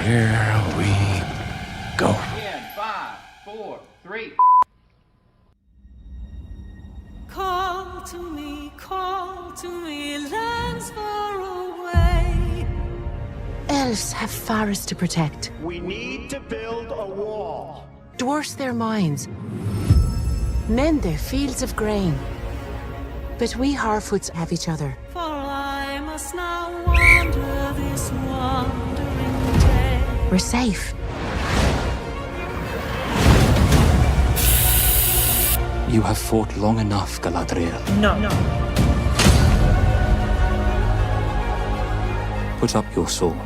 Here we go. In 5, 4, 3. Call to me, lands far away. Elves have forests to protect. We need to build a wall. Dwarfs their mines. Men their fields of grain. But we Harfoots have each other. For I must now wander this wandering day. We're safe. You have fought long enough, Galadriel. No. Put up your sword.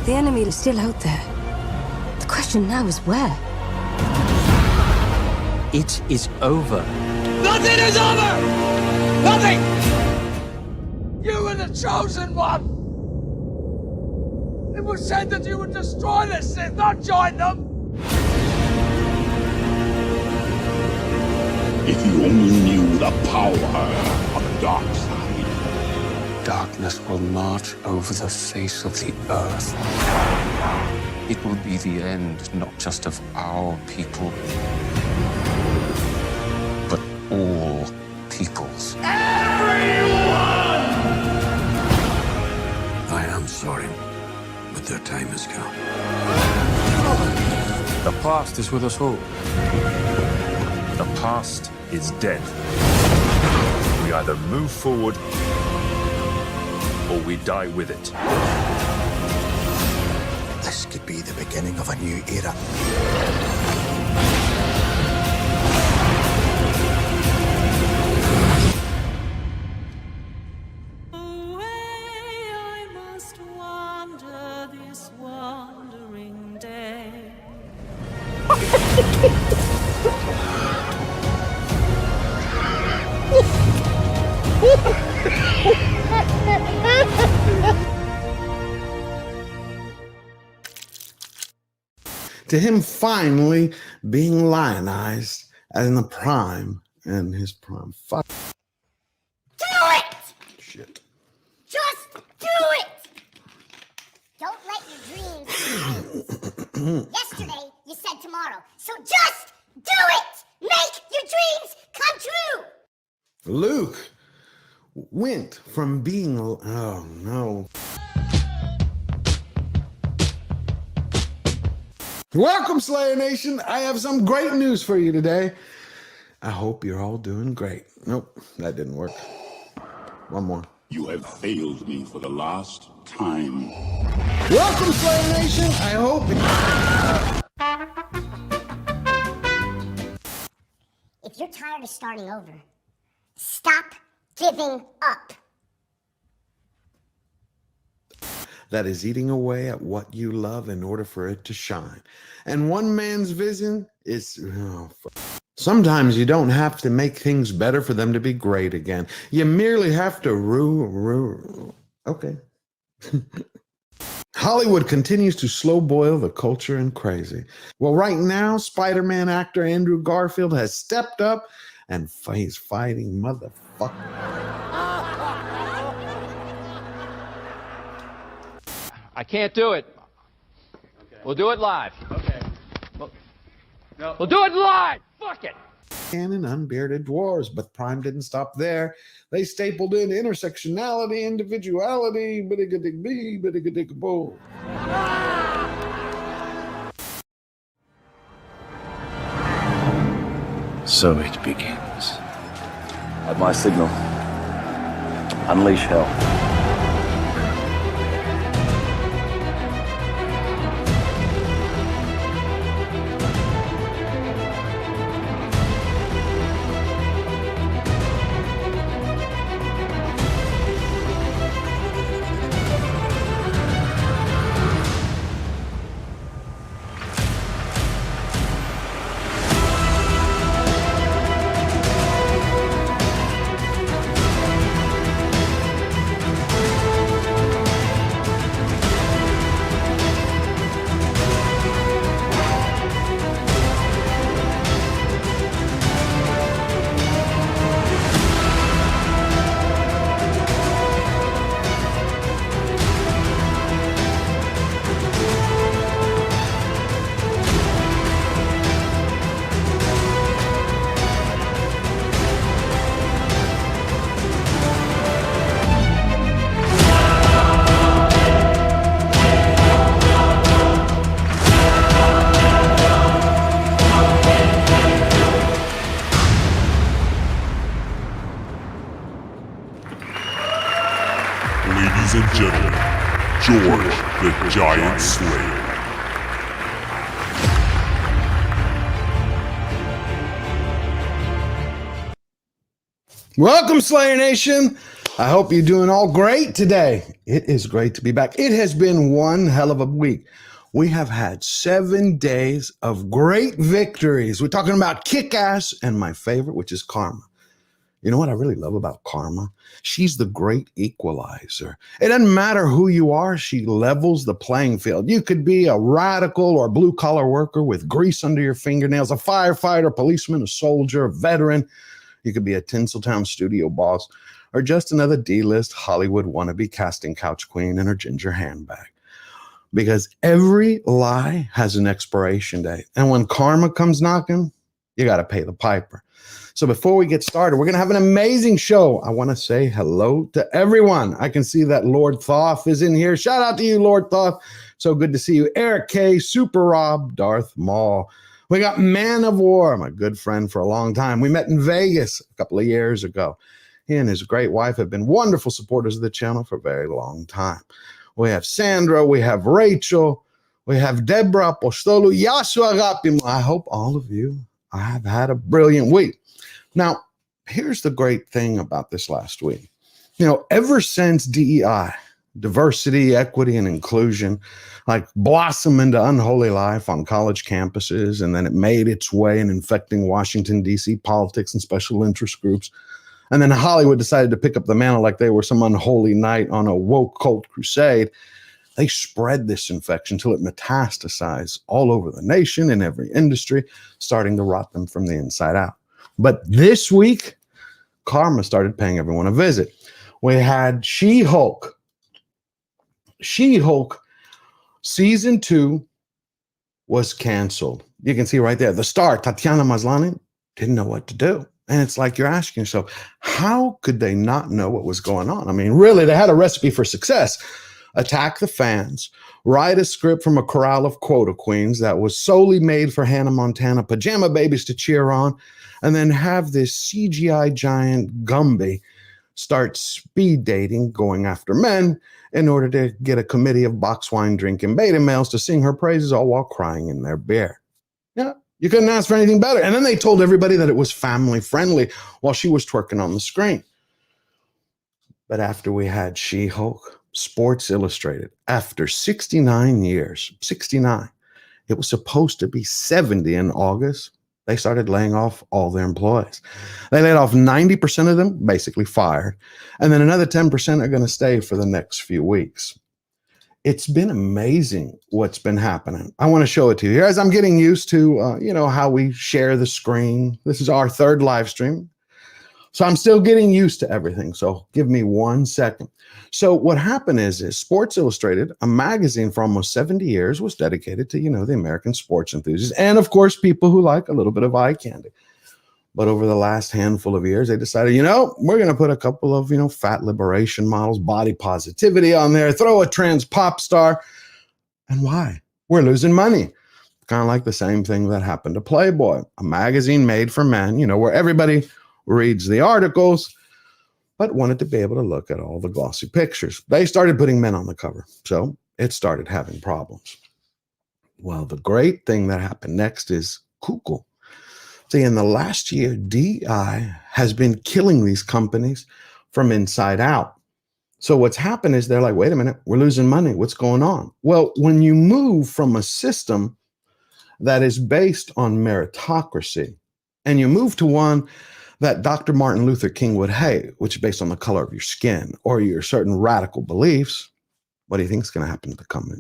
The enemy is still out there. The question now is where? It is over. Nothing is over! Nothing! You were the chosen one! It was said that you would destroy the Sith, not join them! If you only knew the power of the dark side. Darkness will march over the face of the earth. It will be the end, not just of our people, but all peoples. Everyone! I am sorry, but their time has come. The past is with us all. The past is dead. We either move forward or we die with it. This could be the beginning of a new era. Away I must wander this wandering day. To him finally being lionized in the prime and his prime. Fuck. Do it! Shit. Just do it! Don't let your dreams. Yesterday, you said tomorrow. So just do it! Make your dreams come true! Luke went from being, oh no. Welcome, Slayer Nation. I have some great news for you today. I hope you're all doing great. Nope, that didn't work. One more. You have failed me for the last time. Welcome, Slayer Nation. I hope. If you're tired of starting over, stop giving up. That is eating away at what you love in order for it to shine. And one man's vision is... Sometimes you don't have to make things better for them to be great again. You merely have to Okay. Hollywood continues to slow boil the culture and crazy. Well, right now, Spider-Man actor Andrew Garfield has stepped up and he's fighting motherfucker. I can't do it. Okay. We'll do it live. Okay. We'll do it live. Fuck it. And unbearded dwarves, but Prime didn't stop there. They stapled in intersectionality, individuality, biddiga-dig-bee, biddiga-dig-boo. So it begins. At my signal, unleash hell. Ladies and gentlemen, George the Giant Slayer. Welcome, Slayer Nation. I hope you're doing all great today. It is great to be back. It has been one hell of a week. We have had 7 days of great victories. We're talking about Kick-Ass and my favorite, which is Karma. You know what I really love about Karma? She's the great equalizer. It doesn't matter who you are. She levels the playing field. You could be a radical or blue-collar worker with grease under your fingernails, a firefighter, policeman, a soldier, a veteran. You could be a Tinseltown studio boss or just another D-list Hollywood wannabe casting couch queen in her ginger handbag. Because every lie has an expiration date. And when karma comes knocking, you got to pay the piper. So before we get started, we're going to have an amazing show. I want to say hello to everyone. I can see that Lord Thoth is in here. Shout out to you, Lord Thoth. So good to see you. Eric K, Super Rob, Darth Maul. We got Man of War, my good friend for a long time. We met in Vegas a couple of years ago. He and his great wife have been wonderful supporters of the channel for a very long time. We have Sandra, we have Rachel, we have Deborah Apostolu, Yasu Agapimo. I hope all of you have had a brilliant week. Now, here's the great thing about this last week. You know, ever since DEI, diversity, equity, and inclusion, like blossom into unholy life on college campuses, and then it made its way in infecting Washington, D.C. politics and special interest groups. And then Hollywood decided to pick up the mantle like they were some unholy knight on a woke cult crusade. They spread this infection till it metastasized all over the nation in every industry, starting to rot them from the inside out. But this week, karma started paying everyone a visit. We had She-Hulk. She-Hulk season 2 was canceled. You can see right there, the star, Tatiana Maslany, didn't know what to do. And it's like you're asking yourself, how could they not know what was going on? I mean, really, they had a recipe for success. Attack the fans, write a script from a corral of quota queens that was solely made for Hannah Montana pajama babies to cheer on, and then have this CGI giant Gumby start speed dating, going after men in order to get a committee of box wine drinking beta males to sing her praises, all while crying in their beer. Yeah, you couldn't ask for anything better. And then they told everybody that it was family friendly while she was twerking on the screen. But after we had She-Hulk, Sports Illustrated, after 69 years, 69, it was supposed to be 70 in August. They started laying off all their employees. They laid off 90% of them, basically fired. And then another 10% are going to stay for the next few weeks. It's been amazing what's been happening. I want to show it to you here as I'm getting used to, how we share the screen. This is our third live stream. So I'm still getting used to everything. So give me 1 second. So what happened is Sports Illustrated, a magazine for almost 70 years, was dedicated to, the American sports enthusiasts. And of course, people who like a little bit of eye candy. But over the last handful of years, they decided, we're going to put a couple of, fat liberation models, body positivity on there, throw a trans pop star. And why? We're losing money. Kind of like the same thing that happened to Playboy, a magazine made for men, where everybody reads the articles, but wanted to be able to look at all the glossy pictures. They started putting men on the cover, so it started having problems. Well, the great thing that happened next is Google. See, in the last year, DEI has been killing these companies from inside out. So what's happened is they're like, wait a minute, we're losing money. What's going on? Well, when you move from a system that is based on meritocracy and you move to one that Dr. Martin Luther King would hate, which is based on the color of your skin or your certain radical beliefs, what do you think is going to happen to the company?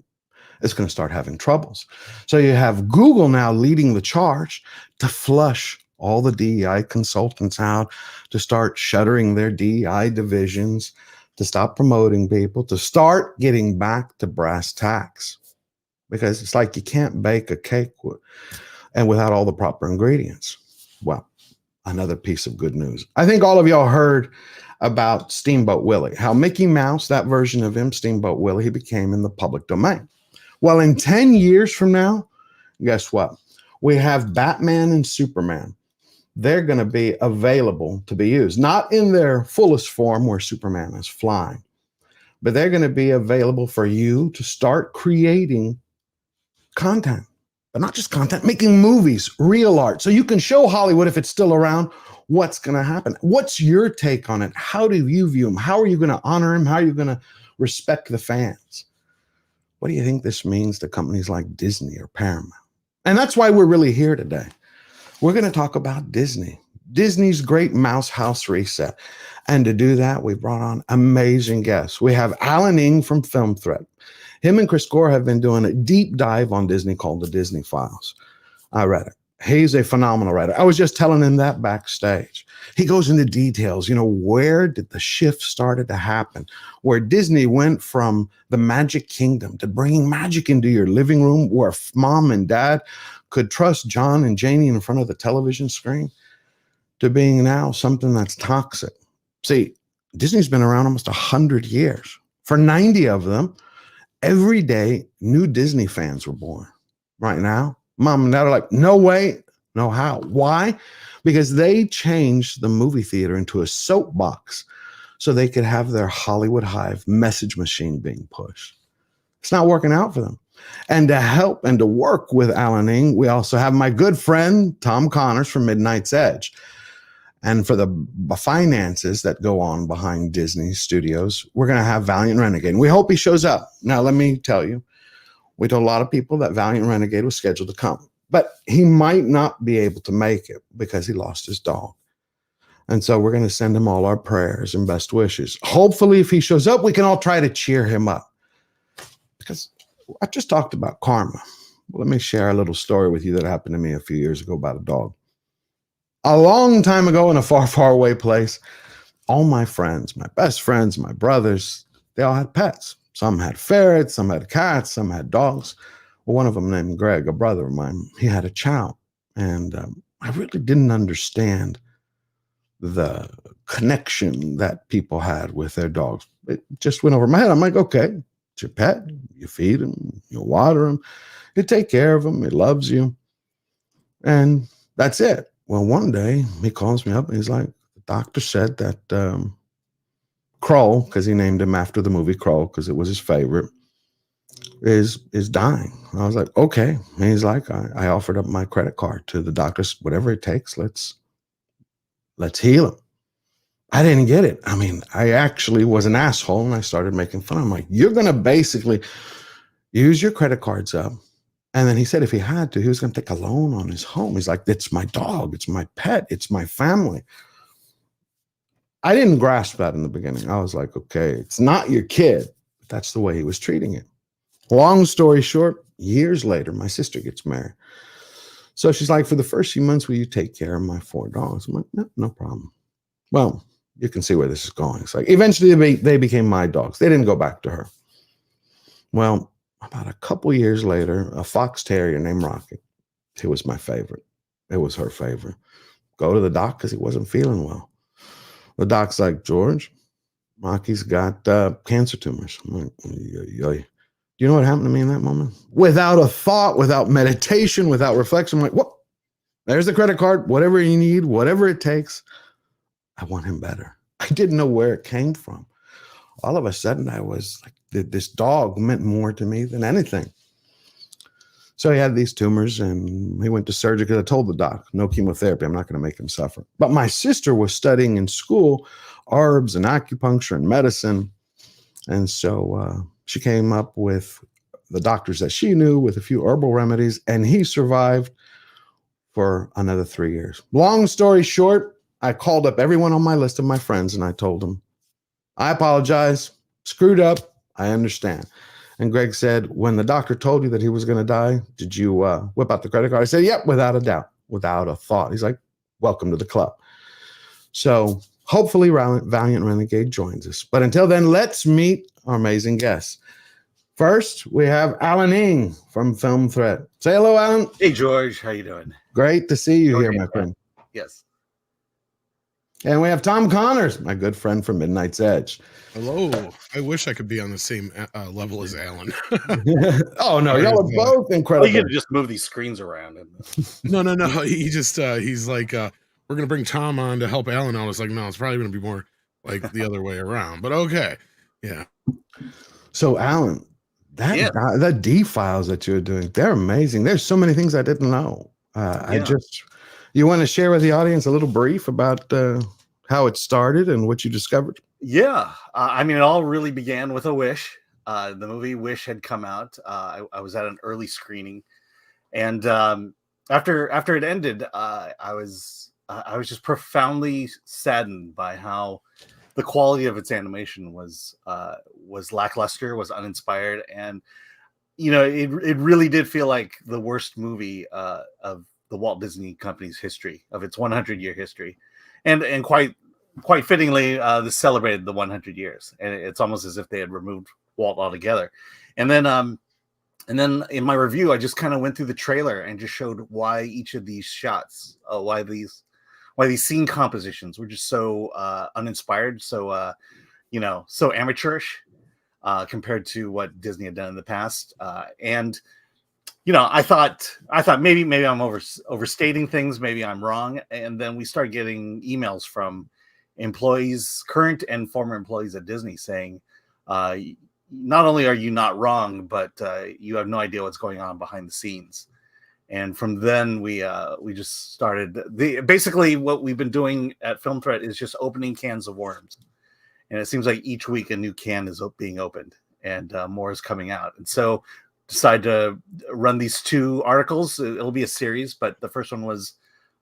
It's going to start having troubles. So you have Google now leading the charge to flush all the DEI consultants out, to start shuttering their DEI divisions, to stop promoting people, to start getting back to brass tacks. Because it's like you can't bake a cake without all the proper ingredients. Well, another piece of good news. I think all of y'all heard about Steamboat Willie, how Mickey Mouse, that version of him, Steamboat Willie, he became in the public domain. Well, in 10 years from now, guess what? We have Batman and Superman. They're going to be available to be used, not in their fullest form where Superman is flying, but they're going to be available for you to start creating content, but not just content, making movies, real art. So you can show Hollywood, if it's still around, what's going to happen. What's your take on it? How do you view him? How are you going to honor him? How are you going to respect the fans? What do you think this means to companies like Disney or Paramount? And that's why we're really here today. We're going to talk about Disney's great Mouse House reset. And to do that, we brought on amazing guests. We have Alan Ng from Film Threat. Him and Chris Gore have been doing a deep dive on Disney called The Disney Files. I read it. He's a phenomenal writer. I was just telling him that backstage. He goes into details, where did the shift started to happen, where Disney went from the Magic Kingdom to bringing magic into your living room, where mom and dad could trust John and Janie in front of the television screen, to being now something that's toxic. See, Disney's been around almost 100 years. For 90 of them, every day, new Disney fans were born. Right now, mom and dad are like, no way, no how. Why? Because they changed the movie theater into a soapbox so they could have their Hollywood Hive message machine being pushed. It's not working out for them. And to help and to work with Alan Ng, we also have my good friend, Tom Connors from Midnight's Edge. And for the finances that go on behind Disney Studios, we're going to have Valiant Renegade. And we hope he shows up. Now, let me tell you, we told a lot of people that Valiant Renegade was scheduled to come, but he might not be able to make it because he lost his dog. And so we're going to send him all our prayers and best wishes. Hopefully, if he shows up, we can all try to cheer him up. Because I just talked about karma. Let me share a little story with you that happened to me a few years ago about a dog. A long time ago in a far, far away place, all my friends, my best friends, my brothers, they all had pets. Some had ferrets, some had cats, some had dogs. Well, one of them named Greg, a brother of mine, he had a chow. And I really didn't understand the connection that people had with their dogs. It just went over my head. I'm like, okay, it's your pet. You feed him, you water him, you take care of him, he loves you. And that's it. Well, one day he calls me up and he's like, the doctor said that Kroll, because he named him after the movie Kroll because it was his favorite, is dying. I was like, okay. And he's like, I offered up my credit card to the doctors, whatever it takes, let's heal him. I didn't get it. I mean, I actually was an asshole and I started making fun. I'm like, you're going to basically use your credit cards up. And then he said if he had to, he was going to take a loan on his home. He's like, it's my dog. It's my pet. It's my family. I didn't grasp that in the beginning. I was like, okay, it's not your kid. But that's the way he was treating it. Long story short, years later, my sister gets married. So she's like, for the first few months, will you take care of my 4 dogs? I'm like, no problem. Well, you can see where this is going. It's like, eventually they became my dogs. They didn't go back to her. Well, about a couple years later, a fox terrier named Rocky. He was my favorite. It was her favorite. Go to the doc because he wasn't feeling well. The doc's like, George, Rocky's got cancer tumors. I'm like, do you know what happened to me in that moment? Without a thought, without meditation, without reflection, I'm like, what? There's the credit card, whatever you need, whatever it takes. I want him better. I didn't know where it came from. All of a sudden, I was like, this dog meant more to me than anything. So he had these tumors and he went to surgery because I told the doc, no chemotherapy. I'm not going to make him suffer. But my sister was studying in school herbs and acupuncture and medicine. And so she came up with the doctors that she knew with a few herbal remedies, and he survived for another 3 years. Long story short, I called up everyone on my list of my friends and I told them, I apologize, screwed up, I understand. And Greg said, when the doctor told you that he was going to die, did you whip out the credit card? I said, yep, without a doubt, without a thought. He's like, welcome to the club. So hopefully Valiant Renegade joins us. But until then, let's meet our amazing guests. First, we have Alan Ng from Film Threat. Say hello, Alan. Hey, George. How you doing? Great to see you here, my friend. Yes. And we have Tom Connors, my good friend from Midnight's Edge. Hello. I wish I could be on the same level as Alan. Oh, no. Y'all are both incredible. Well, you can just move these screens around. No. He just, he's like, we're going to bring Tom on to help Alan out. It's like, no, it's probably going to be more like the other way around. But okay. Yeah. So, Alan, the D files that you're doing, they're amazing. There's so many things I didn't know. You want to share with the audience a little brief about how it started and what you discovered? Yeah. I mean, it all really began with a wish. The movie Wish had come out. I was at an early screening, and after it ended, I was just profoundly saddened by how the quality of its animation was lackluster, was uninspired, and it really did feel like the worst movie of the Walt Disney Company's history, of its 100-year history, and quite fittingly, this celebrated the 100 years, and it's almost as if they had removed Walt altogether. And then in my review, I just kind of went through the trailer and just showed why each of these shots, why these scene compositions were just so uninspired, so so amateurish compared to what Disney had done in the past. And I thought maybe I'm overstating things, maybe I'm wrong. And then we started getting emails from employees, current and former employees at Disney, saying, not only are you not wrong, but you have no idea what's going on behind the scenes. And from then we just started basically what we've been doing at Film Threat is just opening cans of worms. And it seems like each week a new can is being opened and more is coming out. And so decided to run these 2 articles. It'll be a series, but the first one was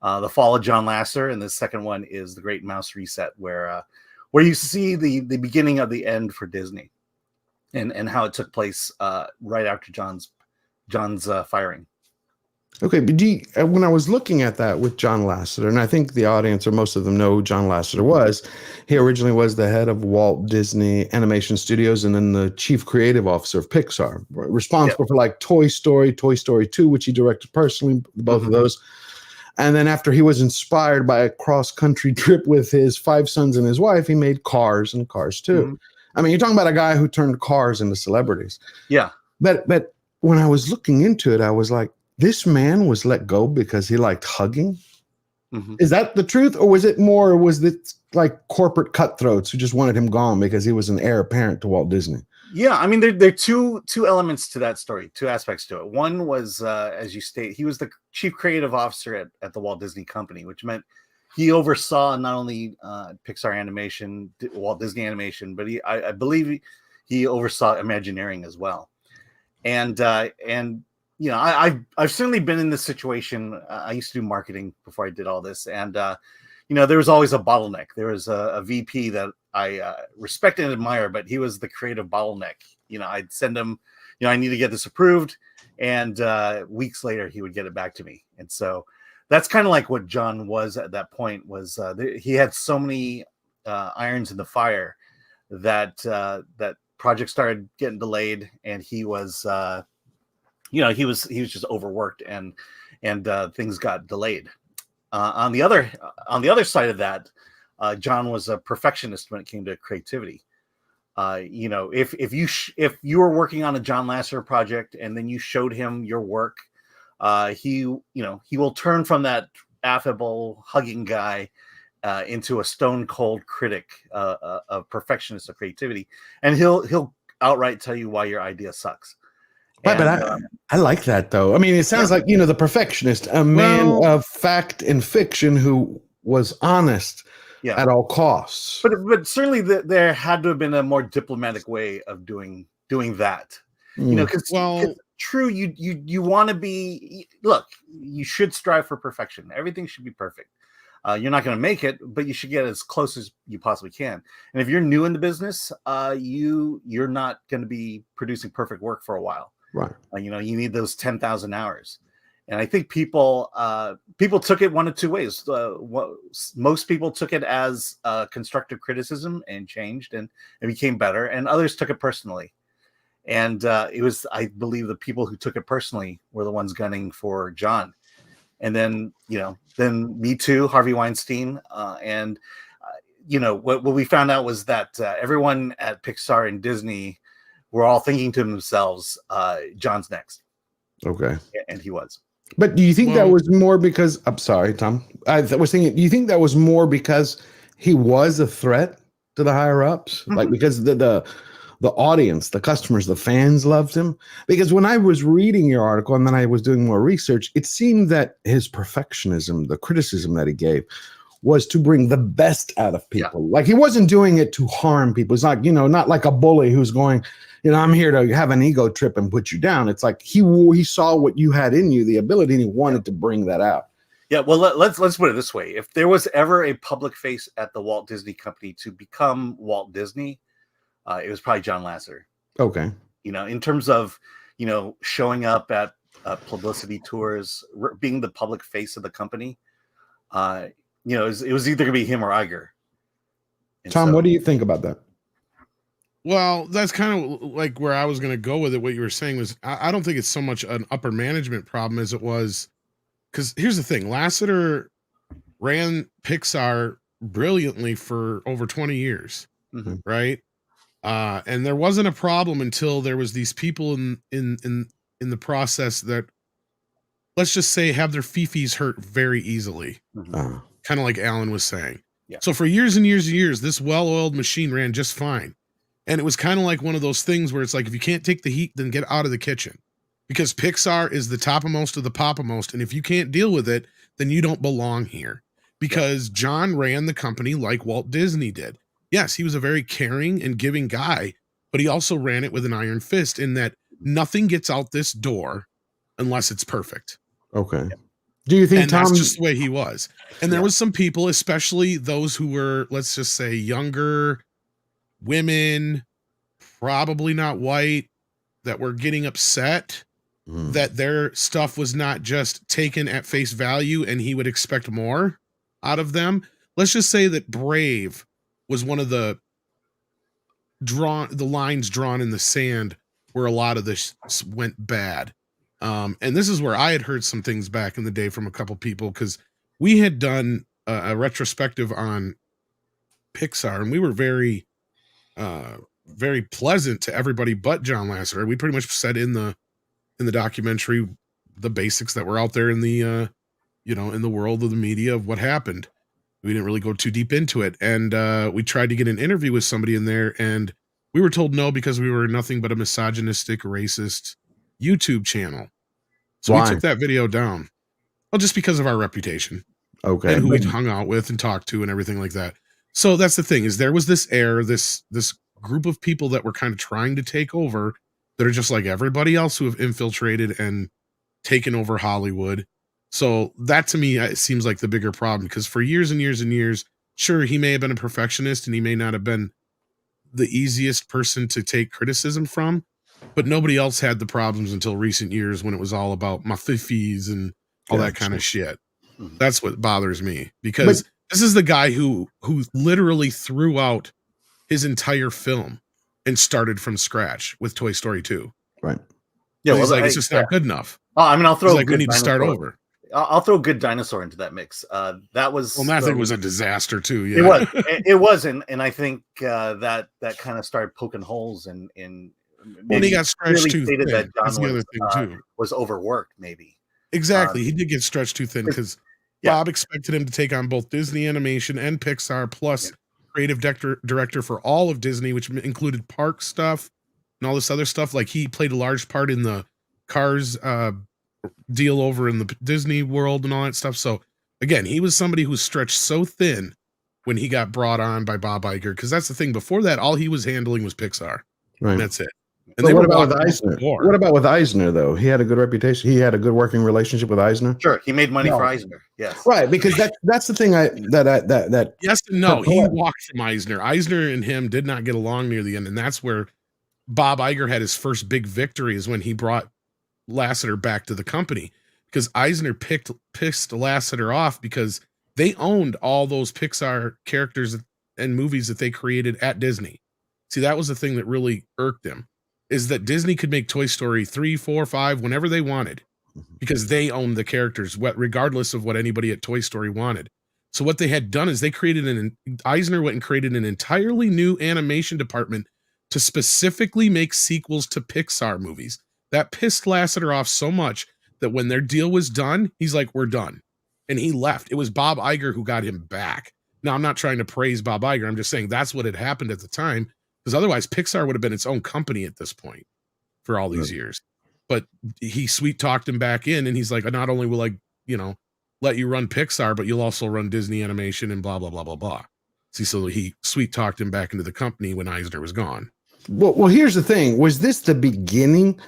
The Fall of John Lasseter, and the second one is The Great Mouse Reset, where you see the beginning of the end for Disney, and how it took place right after John's firing. Okay, but when I was looking at that with John Lasseter, and I think the audience or most of them know who John Lasseter was, he originally was the head of Walt Disney Animation Studios and then the chief creative officer of Pixar, responsible for like Toy Story 2, which he directed personally, both of those. And then after he was inspired by a cross-country trip with his 5 sons and his wife, he made Cars and Cars 2. I mean, you're talking about a guy who turned cars into celebrities. Yeah. But when I was looking into it, I was like, this man was let go because he liked hugging. Is that the truth? Or was it like corporate cutthroats who just wanted him gone because he was an heir apparent to Walt Disney? Yeah, I mean, there are two elements to that story, 2 aspects to it. One was, as you state, he was the chief creative officer at the Walt Disney Company, which meant he oversaw not only Pixar animation, Walt Disney animation, but I believe he oversaw Imagineering as well. And I've certainly been in this situation. I used to do marketing before I did all this, and there was always a bottleneck. There was a VP that I respect and admire, but he was the creative bottleneck. I'd send him, I need to get this approved, and weeks later he would get it back to me. And so that's kind of like what John was at that point. Was he had so many irons in the fire that that project started getting delayed, and he was. He was just overworked, and things got delayed. On the other side of that, John was a perfectionist when it came to creativity. If you were working on a John Lasseter project and then you showed him your work, he will turn from that affable hugging guy into a stone cold critic, a perfectionist of creativity, and he'll outright tell you why your idea sucks. But I like that, though. I mean, it sounds like, the perfectionist, a man of fact and fiction who was honest at all costs. But certainly there had to have been a more diplomatic way of doing that. Because true, you want to be, look, you should strive for perfection. Everything should be perfect. You're not going to make it, but you should get as close as you possibly can. And if you're new in the business, you're not going to be producing perfect work for a while. Right. You need those 10,000 hours. And I think people took it one of 2 ways. Most people took it as constructive criticism and changed and became better. And others took it personally. And it was, I believe, the people who took it personally were the ones gunning for John. And then, then Me Too, Harvey Weinstein. What we found out was that everyone at Pixar and Disney were all thinking to themselves, John's next. Okay. And he was. But do you think that was more because, I'm sorry, Tom. I was thinking, do you think that was more because he was a threat to the higher ups? Like because the the audience, the customers, the fans loved him. Because when I was reading your article and then I was doing more research, it seemed that his perfectionism, the criticism that he gave, was to bring the best out of people. Like he wasn't doing it to harm people. It's not, not like a bully who's going, I'm here to have an ego trip and put you down. It's like he saw what you had in you, the ability, and he wanted to bring that out. Yeah, well, let's put it this way: if there was ever a public face at the Walt Disney Company to become Walt Disney, it was probably John Lasseter. Okay, in terms of showing up at publicity tours, being the public face of the company, it was either gonna be him or Iger. And Tom, what do you think about that? Well, that's kind of like where I was going to go with it. What you were saying was, I don't think it's so much an upper management problem as it was, because here's the thing: Lasseter ran Pixar brilliantly for over 20 years, right? And there wasn't a problem until there was these people in the process that, let's just say, have their fifis hurt very easily, kind of like Alan was saying. Yeah. So for years and years and years, this well-oiled machine ran just fine. And it was kind of like one of those things where it's like, if you can't take the heat, then get out of the kitchen, because Pixar is the topmost of the popmost. And if you can't deal with it, then you don't belong here, because John ran the company like Walt Disney did. Yes, he was a very caring and giving guy, but he also ran it with an iron fist, in that nothing gets out this door unless it's perfect. Okay. Do you think that's just the way he was? And there was some people, especially those who were, let's just say, younger women, probably not white, that were getting upset that their stuff was not just taken at face value and he would expect more out of them. Let's just say that Brave was one of the lines drawn in the sand where a lot of this went bad. And this is where I had heard some things back in the day from a couple people, because we had done a retrospective on Pixar, and we were very pleasant to everybody but John Lasseter. We pretty much said in the documentary the basics that were out there in the in the world of the media of what happened. We didn't really go too deep into it, and we tried to get an interview with somebody in there, and we were told no, because we were nothing but a misogynistic, racist YouTube channel. So we took that video down. Well, just because of our reputation. Okay. And who we hung out with and talked to and everything like that. So that's the thing, is there was this air, this group of people that were kind of trying to take over, that are just like everybody else who have infiltrated and taken over Hollywood. So that, to me, it seems like the bigger problem, because for years and years and years, sure, he may have been a perfectionist and he may not have been the easiest person to take criticism from, but nobody else had the problems until recent years, when it was all about my fifis and all that kind of shit. That's what bothers me, because this is the guy who literally threw out his entire film and started from scratch with Toy Story 2. Right. Yeah, he's like, it's just not good enough. I mean, I'll throw. We need to start over. I'll throw Good Dinosaur into that mix. That was that thing was a disaster too. Yeah, it was, and I think that kind of started poking holes in. When he got stretched too thin, that that's the other thing too. Was overworked, maybe. Exactly, he did get stretched too thin, because Bob expected him to take on both Disney Animation and Pixar, plus creative director for all of Disney, which included park stuff and all this other stuff. Like, he played a large part in the Cars deal over in the Disney world and all that stuff. So again, he was somebody who was stretched so thin when he got brought on by Bob Iger, because that's the thing. Before that, all he was handling was Pixar. Right. And that's it. And what about with Eisner? What about with Eisner, though? He had a good reputation. He had a good working relationship with Eisner. Sure, he made money for Eisner. Yes, right. Because that's the thing. That yes and no. He walked from Eisner. Eisner and him did not get along near the end, and that's where Bob Iger had his first big victory, is when he brought Lasseter back to the company, because Eisner pissed Lasseter off, because they owned all those Pixar characters and movies that they created at Disney. See, that was the thing that really irked him, is that Disney could make Toy Story 3, 4, 5 whenever they wanted, because they owned the characters, regardless of what anybody at Toy Story wanted. So what they had done is they created Eisner went and created an entirely new animation department to specifically make sequels to Pixar movies. That pissed Lasseter off so much that when their deal was done, he's like, we're done. And he left. It was Bob Iger who got him back. Now, I'm not trying to praise Bob Iger. I'm just saying that's what had happened at the time, because otherwise Pixar would have been its own company at this point for all these years. But he sweet talked him back in, and he's like, not only will I, let you run Pixar, but you'll also run Disney Animation and blah blah blah blah blah. See, so he sweet talked him back into the company when Eisner was gone. Well, here's the thing: was this the beginning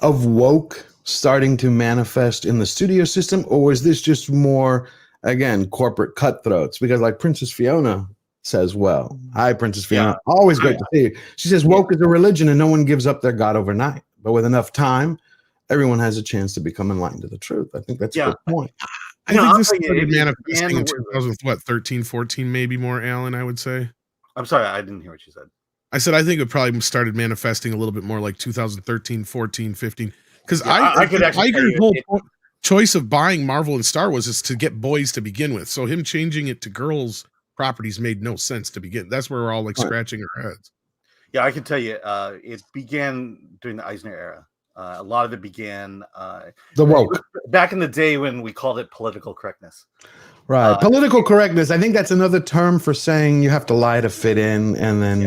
of woke starting to manifest in the studio system, or was this just more, again, corporate cutthroats? Because like Princess Fiona says, well, hi, Princess Fiona, always great to see you. She says, woke is a religion and no one gives up their God overnight. But with enough time, everyone has a chance to become enlightened to the truth. I think that's a good point. I think this started manifesting in 2013, 14, maybe more, Alan, I would say. I'm sorry, I didn't hear what you said. I said I think it probably started manifesting a little bit more like 2013, 14, 15. Because Iger's whole choice of buying Marvel and Star Wars is to get boys to begin with. So him changing it to girls' properties made no sense to begin. That's where we're all like scratching our heads. Yeah, I can tell you, it began during the Eisner era. A lot of it began the woke back in the day when we called it political correctness. Right. Political correctness. I think that's another term for saying you have to lie to fit in. And then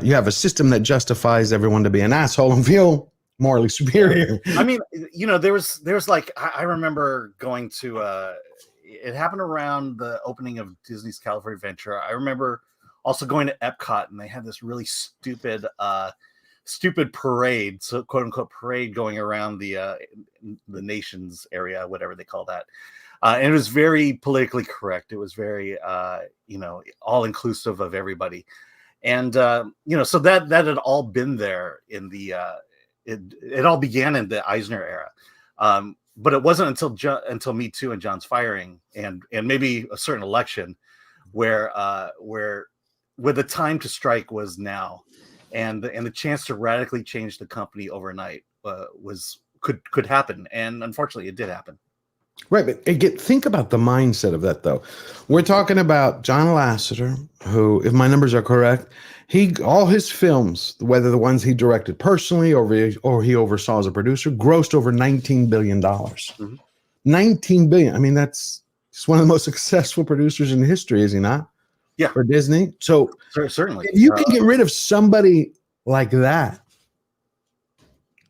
you have a system that justifies everyone to be an asshole and feel morally superior. I mean, there was like, I remember going to, it happened around the opening of Disney's California Adventure. I remember also going to Epcot, and they had this really stupid parade, so quote unquote parade, going around the nations area, whatever they call that. And it was very politically correct. It was very, all inclusive of everybody. And, so that had all been there in the, it all began in the Eisner era. But it wasn't until Me Too and John's firing and maybe a certain election where the time to strike was now. And the chance to radically change the company overnight could happen. And unfortunately it did happen. Right, but think about the mindset of that, though. We're talking about John Lasseter, who, if my numbers are correct, all his films, whether the ones he directed personally or he oversaw as a producer, grossed over $19 billion. Mm-hmm. $19 billion. I mean, he's one of the most successful producers in history, is he not? Yeah, for Disney. So certainly, if you can get rid of somebody like that,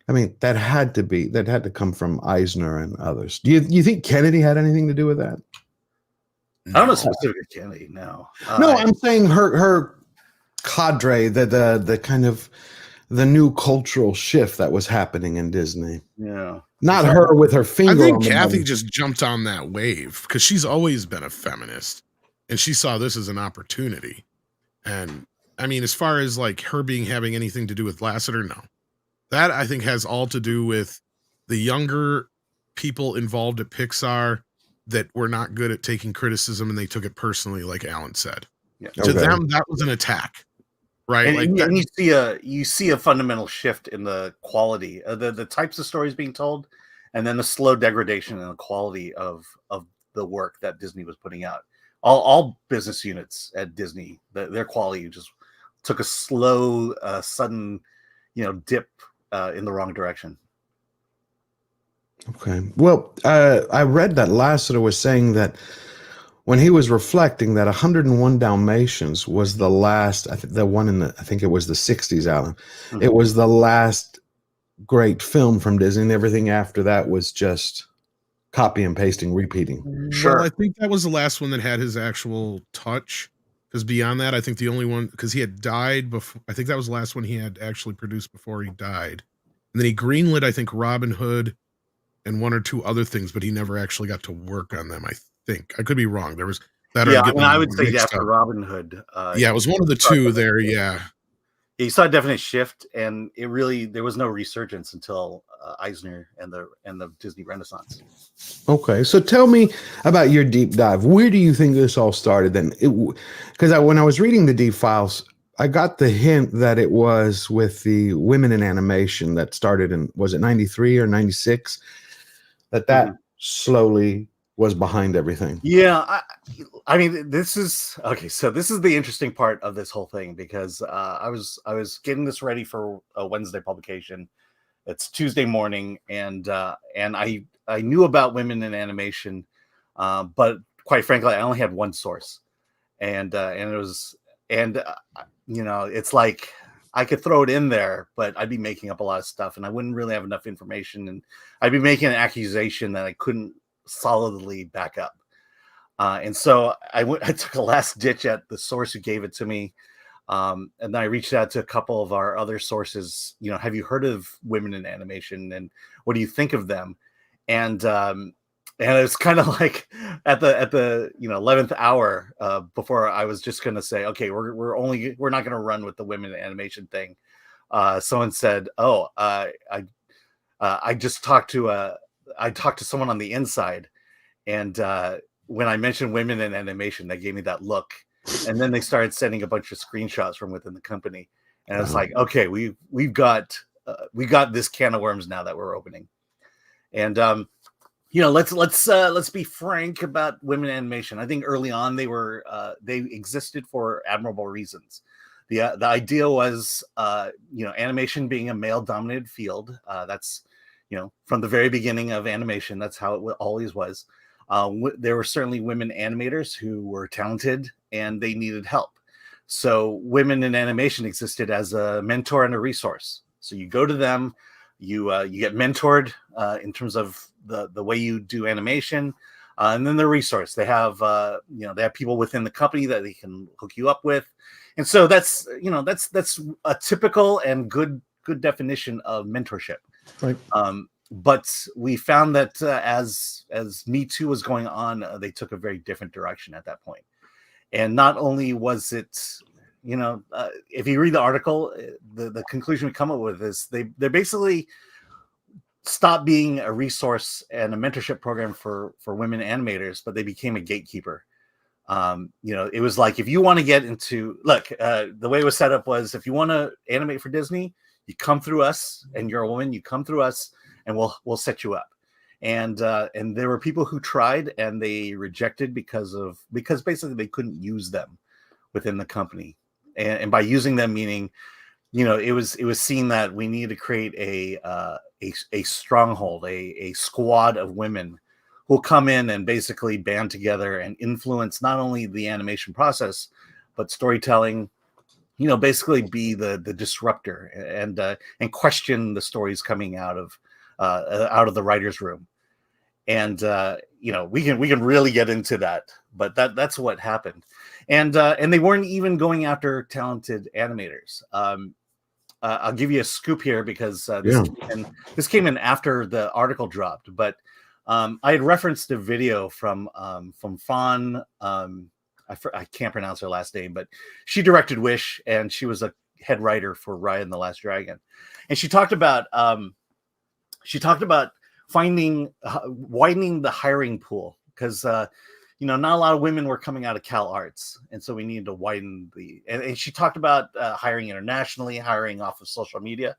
I mean, that had to come from Eisner and others. Do you think Kennedy had anything to do with that? I don't know specifically Kennedy. No, I'm saying her cadre, the kind of the new cultural shift that was happening in Disney. Yeah, not her with her finger. I think Kathy just jumped on that wave because she's always been a feminist, and she saw this as an opportunity. And I mean, as far as like her having anything to do with Lasseter, no. That, I think, has all to do with the younger people involved at Pixar that were not good at taking criticism, and they took it personally, like Alan said. Yeah. To them, that was an attack, right? And you see a fundamental shift in the quality, the types of stories being told, and then the slow degradation in the quality of the work that Disney was putting out. All business units at Disney, their quality just took a slow, sudden, dip in the wrong direction. Okay. Well, I read that Lasseter was saying that when he was reflecting that 101 Dalmatians was the last, I think it was the 60s, Alan. Mm-hmm. It was the last great film from Disney, and everything after that was just copy and pasting, repeating. Sure. Well, I think that was the last one that had his actual touch. Because beyond that, I think the only one, because he had died before, I think that was the last one he had actually produced before he died. And then he greenlit, I think, Robin Hood and one or two other things, but he never actually got to work on them, I think. I could be wrong. There was that. Yeah, I would say after Robin Hood. Yeah, it was one of the two there, yeah. You saw a definite shift, and there was no resurgence until Eisner and the Disney Renaissance. Okay, so tell me about your deep dive. Where do you think this all started then? Because when I was reading the D files, I got the hint that it was with the women in animation that started in, was it 93 or 96? That slowly was behind everything. Yeah, I mean, this is okay. So this is the interesting part of this whole thing, because I was getting this ready for a Wednesday publication. It's Tuesday morning, and I knew about women in animation, but quite frankly, I only had one source, and it was it's like I could throw it in there, but I'd be making up a lot of stuff, and I wouldn't really have enough information, and I'd be making an accusation that I couldn't solidly back up. And so I took a last ditch at the source who gave it to me. And then I reached out to a couple of our other sources. You know, have you heard of women in animation, and what do you think of them? And it's kind of like at the 11th hour, before I was just going to say, okay, we're not going to run with the women in animation thing. Someone said, oh, I just talked to someone on the inside, and when I mentioned women in animation, they gave me that look. And then they started sending a bunch of screenshots from within the company, and it's like, okay, we've got this can of worms now that we're opening. And let's be frank about women in animation. I think early on they existed for admirable reasons. The idea was animation being a male dominated field. That's from the very beginning of animation, that's how it always was. There were certainly women animators who were talented and they needed help. So women in animation existed as a mentor and a resource. So you go to them, you get mentored in terms of the way you do animation, and then the resource. They have they have people within the company that they can hook you up with, and so that's a typical and good definition of mentorship. Right. But we found that as Me Too was going on, they took a very different direction at that point. And not only was it, if you read the article, the conclusion we come up with is they basically stopped being a resource and a mentorship program for women animators, but they became a gatekeeper. It was like, if you want to get into, the way it was set up was, if you want to animate for Disney, you come through us, and you're a woman, you come through us, and we'll set you up. And there were people who tried and they rejected because basically they couldn't use them within the company. And by using them, meaning, it was seen that we needed to create a stronghold, a squad of women who'll come in and basically band together and influence not only the animation process, but storytelling, basically be the disruptor and question the stories coming out of the writer's room. And we can really get into that, but that's what happened. And they weren't even going after talented animators. I'll give you a scoop here, because this came in after the article dropped, but I had referenced a video from Fawn. I can't pronounce her last name, but she directed Wish, and she was a head writer for Raya and the Last Dragon. And she talked about widening the hiring pool, because not a lot of women were coming out of Cal Arts, and so we needed to widen and she talked about hiring internationally, hiring off of social media,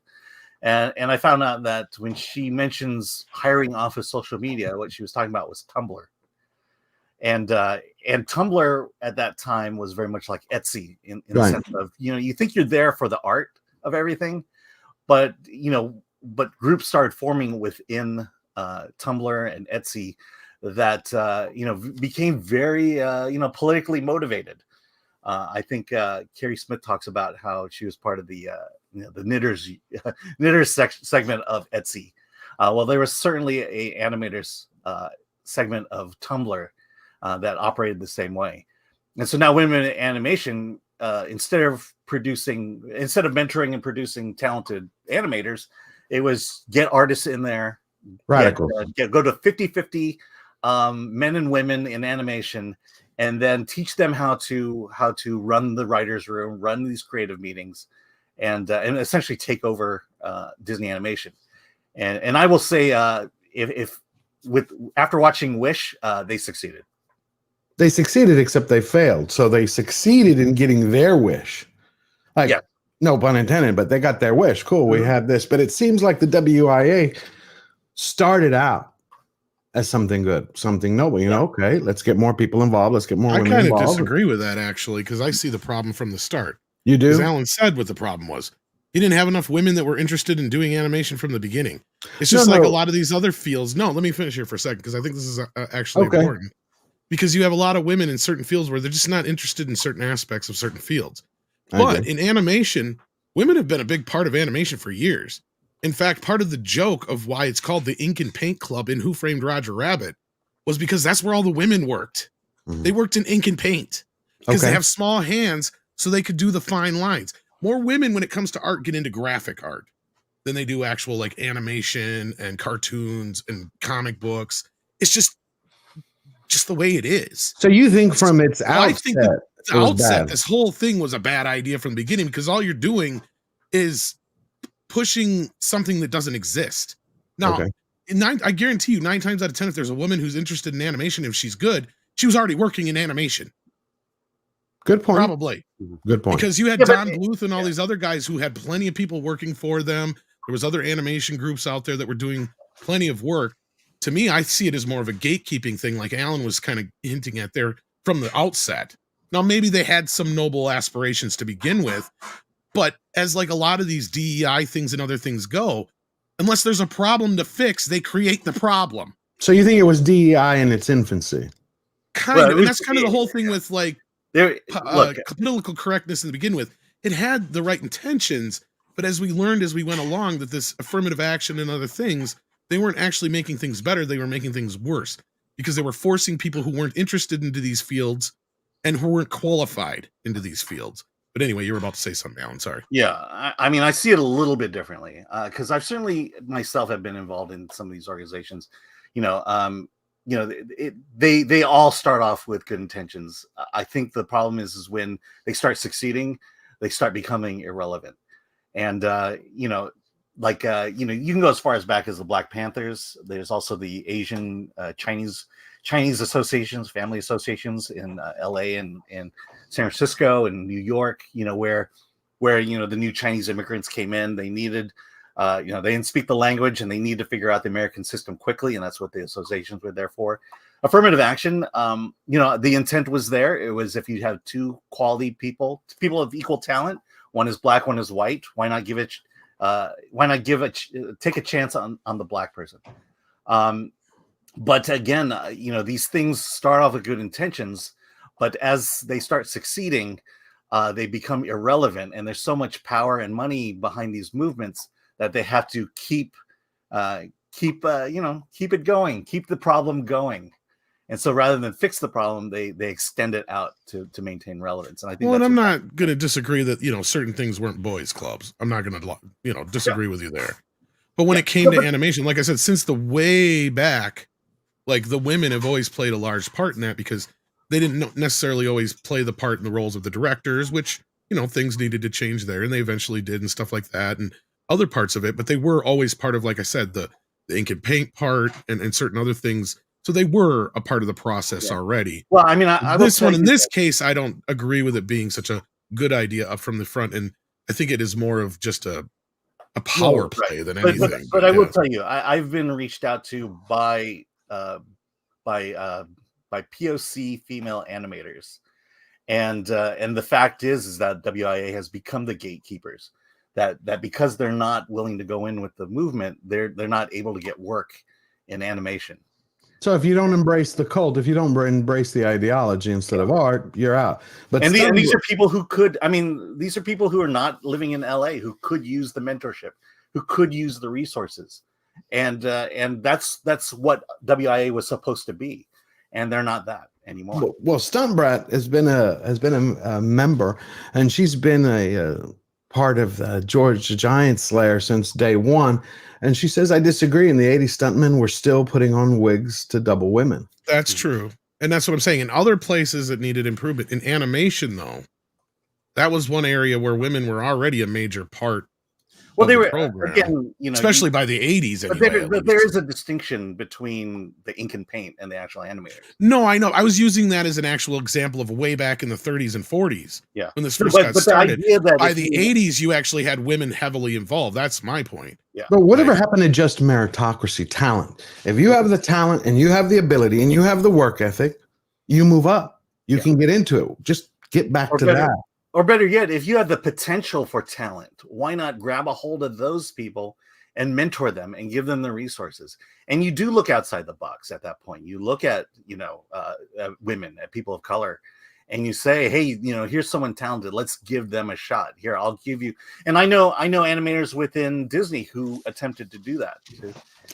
and I found out that when she mentions hiring off of social media, what she was talking about was Tumblr. And Tumblr at that time was very much like Etsy in the sense of, you think you're there for the art of everything, but groups started forming within Tumblr and Etsy that became very politically motivated. I think Carrie Smith talks about how she was part of the knitters segment of Etsy. Well, there was certainly a animators segment of Tumblr that operated the same way. And so now women in animation, instead of mentoring and producing talented animators, it was get artists in there, radical, go to 50-50 men and women in animation, and then teach them how to run the writer's room, run these creative meetings, and essentially take over Disney Animation. And I will say, after watching Wish, they succeeded. They succeeded, except they failed. So they succeeded in getting their wish. No pun intended, but they got their wish. Cool, we had this. But it seems like the WIA started out as something good, something noble. Okay, let's get more people involved. Let's get more women involved. I kind of disagree with that, actually, because I see the problem from the start. You do? As Alan said what the problem was. He didn't have enough women that were interested in doing animation from the beginning. It's just a lot of these other fields. No, let me finish here for a second, because I think this is actually important. Because you have a lot of women in certain fields where they're just not interested in certain aspects of certain fields. But in animation, women have been a big part of animation for years. In fact, part of the joke of why it's called the Ink and Paint Club in Who Framed Roger Rabbit was because that's where all the women worked. They worked in ink and paint because they have small hands, so they could do the fine lines. More women, when it comes to art, get into graphic art than they do actual like animation and cartoons and comic books. It's just the way it is. So you think from its outset, I think the outset, this whole thing was a bad idea from the beginning, because all you're doing is pushing something that doesn't exist. Now, I guarantee you 9 times out of 10, if there's a woman who's interested in animation, if she's good, she was already working in animation. Good point. Probably. Good point. Because you had Don Bluth and all these other guys who had plenty of people working for them. There was other animation groups out there that were doing plenty of work. To me, I see it as more of a gatekeeping thing, like Alan was kind of hinting at there from the outset. Now, maybe they had some noble aspirations to begin with, but as like a lot of these DEI things and other things go, unless there's a problem to fix, they create the problem. So you think it was DEI in its infancy? Kind of, and that's kind of the whole thing with like political correctness in the begin with. It had the right intentions, but as we learned as we went along that this affirmative action and other things, they weren't actually making things better, they were making things worse, because they were forcing people who weren't interested into these fields and who weren't qualified into these fields. But anyway, you were about to say something, Alan. Sorry. Yeah, I mean, I see it a little bit differently because I've certainly myself have been involved in some of these organizations. They all start off with good intentions. I think the problem is when they start succeeding, they start becoming irrelevant. And you can go as far as back as the Black Panthers. There's also the Asian Chinese associations, family associations in LA and San Francisco and New York, where the new Chinese immigrants came in. They needed, they didn't speak the language and they need to figure out the American system quickly. And that's what the associations were there for. Affirmative action, the intent was there. It was if you have two quality people of equal talent, one is Black, one is white, why not take a chance on the Black person? But again, these things start off with good intentions, but as they start succeeding, they become irrelevant. And there's so much power and money behind these movements that they have to keep it going, keep the problem going. And so rather than fix the problem, they extend it out to maintain relevance. And I think I'm not going to disagree that, certain things weren't boys clubs. I'm not going to, disagree with you there. But when it came to animation, like I said, since the way back, like the women have always played a large part in that, because they didn't necessarily always play the part in the roles of the directors, which, things needed to change there, and they eventually did and stuff like that and other parts of it. But they were always part of, like I said, the ink and paint part and certain other things. So they were a part of the process already. Well, I mean, in this case, I don't agree with it being such a good idea up from the front. And I think it is more of just a power play than anything. But I will tell you, I've been reached out to by POC female animators, and the fact is that WIA has become the gatekeepers. That because they're not willing to go in with the movement, they're not able to get work in animation. So if you don't embrace the cult, if you don't embrace the ideology instead of art, you're out. But these are people who could, these are people who are not living in LA, who could use the mentorship, who could use the resources. And that's what WIA was supposed to be. And they're not that anymore. Well, Stunt Brat has been a member, and she's been a part of George the Giant Slayer since day one. And she says, I disagree. In the 80s, stuntmen were still putting on wigs to double women. That's true. And that's what I'm saying. In other places that needed improvement, in animation, though, that was one area where women were already a major part. Well, they were program, again, especially by the 80s. Anyway, but there is a distinction between the ink and paint and the actual animators. No, I know. I was using that as an actual example of way back in the 30s and 40s. Yeah, when this first got started. By the 80s, you actually had women heavily involved. That's my point. Yeah. But whatever happened to just meritocracy, talent? If you have the talent and you have the ability and you have the work ethic, you move up. You can get into it. Just get back to that. Or better yet, if you have the potential for talent, why not grab a hold of those people and mentor them and give them the resources? And you do look outside the box at that point. You look at, women, at people of color, and you say, hey, you know, here's someone talented, let's give them a shot. Here, I'll give you. And I know animators within Disney who attempted to do that too.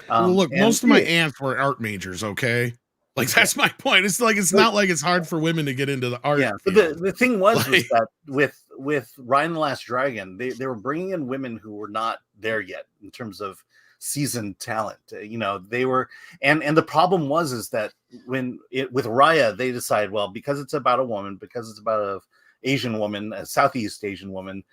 Well, look, most of my aunts were art majors, okay? Like, that's my point. It's like, it's not like it's hard for women to get into the art. Yeah, but the thing was that with Raya and the Last Dragon, they were bringing in women who were not there yet in terms of seasoned talent. You know, they were, and the problem was that with Raya, they decided, well, because it's about a woman, because it's about a Asian woman, a Southeast Asian woman,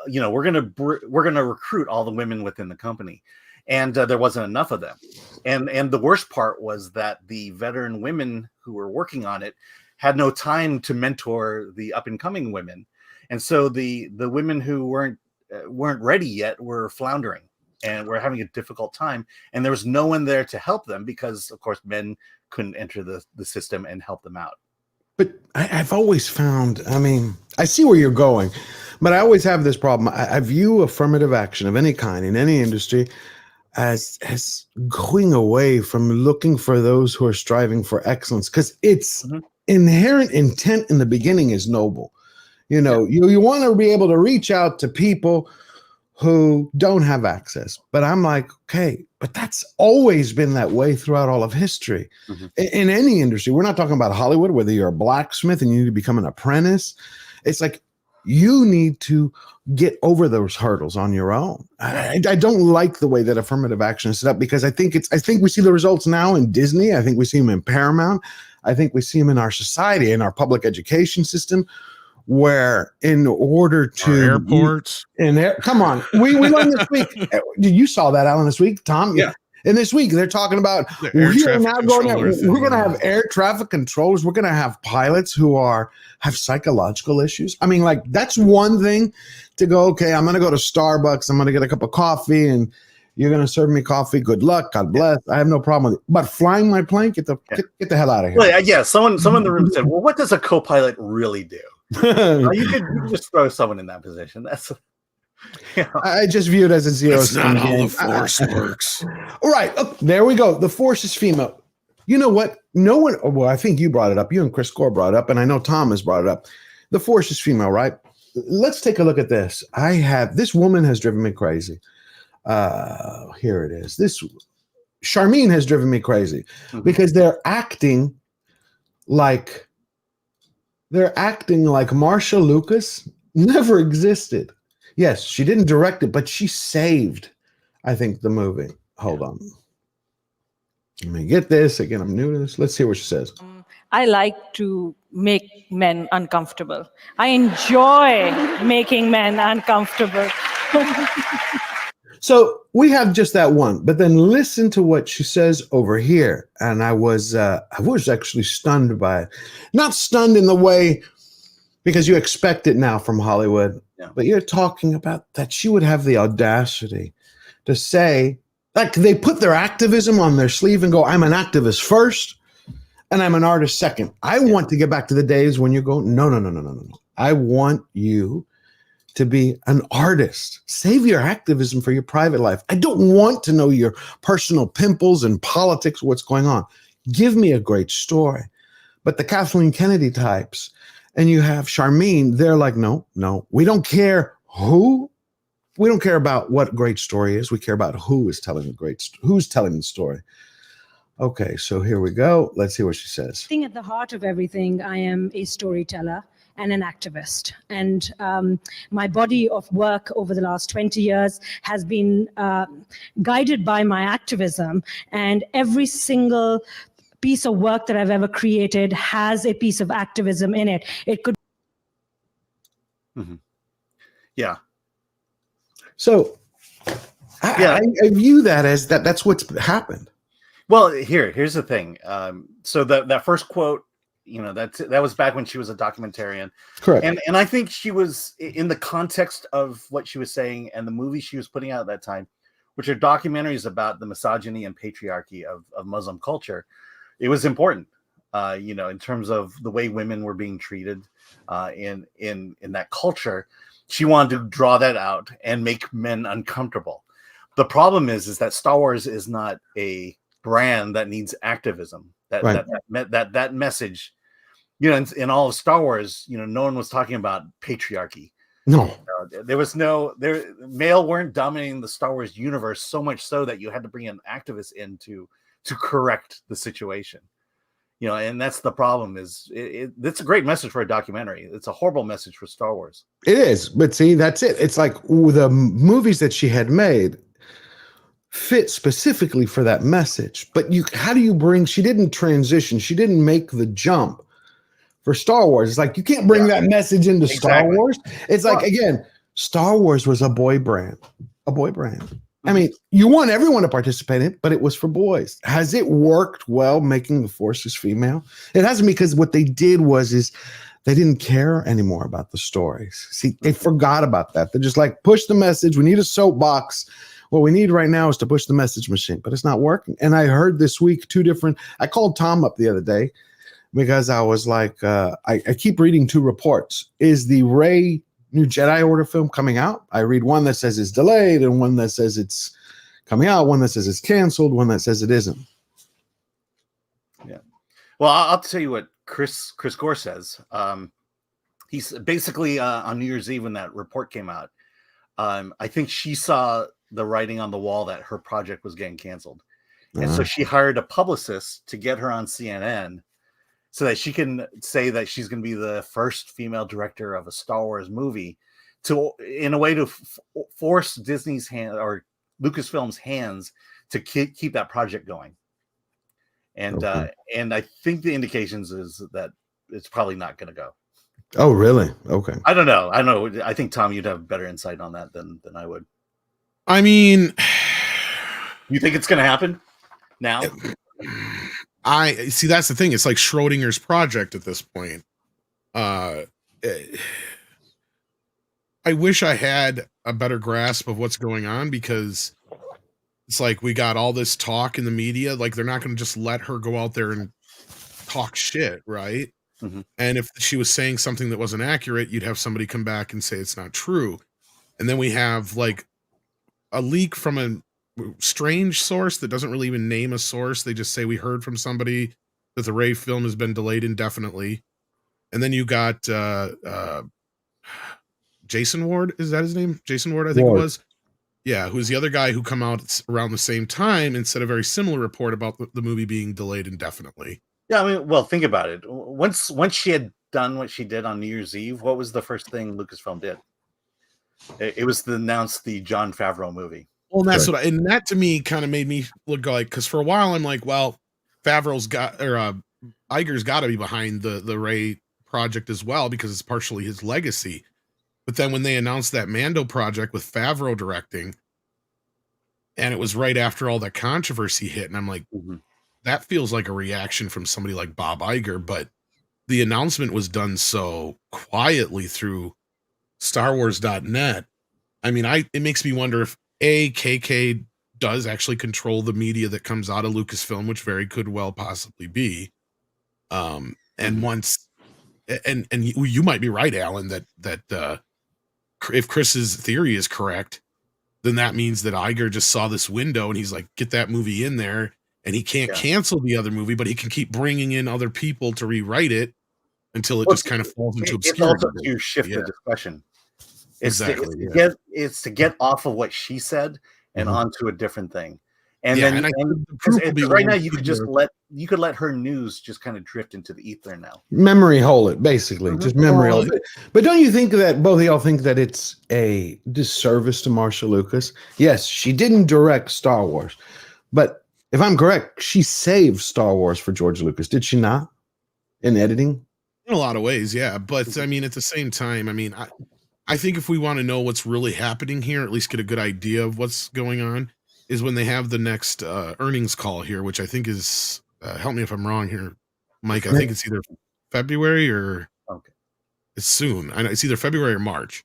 you know, we're gonna recruit all the women within the company. And there wasn't enough of them. And the worst part was that the veteran women who were working on it had no time to mentor the up and coming women. And so the women who weren't ready yet were floundering and were having a difficult time. And there was no one there to help them because, of course, men couldn't enter the system and help them out. But I've always found, I mean, I see where you're going, but I always have this problem. I view affirmative action of any kind in any industry as going away from looking for those who are striving for excellence, because its inherent intent in the beginning is noble. You know, you want to be able to reach out to people who don't have access. But I'm like, okay, but that's always been that way throughout all of history. In any industry. We're not talking about Hollywood, whether you're a blacksmith and you need to become an apprentice. It's like, you need to get over those hurdles on your own. I don't like the way that affirmative action is set up, because I think we see the results now in Disney. I think we see them in Paramount. I think we see them in our society, in our public education system, where in order to our airports, come on, we learned this week. You saw that, Alan, this week, Tom. Yeah. And this week they're talking about we're going to have air traffic controllers. We're going to have pilots who have psychological issues. I mean, like, that's one thing to go, okay, I'm going to go to Starbucks. I'm going to get a cup of coffee and you're going to serve me coffee. Good luck. God bless. I have no problem with it. But flying my plane, get the hell out of here. Well, yeah. Someone in the room said, well, what does a co-pilot really do? You could just throw someone in that position. That's... Yeah. I just view it as a zero. That's not how the Force works. All right, there we go. The Force is female. You know what? No one. Well, I think you brought it up. You and Chris Gore brought it up, and I know Tom has brought it up. The Force is female, right? Let's take a look at this. This woman has driven me crazy. Here it is. This Charmin has driven me crazy because they're acting like Marsha Lucas never existed. Yes, she didn't direct it, but she saved, I think, the movie. Hold on. Let me get this. Again, I'm new to this. Let's see what she says. I like to make men uncomfortable. I enjoy making men uncomfortable. So we have just that one, but then listen to what she says over here. And I was actually stunned by it. Not stunned in the way, because you expect it now from Hollywood. But you're talking about that she would have the audacity to say, like, they put their activism on their sleeve and go, I'm an activist first and I'm an artist second. I want to get back to the days when you go, no. I want you to be an artist. Save your activism for your private life. I don't want to know your personal pimples and politics, what's going on. Give me a great story. But the Kathleen Kennedy types, and you have Charmin, they're like, no, we don't care who. We don't care about what great story is. We care about who's telling the story. Okay, so here we go. Let's see what she says. I think at the heart of everything, I am a storyteller and an activist. And my body of work over the last 20 years has been guided by my activism. And every single piece of work that I've ever created has a piece of activism in it. It could. Yeah. So I view that as that's what's happened. Well, here's the thing. So that first quote, that was back when she was a documentarian. Correct. And I think she was, in the context of what she was saying and the movie she was putting out at that time, which are documentaries about the misogyny and patriarchy of Muslim culture. It was important, in terms of the way women were being treated in that culture. She wanted to draw that out and make men uncomfortable. The problem is that Star Wars is not a brand that needs activism. That message you know, in all of Star Wars, you know, no one was talking about patriarchy. No, there was no male weren't dominating the Star Wars universe so much so that you had to bring an activist in to correct the situation. You know, and that's the problem. It's a great message for a documentary. It's a horrible message for Star Wars. It is, but see, that's it. It's like the movies that she had made fit specifically for that message. But how do you bring? She didn't transition. She didn't make the jump for Star Wars. It's like you can't bring that message into Star Wars. It's like, again, Star Wars was a boy brand. I mean, you want everyone to participate in it, but it was for boys. Has it worked well making the forces female? It hasn't, because what they did is they didn't care anymore about the stories. See, they forgot about that. They're just like, push the message. We need a soapbox. What we need right now is to push the message machine, but it's not working. And I heard this week I called Tom up the other day because I was like, I keep reading two reports. Is the Rey new Jedi Order film coming out? I read one that says it's delayed and one that says it's coming out, one that says it's canceled, one that says it isn't. Yeah. Well, I'll tell you what Chris Gore says. He's basically on New Year's Eve when that report came out. I think she saw the writing on the wall that her project was getting canceled. And so she hired a publicist to get her on CNN so that she can say that she's going to be the first female director of a Star Wars movie, in a way to force Disney's hand or Lucasfilm's hands to keep that project going. And and I think the indications is that it's probably not going to go. Oh, really? Okay. I don't know. I think, Tom, you'd have better insight on that than I would. I mean, you think it's going to happen now? I see. That's the thing. It's like Schrodinger's project at this point. I wish I had a better grasp of what's going on, because it's like we got all this talk in the media. Like, they're not going to just let her go out there and talk shit, right? Mm-hmm. And if she was saying something that wasn't accurate, you'd have somebody come back and say it's not true. And then we have like a leak from a strange source that doesn't really even name a source. They just say, we heard from somebody that the Rey film has been delayed indefinitely. And then you got Jason Ward. Is that his name? Jason Ward, I think it was. Yeah, who's the other guy who come out around the same time and said a very similar report about the movie being delayed indefinitely. Yeah, I mean, well, think about it. Once she had done what she did on New Year's Eve, what was the first thing Lucasfilm did? It was to announce the Jon Favreau movie. Well, that's right. And that to me kind of made me look like, because for a while I'm like, well, Favreau's got, or Iger's got to be behind the Rey project as well, because it's partially his legacy. But then when they announced that Mando project with Favreau directing, and it was right after all that controversy hit, and I'm like, that feels like a reaction from somebody like Bob Iger, but the announcement was done so quietly through StarWars.net. I mean, it makes me wonder if KK does actually control the media that comes out of Lucasfilm, which very could well possibly be. And once, and you might be right, Alan, that if Chris's theory is correct, then that means that Iger just saw this window and he's like, get that movie in there, and he can't cancel the other movie, but he can keep bringing in other people to rewrite it until it just kind of falls into obscurity. It's also to shift the discussion. Exactly. It's to get off of what she said and onto a different thing. And right now you could let her news just kind of drift into the ether now. Memory hole it, basically. Just memory hole it. But don't you think that both of y'all think that it's a disservice to Marsha Lucas? Yes, she didn't direct Star Wars, but if I'm correct, she saved Star Wars for George Lucas, did she not? In editing? In a lot of ways, yeah. But I mean, at the same time, I mean, I think if we want to know what's really happening here, at least get a good idea of what's going on, is when they have the next earnings call here, which I think is, help me if I'm wrong here, Mike, I think it's either February or it's soon. I know it's either February or March.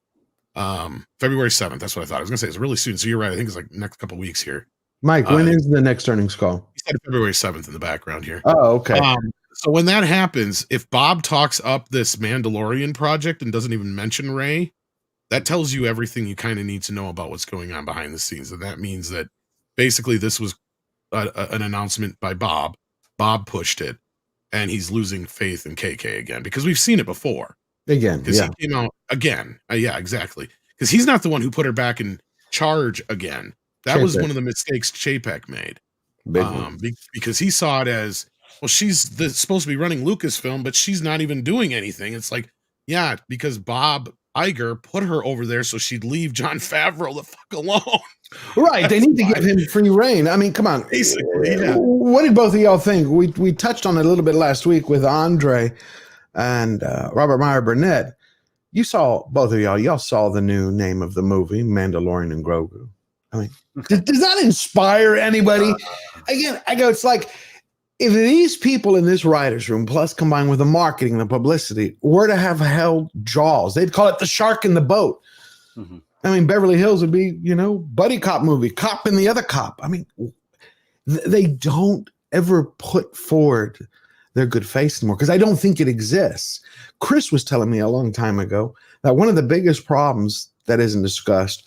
February 7th, that's what I thought. I was gonna say it's really soon. So you're right. I think it's like next couple weeks here. Mike, when is the next earnings call? He said February 7th in the background here. Oh, okay. So when that happens, if Bob talks up this Mandalorian project and doesn't even mention Rey, that tells you everything you kind of need to know about what's going on behind the scenes. And that means that basically this was an announcement by Bob. Bob pushed it. and he's losing faith in KK again because we've seen it before. Again, Because yeah. he came out again. Yeah, exactly. Because he's not the one who put her back in charge again. That was Chapek. one of the mistakes Chapek made. Big one. Because he saw it as, well, she's supposed to be running Lucasfilm, but she's not even doing anything. It's like, yeah, because Bob Iger put her over there so she'd leave Jon Favreau the fuck alone. Right. They need to give him free reign. I mean, come on. Basically, yeah. What did both of y'all think? We touched on it a little bit last week with Andre and Robert Meyer Burnett. You saw, both of y'all saw the new name of the movie, Mandalorian and Grogu. I mean, does that inspire anybody? Again, I go, it's like, if these people in this writer's room, plus combined with the marketing and the publicity, were to have held Jaws, they'd call it the shark in the boat. Mm-hmm. I mean, Beverly Hills would be, buddy cop movie, cop and the other cop. I mean, they don't ever put forward their good face anymore because I don't think it exists. Chris was telling me a long time ago that one of the biggest problems that isn't discussed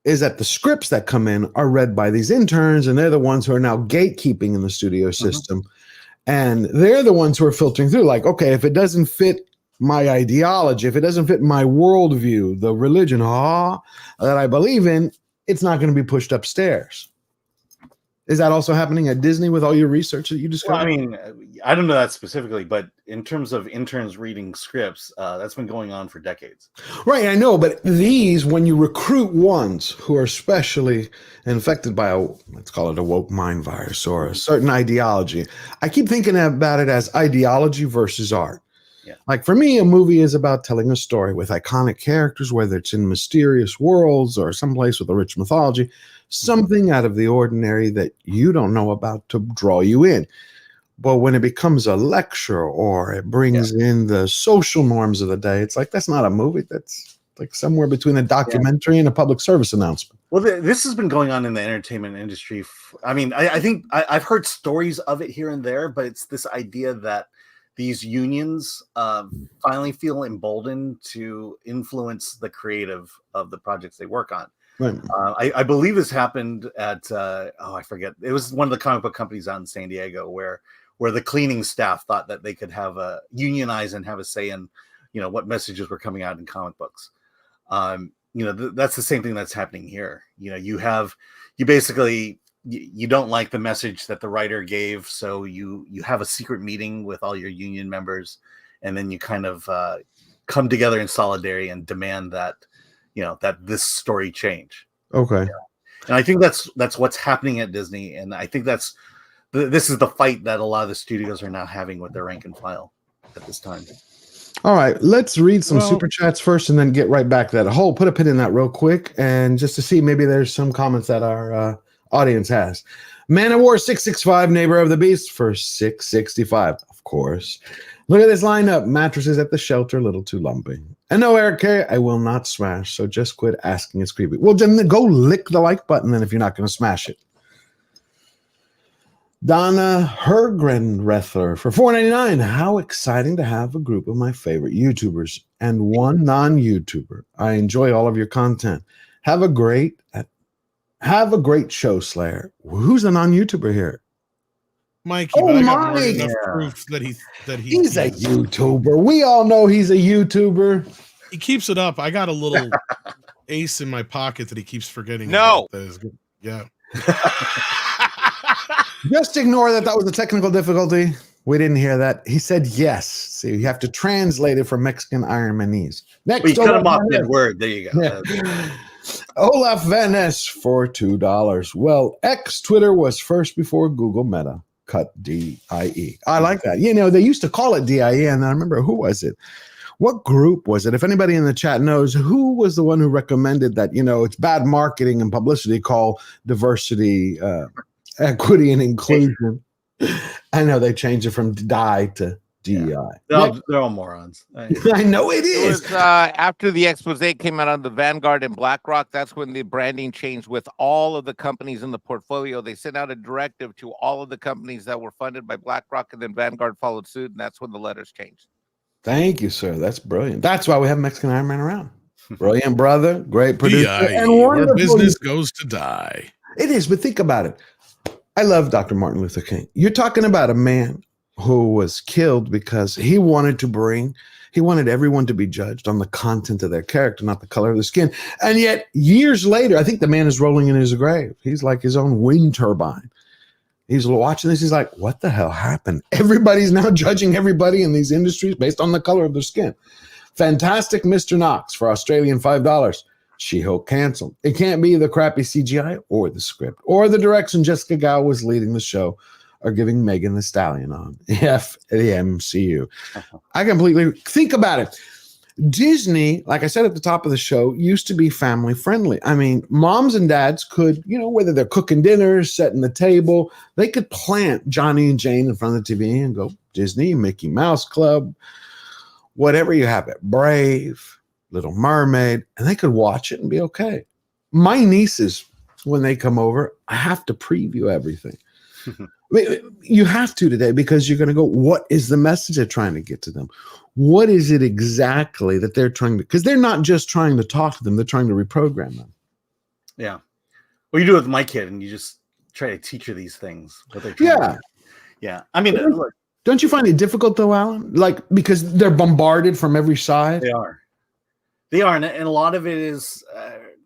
is that the scripts that come in are read by these interns, and they're the ones who are now gatekeeping in the studio system. And they're the ones who are filtering through, like, okay, if it doesn't fit my ideology, if it doesn't fit my worldview, the religion that I believe in, it's not going to be pushed upstairs. Is that also happening at Disney with all your research that you discovered? Well, I mean, I don't know that specifically, but in terms of interns reading scripts, that's been going on for decades. Right, I know, but these, when you recruit ones who are especially infected by let's call it a woke mind virus or a certain ideology, I keep thinking about it as ideology versus art. Yeah. Like for me, a movie is about telling a story with iconic characters, whether it's in mysterious worlds or someplace with a rich mythology, something out of the ordinary that you don't know about to draw you in. But when it becomes a lecture or it brings in the social norms of the day, it's like, that's not a movie. That's like somewhere between a documentary and a public service announcement. Well, this has been going on in the entertainment industry. I mean, I think I've heard stories of it here and there, but it's this idea that these unions finally feel emboldened to influence the creative of the projects they work on. Right. I believe this happened at I forget. It was one of the comic book companies out in San Diego where the cleaning staff thought that they could have a unionize and have a say in, what messages were coming out in comic books. That's the same thing that's happening here. You basically you don't like the message that the writer gave, so you have a secret meeting with all your union members, and then you kind of come together in solidarity and demand that that this story change. Okay. And I think that's what's happening at Disney, and I think this is the fight that a lot of the studios are now having with their rank and file at this time. All right, let's read some super chats first and then get right back to that. Put a pin in that real quick, and just to see maybe there's some comments that our audience has. Man of War 665, Neighbor of the Beast for 665, of course. Look at this lineup. Mattresses at the shelter, a little too lumpy. And no, Eric K, I will not smash, so just quit asking. It's creepy. Well, then go lick the like button then if you're not going to smash it. Donna Hergrenrether for $4.99. How exciting to have a group of my favorite YouTubers and one non-YouTuber. I enjoy all of your content. Have a great show, Slayer. Who's the non-YouTuber here? Mikey, but I got more enough proof that he's a YouTuber. We all know he's a YouTuber. He keeps it up. I got a little ace in my pocket that he keeps forgetting. No. That is good. Yeah. Just ignore that. That was a technical difficulty. We didn't hear that. He said yes. See, you have to translate it from Mexican Ironmanese. Next, we cut him off mid-word. There you go. Yeah. Olaf Van Ness for $2. Well, Twitter was first before Google Meta. Cut DIE. I like that. They used to call it DIE, and I remember, who was it? What group was it? If anybody in the chat knows, who was the one who recommended that, it's bad marketing and publicity, call diversity, equity, and inclusion. I know they changed it from DIE to DEI. They're all morons. I know it is. It was, after the expose came out on the Vanguard and BlackRock, that's when the branding changed with all of the companies in the portfolio. They sent out a directive to all of the companies that were funded by BlackRock, and then Vanguard followed suit, and that's when the letters changed. Thank you, sir. That's brilliant. That's why we have Mexican Iron Man around. Brilliant brother, great producer, and where business goes to die. It is, but think about it. I love Dr. Martin Luther King. You're talking about a man who was killed because he wanted everyone to be judged on the content of their character, not the color of the skin. And yet, years later, I think the man is rolling in his grave. He's like his own wind turbine. He's watching this. He's like, what the hell happened? Everybody's now judging everybody in these industries based on the color of their skin. Fantastic Mr. Knox for Australian $5. She-Hulk canceled. It can't be the crappy CGI or the script or the direction Jessica Gao was leading the show or giving Megan Thee Stallion on. F the MCU. I completely think about it. Disney, like I said at the top of the show, used to be family friendly. I mean, moms and dads could, whether they're cooking dinner, setting the table, they could plant Johnny and Jane in front of the TV and go, Disney, Mickey Mouse Club, whatever you have it, Brave, Little Mermaid, and they could watch it and be okay. My nieces, when they come over, I have to preview everything. You have to today because you're going to go, what is the message they're trying to get to them? What is it exactly that they're trying to, because they're not just trying to talk to them, they're trying to reprogram them. Yeah. Well, you do it with my kid and you just try to teach her these things. What they're trying to do. Yeah. I mean, look, don't you find it difficult though, Alan? Like, because they're bombarded from every side? They are. They are. And a lot of it is,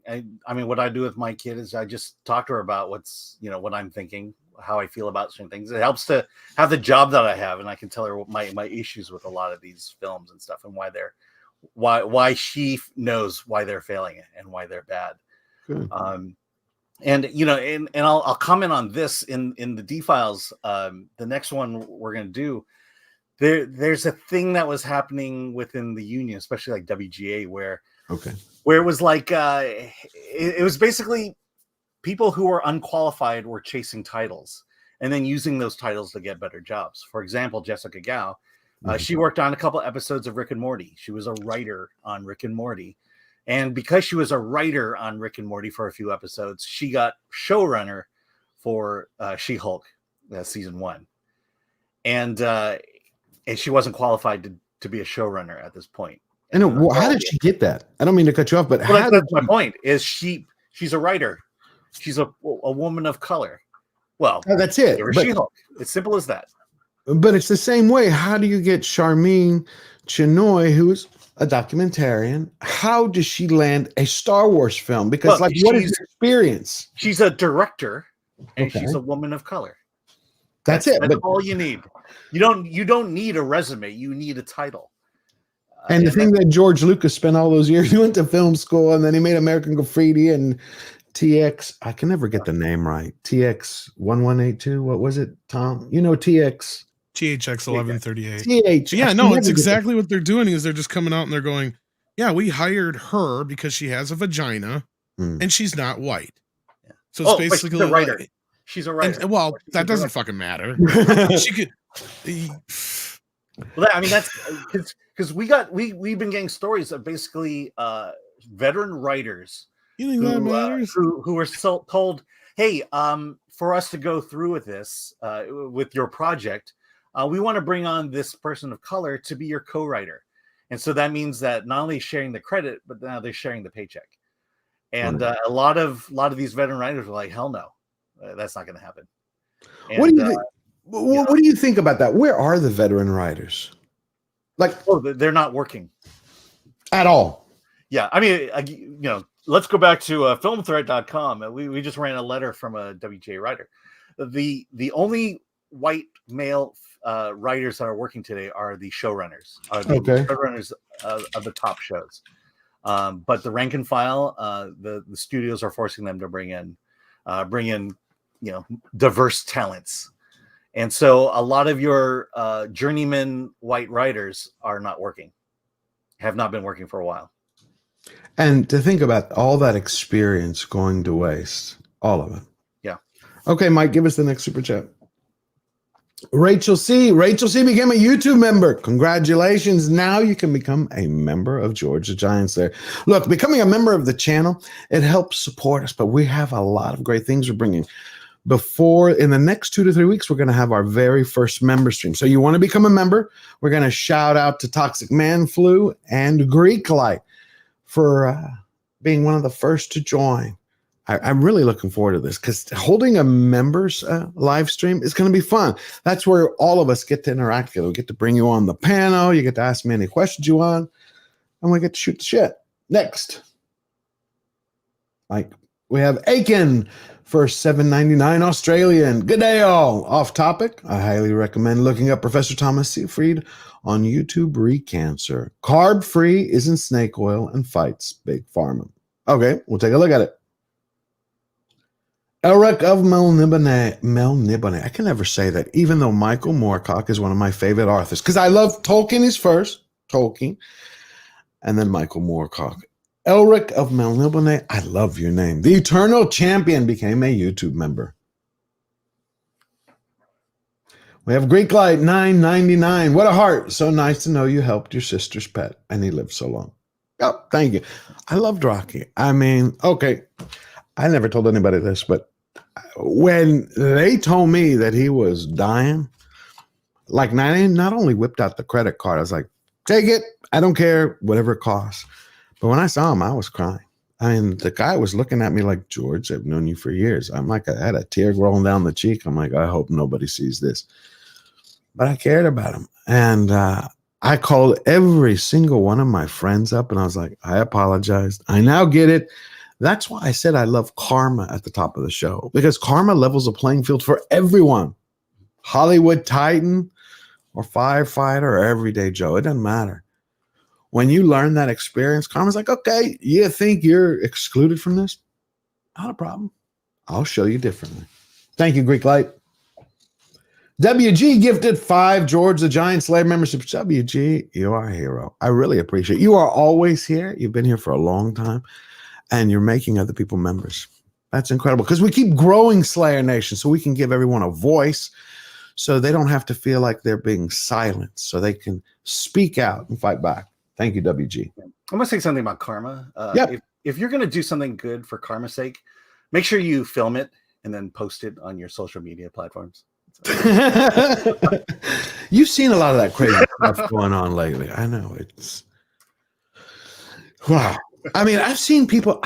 I mean, what I do with my kid is I just talk to her about what's, what I'm thinking, how I feel about certain things. It helps to have the job that I have, and I can tell her what my issues with a lot of these films and stuff, and why she knows why they're failing it and why they're bad. Good. And I'll comment on this in the D files. The next one we're gonna do. There's a thing that was happening within the union, especially like WGA, where it was like it was basically people who were unqualified were chasing titles and then using those titles to get better jobs. For example, Jessica Gao, she worked on a couple episodes of Rick and Morty. She was a writer on Rick and Morty. And because she was a writer on Rick and Morty for a few episodes, she got showrunner for She-Hulk season 1. And she wasn't qualified to be a showrunner at this point. I know. How did she get that? I don't mean to cut you off, but that's my point. Is she's a writer. She's a woman of color. Well, that's it. She-Hulk. It's simple as that. But it's the same way. How do you get Charmin Chinoy, who's a documentarian? How does she land a Star Wars film? Because, what is her experience? She's a director, and she's a woman of color. That's it. That's all you need. You don't need a resume. You need a title. And the thing that George Lucas spent all those years, he went to film school, and then he made American Graffiti and TX. I can never get the name right. TX 1182. What was it, Tom? TX. THX 1138. Yeah, no, it's exactly what they're doing. Is they're just coming out and they're going, yeah, we hired her because she has a vagina and she's not white. So it's basically she's a writer. She's a writer. And, well, that doesn't fucking matter. She could. Well, I mean, that's because we've been getting stories of basically veteran writers who were told, hey, for us to go through with this with your project, we want to bring on this person of color to be your co-writer. And so that means that not only sharing the credit, but now they're sharing the paycheck. And a lot of these veteran writers were like, hell no, that's not going to happen. And, what do you think? What do you think about that? Where are the veteran writers? They're not working at all. Yeah, I mean, let's go back to filmthreat.com. We just ran a letter from a WGA writer. The only white male writers that are working today are the showrunners, showrunners of the top shows. But the rank and file, the studios are forcing them to bring in diverse talents. And so a lot of your journeyman white writers are not working, have not been working for a while. And to think about all that experience going to waste, all of it. Yeah. Okay, Mike, give us the next super chat. Rachel C became a YouTube member. Congratulations. Now you can become a member of George the Giant Slayer. Look, becoming a member of the channel, it helps support us, but we have a lot of great things we're bringing. In the next 2 to 3 weeks, we're going to have our very first member stream. So you want to become a member, we're going to shout out to Toxic Man Flu and Greek Light for being one of the first to join. I'm really looking forward to this because holding a members live stream is going to be fun. That's where all of us get to interact together. We get to bring you on the panel. You get to ask me any questions you want, and we get to shoot the shit. Next, like we have Aiken for $7.99 Australian. Good day, all. Off topic, I highly recommend looking up Professor Thomas Seyfried on YouTube. Recancer. Carb free, isn't snake oil, and fights big pharma. Okay, we'll take a look at it. Eric of Melnibone. I can never say that, even though Michael Moorcock is one of my favorite authors. Because I love Tolkien is first, Tolkien, and then Michael Moorcock. Elric of Melnibone, I love your name. The Eternal Champion became a YouTube member. We have Greek Light, $9.99. What a heart. So nice to know you helped your sister's pet, and he lived so long. Oh, thank you. I loved Rocky. I mean, okay, I never told anybody this, but when they told me that he was dying, like I not only whipped out the credit card, I was like, take it. I don't care, whatever it costs. But when I saw him, I was crying. I mean, the guy was looking at me like, George, I've known you for years. I'm like, I had a tear rolling down the cheek. I'm like, I hope nobody sees this. But I cared about him. And I called every single one of my friends up, and I was like, I apologized. I now get it. That's why I said I love karma at the top of the show, because karma levels the playing field for everyone. Hollywood Titan or firefighter or everyday Joe, it doesn't matter. When you learn that experience, karma's like, okay, you think you're excluded from this? Not a problem. I'll show you differently. Thank you, Greek Light. WG gifted 5 George the Giant Slayer memberships. WG, you are a hero. I really appreciate it. You are always here. You've been here for a long time. And you're making other people members. That's incredible, because we keep growing Slayer Nation so we can give everyone a voice so they don't have to feel like they're being silenced, so they can speak out and fight back. Thank you, WG. I'm going to say something about karma. Yep. If you're going to do something good for karma's sake, make sure you film it and then post it on your social media platforms. You've seen a lot of that crazy stuff going on lately. I know. It's wow. I mean, I've seen people,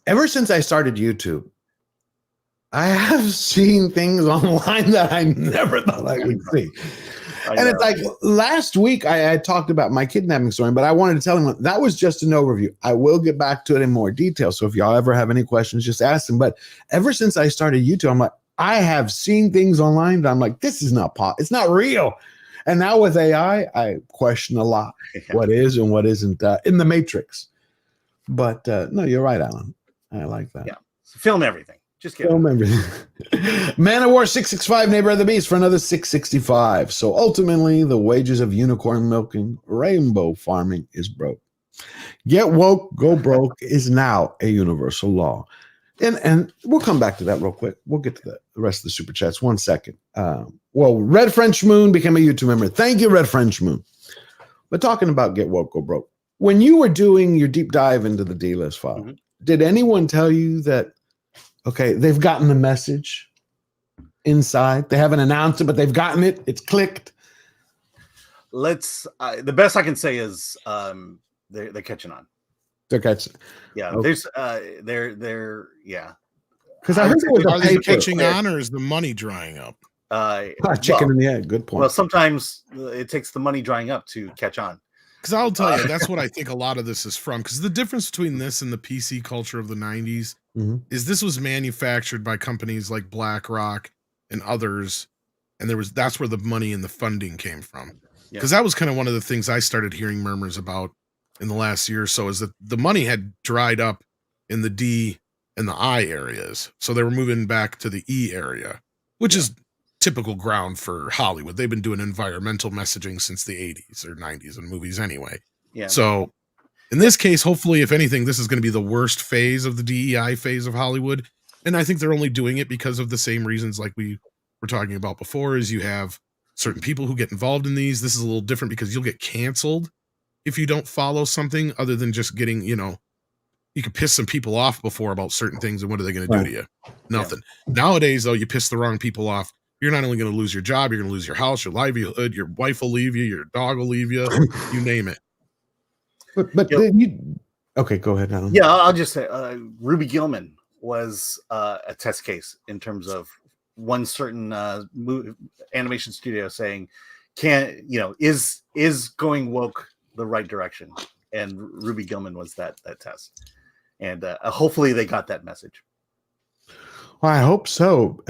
ever since I started YouTube, I have seen things online that I never thought I would see. And it's like last week I talked about my kidnapping story, but I wanted to tell him that was just an overview. I will get back to it in more detail. So if y'all ever have any questions, just ask them. But ever since I started YouTube, I'm like, I have seen things online that I'm like, this is not it's not real. And now with AI, I question a lot what is and what isn't in the Matrix. But no, you're right, Alan. I like that. Yeah. So film everything. Just film everything. Man of War 665, Neighbor of the Beast for another 665. So ultimately, the wages of unicorn milking, rainbow farming is broke. Get woke, go broke is now a universal law. And we'll come back to that real quick. We'll get to the rest of the super chats. 1 second. Well, Red French Moon became a YouTube member. Thank you, Red French Moon. But talking about get woke, go broke. When you were doing your deep dive into the D-list file, did anyone tell you that, okay, they've gotten the message inside? They haven't announced it, but they've gotten it. It's clicked. The best I can say is they're catching on. They're catching. Yeah, okay. they're yeah. Because I heard are they catching on, or is the money drying up? Chicken in the egg. Good point. Well, sometimes it takes the money drying up to catch on. Because I'll tell you, that's what I think a lot of this is from. Because the difference between this and the PC culture of the 90s is this was manufactured by companies like BlackRock and others, and that's where the money and the funding came from. Because that was kind of one of the things I started hearing murmurs about in the last year or so, is that the money had dried up in the D and the I areas. So they were moving back to the E area, which is typical ground for Hollywood. They've been doing environmental messaging since the 80s or 90s in movies anyway. Yeah. So in this case, hopefully, if anything, this is going to be the worst phase of the DEI phase of Hollywood. And I think they're only doing it because of the same reasons like we were talking about before, is you have certain people who get involved in these. This is a little different because you'll get canceled if you don't follow something, other than just getting, you could piss some people off before about certain things, and what are they going to do to you? Nothing. Nowadays, though, you piss the wrong people off, you're not only going to lose your job, you're going to lose your house, your livelihood, your wife will leave you, your dog will leave you, you name it. But okay, go ahead, Alan. Yeah, I'll just say Ruby Gilman was a test case in terms of one certain animation studio saying, is going woke the right direction? And Ruby Gillman was that test. And hopefully they got that message. Well, I hope so.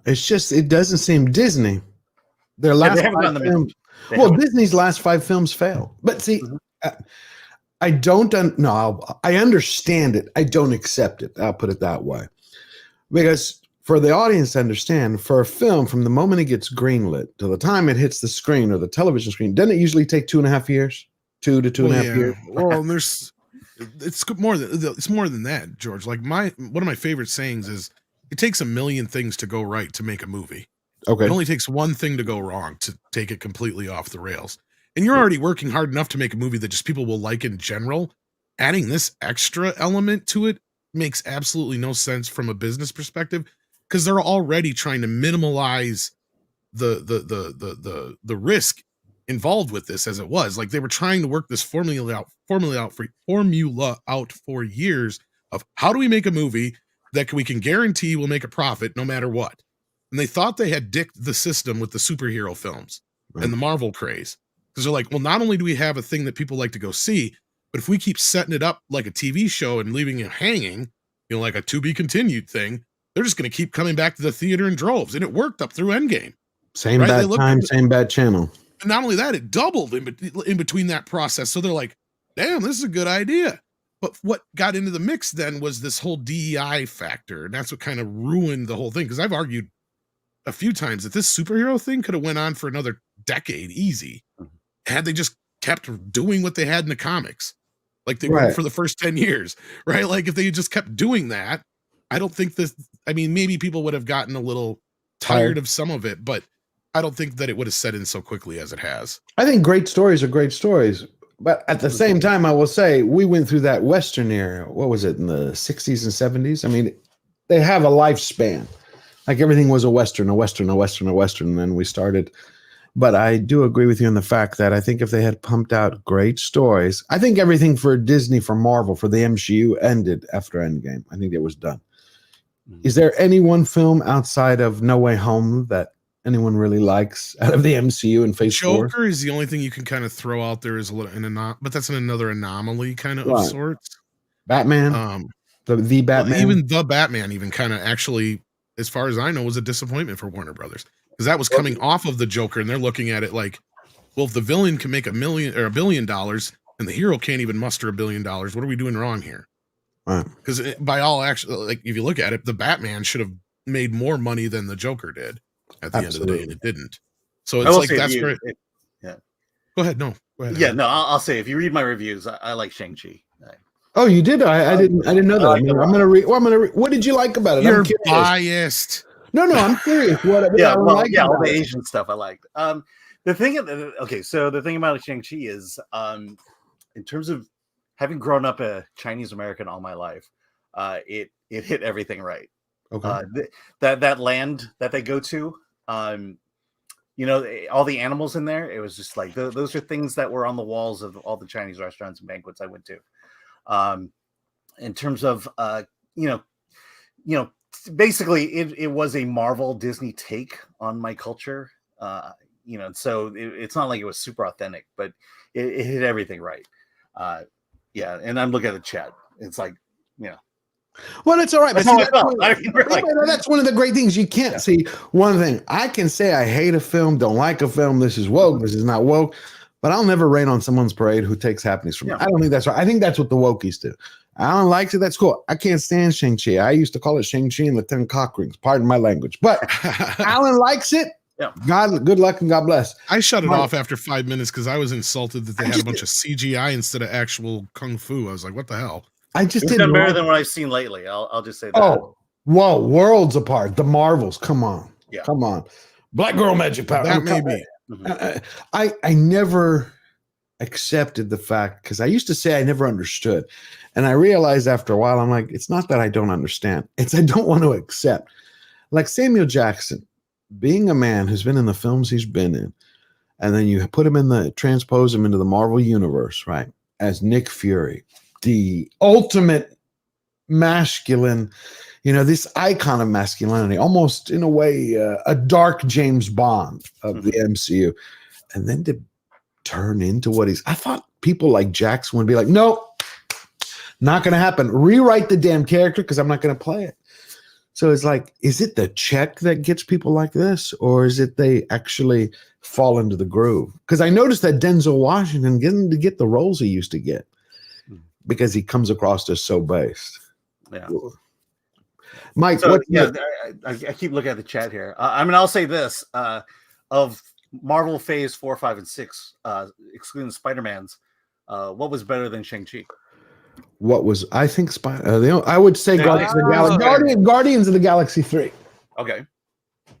It's just, it doesn't seem Disney. Their last five films. Well, Disney's last 5 films failed. But see, I don't, I understand it. I don't accept it. I'll put it that way. Because for the audience to understand, for a film, from the moment it gets greenlit to the time it hits the screen or the television screen, doesn't it usually take 2.5 years? 2 to 2.5 years? Well, it's more than that, George. Like one of my favorite sayings is, it takes 1 million things to go right to make a movie. Okay. It only takes one thing to go wrong to take it completely off the rails. And you're already working hard enough to make a movie that just people will like in general. Adding this extra element to it makes absolutely no sense from a business perspective, because they're already trying to minimize the risk involved with this as it was. Like, they were trying to work this formula out for years of how do we make a movie that we can guarantee will make a profit no matter what. And they thought they had dicked the system with the superhero films and the Marvel craze. Because they're like, well, not only do we have a thing that people like to go see, but if we keep setting it up like a TV show and leaving it hanging, like a to be continued thing, they're just going to keep coming back to the theater in droves. And it worked up through Endgame. Same bad time, same bad channel. And not only that, it doubled in between that process. So they're like, damn, this is a good idea. But what got into the mix then was this whole DEI factor. And that's what kind of ruined the whole thing. Because I've argued a few times that this superhero thing could have went on for another decade easy had they just kept doing what they had in the comics, like they were for the first 10 years, right? Like, if they just kept doing that, I don't think maybe people would have gotten a little tired of some of it, but I don't think that it would have set in so quickly as it has. I think great stories are great stories. But at the same time, I will say we went through that Western era. What was it, in the 60s and 70s? I mean, they have a lifespan. Like, everything was a Western, and then we started. But I do agree with you on the fact that I think if they had pumped out great stories, I think everything for Disney, for Marvel, for the MCU ended after Endgame. I think it was done. Is there any one film outside of No Way Home that anyone really likes out of the MCU and Phase 4? Joker is the only thing you can kind of throw out there as a little, but that's another anomaly kind of sorts. Batman, the Batman, well, even the Batman, even kind of actually, as far as I know, was a disappointment for Warner Brothers, because that was coming off of the Joker, and they're looking at it like, well, if the villain can make $1 million or $1 billion, and the hero can't even muster $1 billion, what are we doing wrong here? Because by all actually, like, if you look at it, the Batman should have made more money than the Joker did at the end of the day, and it didn't. So it's like, that's great. Yeah. Go ahead. No. Go ahead. Yeah. No. I'll say, if you read my reviews, I like Shang-Chi. Oh, you did? I didn't know that. I'm gonna read. Well, I'm gonna read. What did you like about it? You're biased. No, I'm curious. What? All the Asian stuff I liked. The thing about Shang-Chi is, in terms of having grown up a Chinese American all my life, it hit everything right. Okay. That land that they go to, all the animals in there, it was just like those are things that were on the walls of all the Chinese restaurants and banquets I went to. In terms of basically it was a Marvel Disney take on my culture. So it's not like it was super authentic, but it hit everything right. And I'm looking at the chat. It's like, well, it's all right. That's that's one of the great things. You can't see one thing. I can say I hate a film, don't like a film. This is woke. This is not woke. But I'll never rain on someone's parade who takes happiness from it. I don't think that's right. I think that's what the wokies do. Alan likes it. That's cool. I can't stand Shang-Chi. I used to call it Shang-Chi and the 10 cock rings. Pardon my language. But Alan likes it. Yeah. God, good luck and God bless. I shut it off after 5 minutes because I was insulted that they had a bunch of CGI instead of actual kung fu. I was like, what the hell? I just it's done better than what I've seen lately. I'll just say that. Oh, whoa, worlds apart. The Marvels. Come on. Yeah. Come on. Black girl magic power. That may be. I never accepted the fact, because I used to say I never understood. And I realized after a while, I'm like, it's not that I don't understand. It's I don't want to accept. Like Samuel Jackson, being a man who's been in the films he's been in, and then you transpose him into the Marvel universe, right? As Nick Fury, the ultimate masculine, You know, this icon of masculinity, almost in a way, a dark James Bond of the MCU. And then to turn into what I thought people like Jackson would be like, no, not going to happen. Rewrite the damn character because I'm not going to play it. So it's like, is it the check that gets people like this? Or is it they actually fall into the groove? Because I noticed that Denzel Washington getting to get the roles he used to get because he comes across as so based. Yeah. Mike, so, I keep looking at the chat here. I mean, I'll say this. Of Marvel Phase 4, 5, and 6, excluding Spider-Man's, what was better than Shang-Chi? What was I think? I would say Guardians of the Galaxy. Guardians of the Galaxy 3. Okay.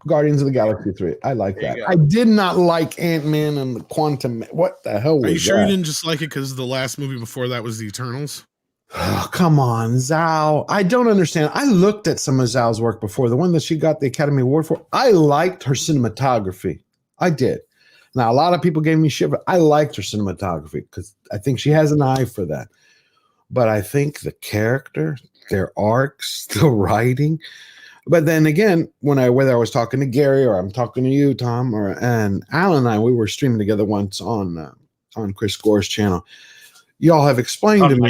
Guardians of the Galaxy 3. I like that. I did not like Ant-Man and the Quantum. What the hell was that? Are you sure you didn't just like it because the last movie before that was the Eternals? Oh, come on, Zhao. I don't understand. I looked at some of Zhao's work before. The one that she got the Academy Award for. I liked her cinematography. I did. Now, a lot of people gave me shit, but I liked her cinematography because I think she has an eye for that. But I think the character, their arcs, the writing. But then again, whether I was talking to Gary or I'm talking to you, Tom, and Alan and I, we were streaming together once on Chris Gore's channel. Y'all have explained to me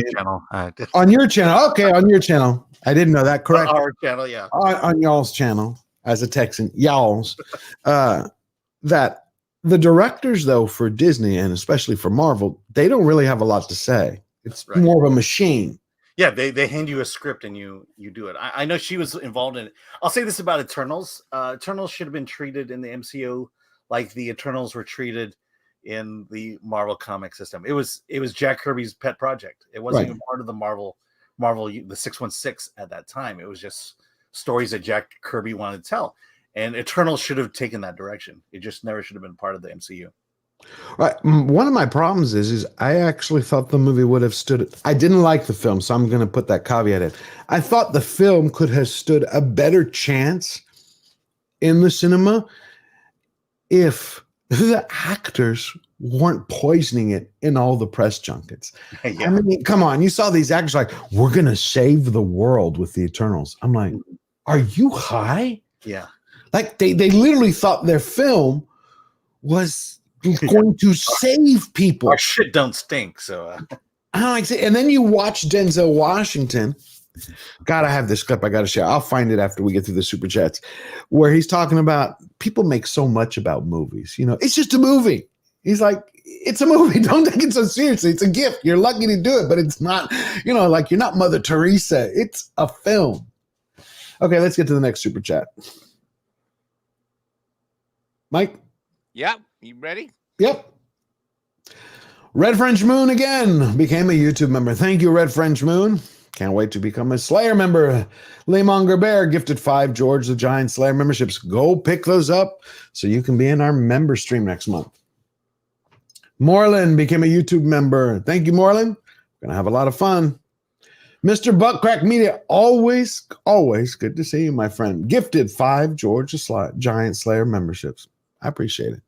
on your channel. Okay, on your channel. I didn't know that. Correct. Our channel, yeah. On y'all's channel, as a Texan, y'all's, that the directors, though, for Disney and especially for Marvel, they don't really have a lot to say. It's more of a machine. Yeah, they hand you a script and you do it. I know she was involved in it. I'll say this about Eternals. Eternals should have been treated in the MCU like the Eternals were treated in the Marvel comic system. It was Jack Kirby's pet project. It wasn't even part of the Marvel the 616 at that time. It was just stories that Jack Kirby wanted to tell. And Eternals should have taken that direction. It just never should have been part of the MCU. Right. One of my problems is I actually thought the movie would have stood. I didn't like the film, so I'm going to put that caveat in. I thought the film could have stood a better chance in the cinema if the actors weren't poisoning it in all the press junkets. Yeah. I mean, come on. You saw these actors like, we're going to save the world with the Eternals. I'm like, are you high? Yeah. Like they literally thought their film was going to save people. Our shit don't stink. So, and then you watch Denzel Washington. Gotta have this clip. I gotta share. I'll find it after we get through the super chats, where he's talking about people make so much about movies. You know, it's just a movie. He's like, it's a movie. Don't take it so seriously. It's a gift. You're lucky to do it, but it's not. You know, like you're not Mother Teresa. It's a film. Okay, let's get to the next super chat. Mike. Yep. You ready? Yep. Red French Moon again became a YouTube member. Thank you, Red French Moon. Can't wait to become a Slayer member. Lemon Gerber gifted 5 George the Giant Slayer memberships. Go pick those up so you can be in our member stream next month. Moreland became a YouTube member. Thank you, Moreland. We're going to have a lot of fun. Mr. Buttcrack Media, always good to see you, my friend. Gifted 5 George the Giant Slayer memberships. I appreciate it.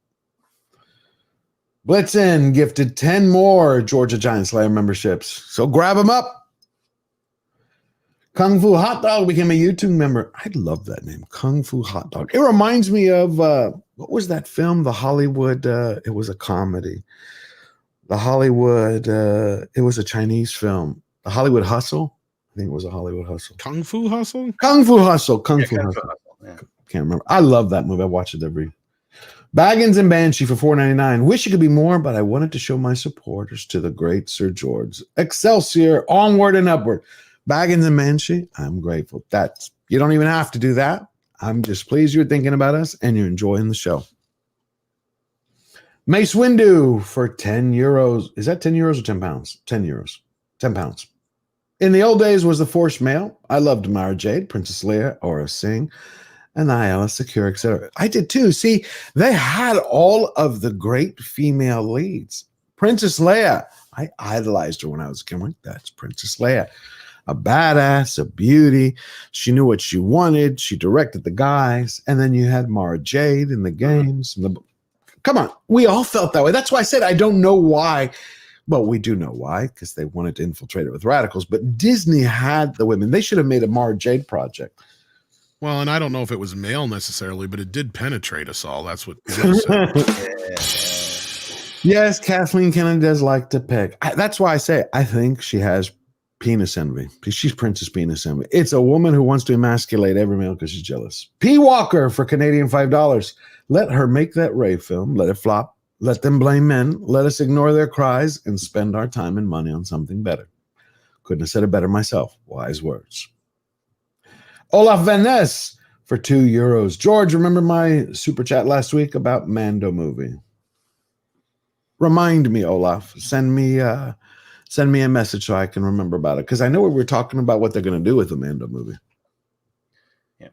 Blitzen gifted 10 more Georgia Giant Slayer memberships. So grab them up. Kung Fu Hot Dog became a YouTube member. I love that name, Kung Fu Hot Dog. It reminds me of, what was that film? The Hollywood, it was a comedy. The Hollywood, it was a Chinese film. The Hollywood Hustle. I think it was a Hollywood Hustle. Kung Fu Hustle? Kung Fu Hustle. Kung Fu Hustle. Yeah. Can't remember. I love that movie. I watch it every. Baggins and Banshee for $4.99. Wish it could be more, but I wanted to show my supporters to the great Sir George. Excelsior, onward and upward. Baggins and Banshee, I'm grateful. You don't even have to do that. I'm just pleased you're thinking about us and you're enjoying the show. Mace Windu for 10 euros. Is that 10 euros or 10 pounds? 10 euros. 10 pounds. In the old days was the Force male. I loved Mara Jade, Princess Leia, Aura Singh, and Ayala Secure, etc. I did too. See, they had all of the great female leads. Princess Leia, I idolized her when I was a kid. Like, that's Princess Leia. A badass, a beauty. She knew what she wanted. She directed the guys. And then you had Mara Jade in the games. Come on. We all felt that way. That's why I said I don't know why Well, we do know why, because they wanted to infiltrate it with radicals. But Disney had the women. They should have made a Mara Jade project. Well, and I don't know if it was male necessarily, but it did penetrate us all. That's what Joe said. Yes, Kathleen Kennedy does like to pick. That's why I say I think she has penis envy. She's Princess Penis Envy. It's a woman who wants to emasculate every male because she's jealous. P. Walker for Canadian $5. Let her make that Ray film. Let it flop. Let them blame men. Let us ignore their cries and spend our time and money on something better. Couldn't have said it better myself. Wise words. Olaf Van Ness for €2. George, remember my super chat last week about Mando movie? Remind me, Olaf. Send me a message so I can remember about it. Because I know we were talking about what they're going to do with the Mando movie. Yeah.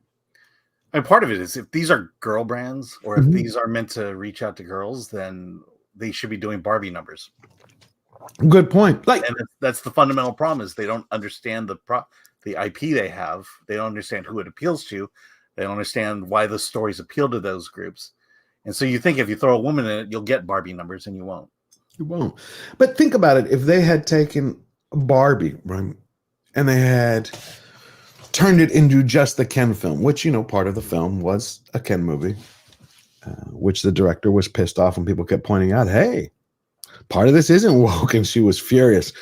And part of it is if these are girl brands or if these are meant to reach out to girls, then they should be doing Barbie numbers. Good point. And that's the fundamental problem is they don't understand the IP they have. They don't understand who it appeals to. They don't understand why the stories appeal to those groups. And so you think if you throw a woman in it, you'll get Barbie numbers, and you won't. You won't. But think about it. If they had taken Barbie, right, and they had turned it into just the Ken film, which, part of the film was a Ken movie, which the director was pissed off when people kept pointing out, hey, part of this isn't woke, and she was furious.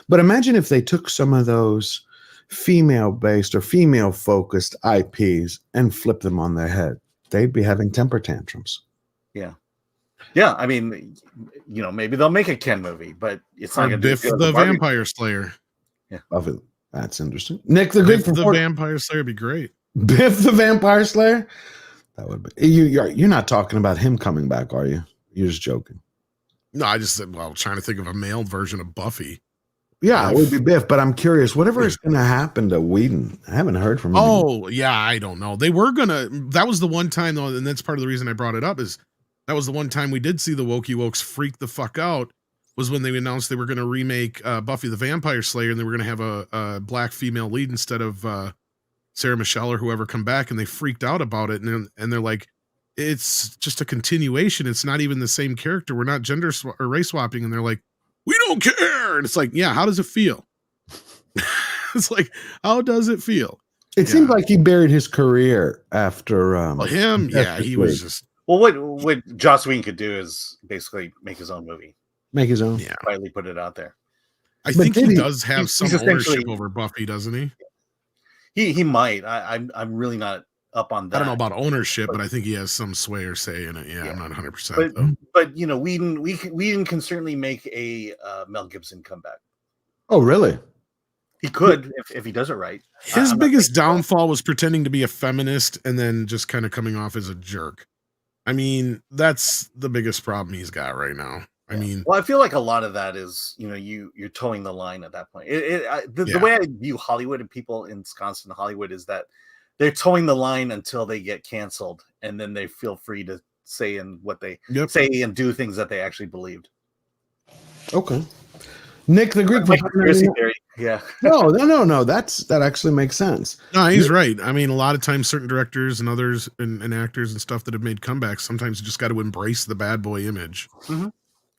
But imagine if they took some of those female-based or female-focused IPs and flipped them on their head. They'd be having temper tantrums. Yeah. Yeah, I mean, maybe they'll make a Ken movie, but it's not going to Biff the Vampire Slayer. Yeah. That's interesting. Nick the Greek Biff the Vampire Slayer would be great. Biff the Vampire Slayer? That would be. You're not talking about him coming back, are you? You're just joking. No, I just said, trying to think of a male version of Buffy. Yeah, it would be Biff, but I'm curious, whatever is going to happen to Whedon, I haven't heard from him. Oh, yeah, I don't know. They were that was the one time, though, and that's part of the reason I brought it up, is that was the one time we did see the Wokey Wokes freak the fuck out, was when they announced they were going to remake Buffy the Vampire Slayer, and they were going to have a black female lead instead of Sarah Michelle or whoever come back, and they freaked out about it, and they're like, it's just a continuation. It's not even the same character. We're not gender or race swapping, and they're like, we don't care. And it's like, yeah, how does it feel? It's like, how does it feel? It seemed like he buried his career after he was just. Well, what Joss Whedon could do is basically make his own movie. Make his own. Yeah. Quietly put it out there. I think he does have some ownership over Buffy, doesn't he? He might. I'm really not up on that. I don't know about ownership, but I think he has some sway or say in it. Yeah. I'm not 100%. But Whedon can certainly make a Mel Gibson comeback. Oh, really? He could if he does it right. His biggest downfall was pretending to be a feminist and then just kind of coming off as a jerk. I mean, that's the biggest problem he's got right now. I mean, well, I feel like a lot of that is, you're towing the line at that point. The way I view Hollywood and people ensconced in Hollywood is that they're towing the line until they get canceled, and then they feel free to say what they say and do things that they actually believed. Okay. Nick the Greek. Conspiracy theory. Yeah. No. That actually makes sense. No, he's right. I mean, a lot of times certain directors and others and actors and stuff that have made comebacks, sometimes you just got to embrace the bad boy image. Mm-hmm.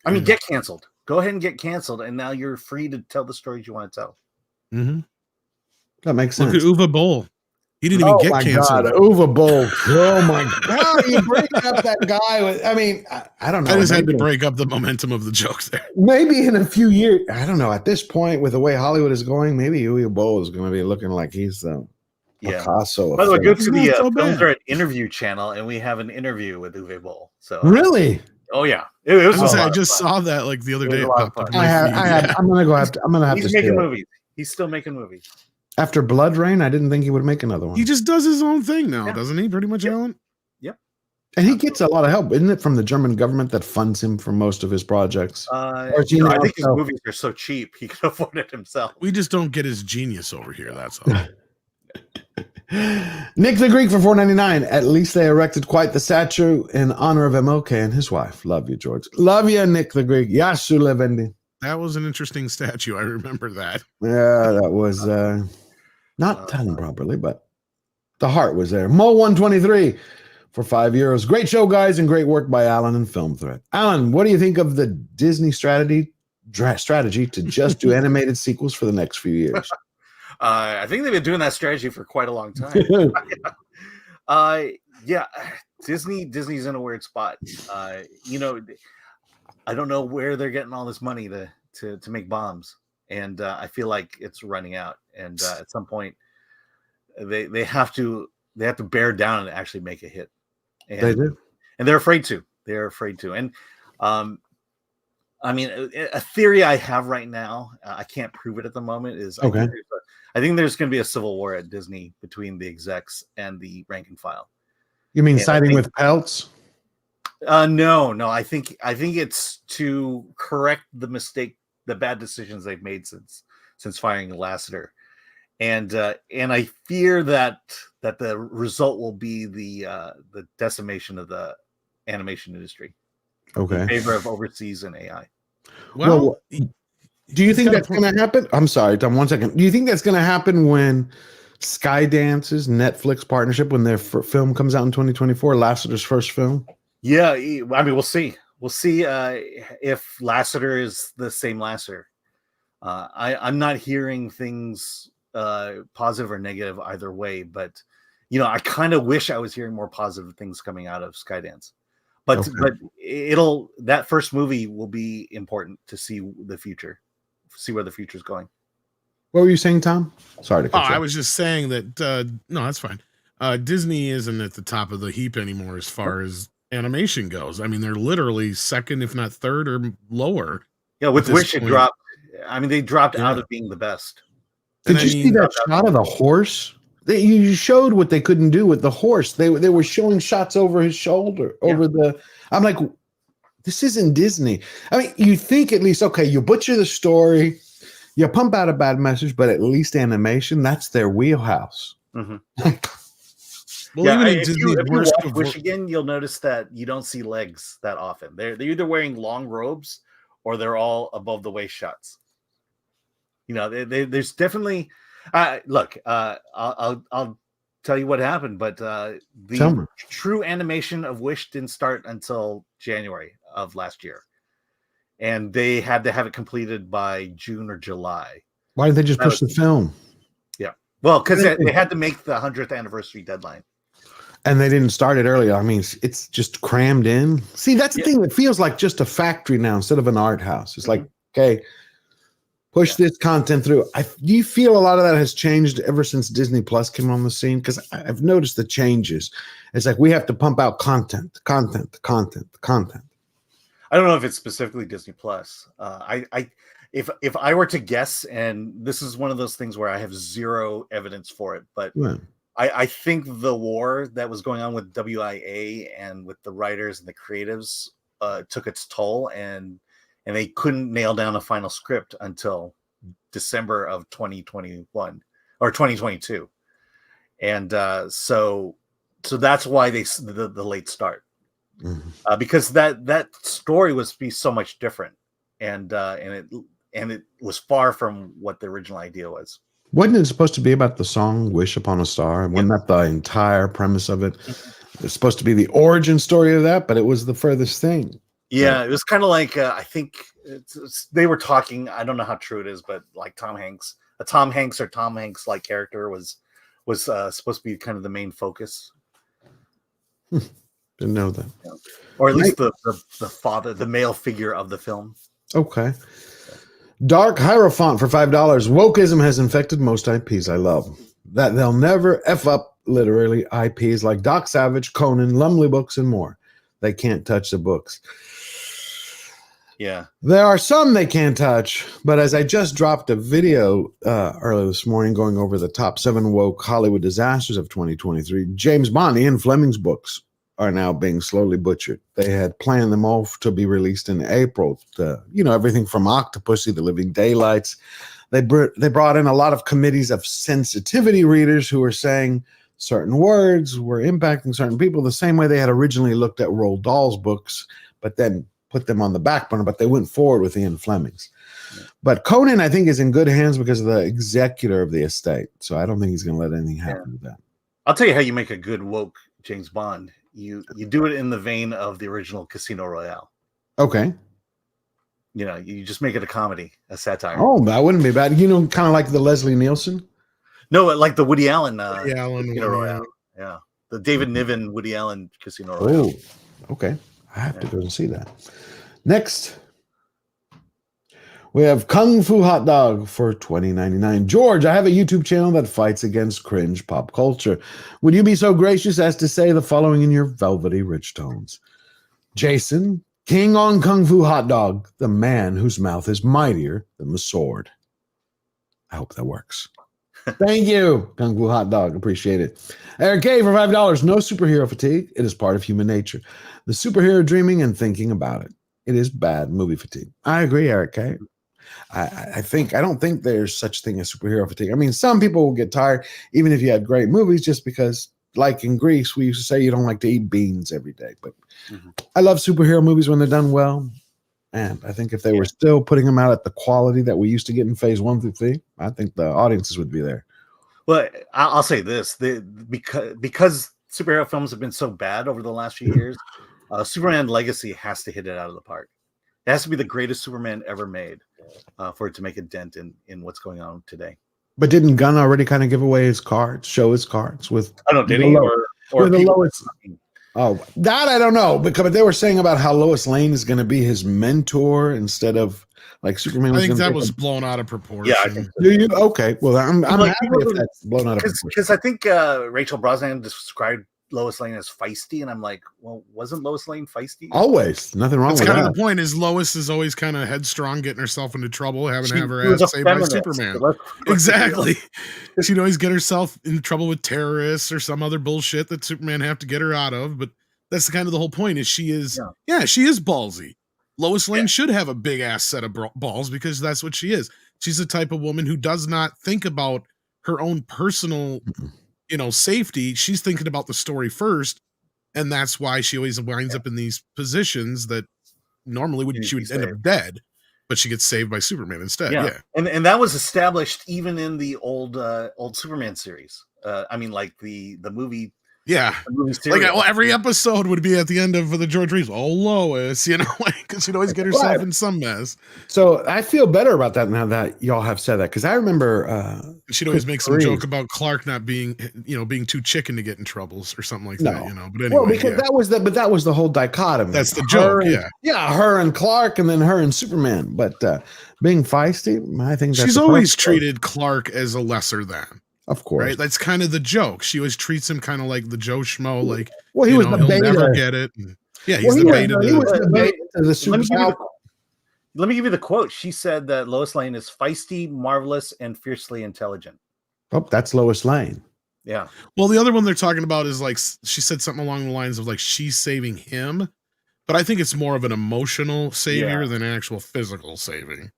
I mean, get canceled. Go ahead and get canceled, and now you're free to tell the stories you want to tell. Mm-hmm. That makes sense. Look at Uwe Boll. He didn't even get canceled. God, Uwe Boll. Oh my God! You break up that guy with. I mean, I don't know. I just had to break up the momentum of the jokes there. Maybe in a few years, I don't know. At this point, with the way Hollywood is going, maybe Uwe Boll is going to be looking like he's Picasso. By the way, go to the Film Threat interview channel, and we have an interview with Uwe Boll. So really. Oh yeah, it was. I just saw that like the other day. I'm gonna go have to. I'm gonna have to. He's making movies. He's still making movies. After Blood Rain, I didn't think he would make another one. He just does his own thing now, doesn't he? Pretty much, Alan. Yep. And he gets a lot of help, isn't it, from the German government that funds him for most of his projects? I think his movies are so cheap he can afford it himself. We just don't get his genius over here. That's all. Nick the Greek for $4.99. At least they erected quite the statue in honor of MLK and his wife. Love you, George. Love you, Nick the Greek. Yasu Levendi. That was an interesting statue. I remember that. Yeah, that was not done properly, but the heart was there. Mo123 for €5. Great show, guys, and great work by Alan and Film Threat. Alan, what do you think of the Disney strategy strategy to just do animated sequels for the next few years? I think they've been doing that strategy for quite a long time. Yeah, Disney's in a weird spot. You know, I don't know where they're getting all this money to make bombs, and I feel like it's running out. And at some point, they have to bear down and actually make a hit. And, they do, and they're afraid to. They're afraid to. And I mean, a theory I have right now, I can't prove it at the moment, is okay. I think there's going to be a civil war at Disney between the execs and the rank and file. You mean siding with Peltz? No. I think it's to correct the bad decisions they've made since firing Lasseter, and I fear that the result will be the decimation of the animation industry. Okay. In favor of overseas and AI. Well, do you think that's going to happen? I'm sorry, Tom, 1 second. Do you think that's going to happen when Skydance's Netflix partnership, when their film comes out in 2024, Lasseter's first film? Yeah, I mean, we'll see. We'll see if Lasseter is the same Lasseter. I'm not hearing things positive or negative either way, but you know, I kind of wish I was hearing more positive things coming out of Skydance. But that first movie will be important to see the future, see where the future is going. What were you saying, Tom? Sorry to cut you I off. was just saying that no, that's fine. Disney isn't at the top of the heap anymore as far as animation goes. I mean, they're literally second, if not third, or lower. Yeah, with Wish it dropped. I mean, they dropped out of being the best. Did you see that shot of the horse? You showed what they couldn't do with the horse. They were showing shots over his shoulder, over the. I'm like, this isn't Disney. I mean, you think at least, okay, you butcher the story, you pump out a bad message, but at least animation, that's their wheelhouse. Mm-hmm. Well, yeah, even if you watch Wish again, you'll notice that you don't see legs that often. They're either wearing long robes or they're all above the waist shots. You know, there's definitely. Look, I'll tell you what happened, but the true animation of Wish didn't start until January of last year, and they had to have it completed by June or July. Why did they just push the film? Yeah, well, because they had to make the 100th anniversary deadline. And they didn't start it early. I mean, it's just crammed in. See, that's the thing that feels like just a factory now instead of an art house. It's like, okay, push this content through. Do you feel a lot of that has changed ever since Disney Plus came on the scene? Because I've noticed the changes. It's like we have to pump out content. I don't know if it's specifically Disney Plus. If I were to guess, and this is one of those things where I have zero evidence for it, but I think the war that was going on with WIA and with the writers and the creatives took its toll, and they couldn't nail down a final script until December of 2021 or 2022. And so that's why the late start, because that story was be so much different, and it was far from what the original idea was. Wasn't it supposed to be about the song "Wish Upon a Star"? Wasn't that the entire premise of it? It's supposed to be the origin story of that, but it was the furthest thing. Yeah, it was kind of like I think they were talking. I don't know how true it is, but like Tom Hanks like character was supposed to be kind of the main focus. Didn't know that, or at least the father, the male figure of the film. Okay. Dark Hierophant for $5. Wokeism has infected most IPs. I love that they'll never F up literally IPs like Doc Savage, Conan, Lumley Books, and more. They can't touch the books. Yeah. There are some they can't touch, but as I just dropped a video earlier this morning going over the top 7 woke Hollywood disasters of 2023, James Bond, Ian Fleming's books are now being slowly butchered. They had planned them all to be released in April. Everything from Octopussy, The Living Daylights. They brought in a lot of committees of sensitivity readers who were saying certain words were impacting certain people the same way they had originally looked at Roald Dahl's books, but then put them on the back burner, but they went forward with Ian Fleming's. Yeah. But Conan, I think, is in good hands because of the executor of the estate. So I don't think he's going to let anything happen with that. I'll tell you how you make a good woke James Bond. You do it in the vein of the original Casino Royale. Okay. you just make it a comedy, a satire. Oh, that wouldn't be bad. Kind of like the Leslie Nielsen. No, like the Woody Allen. Woody Allen Casino one, Royale. Yeah, the David Niven Woody Allen Casino Royale. Oh, okay. I have to go and see that. Next, we have Kung Fu Hot Dog for $20.99. George, I have a YouTube channel that fights against cringe pop culture. Would you be so gracious as to say the following in your velvety rich tones? Jason, King on Kung Fu Hot Dog, the man whose mouth is mightier than the sword. I hope that works. Thank you, Kung Fu Hot Dog. Appreciate it. Eric K for $5. No superhero fatigue. It is part of human nature. The superhero dreaming and thinking about it. It is bad movie fatigue. I agree, Eric K. I don't think there's such thing as superhero fatigue. I mean, some people will get tired even if you had great movies, just because, like in Greece, we used to say you don't like to eat beans every day. But I love superhero movies when they're done well. And I think if they were still putting them out at the quality that we used to get in phase 1 through 3, I think the audiences would be there. Well, I'll say this: because superhero films have been so bad over the last few years, Superman Legacy has to hit it out of the park. It has to be the greatest Superman ever made for it to make a dent in what's going on today. But didn't Gunn already kind of give away his cards, show his cards with? I don't know, did he? Or the lowest. Oh, that I don't know, because they were saying about how Lois Lane is going to be his mentor instead of like Superman. I think that was blown out of proportion. Yeah, I think so. Do you? Okay, well, I'm happy if that's blown out of proportion. Because I think Rachel Brosnahan described Lois Lane as feisty, and I'm like, well, wasn't Lois Lane feisty? Always, nothing wrong That's with kind that. of the point. Is Lois is always kind of headstrong, getting herself into trouble, having to have her was ass a saved by feminist. Superman. Let's Exactly. She'd always get herself in trouble with terrorists or some other bullshit that Superman have to get her out of. But that's kind of the whole point. Is she is ballsy. Lois Lane should have a big ass set of balls, because that's what she is. She's the type of woman who does not think about her own personal, safety. She's thinking about the story first. And that's why she always winds up in these positions that normally she would end up dead, but she gets saved by Superman instead. Yeah. And that was established even in the old Superman series. I mean, like the movie. Yeah. Like every episode would be at the end of the George Reeves. Oh, Lois, because she'd always get herself in some mess. So I feel better about that now that y'all have said that, because I remember she'd always make some joke about Clark not being, being too chicken to get in troubles or something like that. But anyway, well, because that was the whole dichotomy. That's the joke. Her and Clark, and then her and Superman. But being feisty, I think that's she's always treated Clark as a lesser than. Of course, right? That's kind of the joke. She always treats him kind of like the Joe Schmo. Like, he was the beta. He'll never get it. And, he's the beta. He was the beta to the Super. Let me give you the quote. She said that Lois Lane is feisty, marvelous, and fiercely intelligent. Oh, that's Lois Lane. Yeah. Well, the other one they're talking about is like, she said something along the lines of like, she's saving him. But I think it's more of an emotional savior than actual physical saving.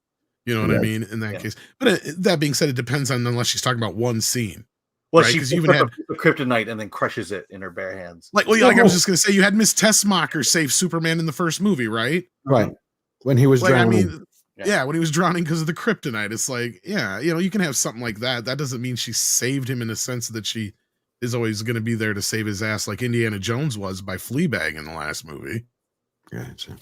You know what I mean? In that case. But that being said, it depends on, unless she's talking about one scene. Well, right? She picks up a kryptonite and then crushes it in her bare hands. Like I was just going to say, you had Miss Tessmacher save Superman in the first movie, right? Right. When he was drowning. When he was drowning because of the kryptonite. It's like, you can have something like that. That doesn't mean she saved him in the sense that she is always going to be there to save his ass like Indiana Jones was by Fleabag in the last movie. Gotcha.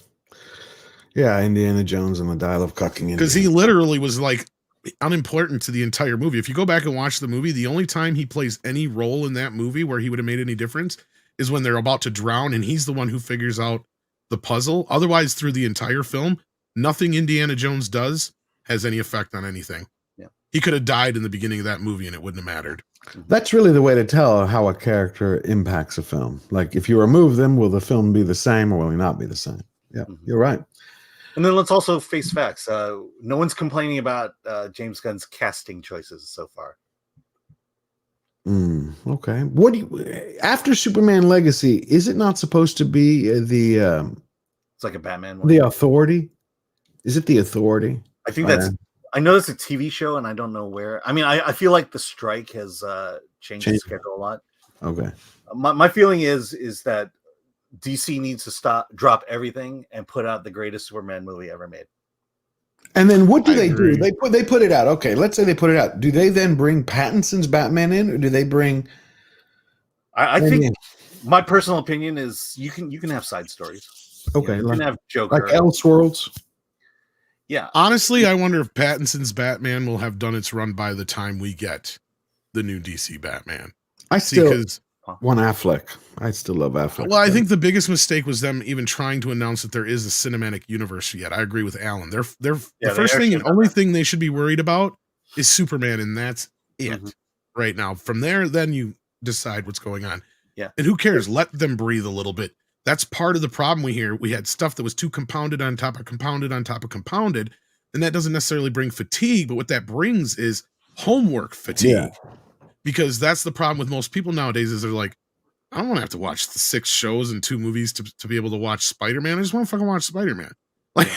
Yeah, Indiana Jones and the Dial of Cucking. Because he literally was like unimportant to the entire movie. If you go back and watch the movie, the only time he plays any role in that movie where he would have made any difference is when they're about to drown, and he's the one who figures out the puzzle. Otherwise, through the entire film, nothing Indiana Jones does has any effect on anything. Yeah. He could have died in the beginning of that movie and it wouldn't have mattered. That's really the way to tell how a character impacts a film. Like, if you remove them, will the film be the same or will it not be the same? Yeah, you're right. And then let's also face facts. No one's complaining about James Gunn's casting choices so far. Okay. What do you, after Superman Legacy, is it not supposed to be the it's like a Batman one? The Authority? Is it the Authority? I think that's I know it's a TV show and I don't know where. I mean, I feel like the strike has changed the schedule a lot. Okay. My feeling is that DC needs to drop everything and put out the greatest Superman movie ever made. And then what do they do? They put it out. Okay, let's say they put it out. Do they then bring Pattinson's Batman in, or do they bring? I think my personal opinion is you can have side stories. Okay, you can have Joker, like Elseworlds. Yeah. Honestly, I wonder if Pattinson's Batman will have done its run by the time we get the new DC Batman. I still want Affleck. I still love Affleck. Well, I think the biggest mistake was them even trying to announce that there is a cinematic universe yet. I agree with Alan. The first thing and only thing they should be worried about is Superman, and that's it right now. From there, then you decide what's going on. Yeah. And who cares? Let them breathe a little bit. That's part of the problem we had stuff that was too compounded on top of compounded on top of compounded, and that doesn't necessarily bring fatigue, but what that brings is homework fatigue. Because that's the problem with most people nowadays is they're like, I don't want to have to watch the 6 shows and 2 movies to be able to watch Spider-Man. I just want to fucking watch Spider-Man. Like,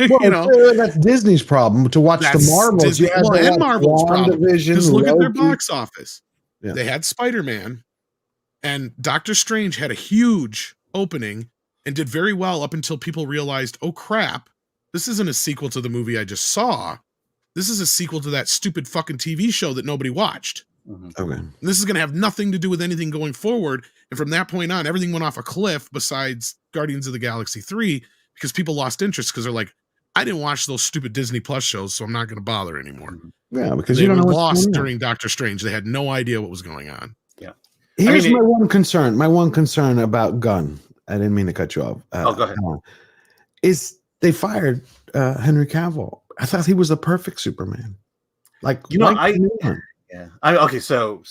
well, that's Disney's problem to watch the Marvels. Disney, and Marvel's problem. Just look at their Loki. box office. Yeah. They had Spider-Man, and Doctor Strange had a huge opening and did very well up until people realized, oh crap, this isn't a sequel to the movie I just saw. This is a sequel to that stupid fucking TV show that nobody watched. Okay. And this is going to have nothing to do with anything going forward. And from that point on, everything went off a cliff besides Guardians of the Galaxy 3 because people lost interest because they're like, I didn't watch those stupid Disney Plus shows, so I'm not going to bother anymore. Yeah, because they you don't were know what's lost going on. during Doctor Strange. They had no idea what was going on. Yeah. Here's my one concern. My one concern about Gunn. I didn't mean to cut you off. Go ahead. Is they fired Henry Cavill. I thought he was the perfect Superman. Like, okay. So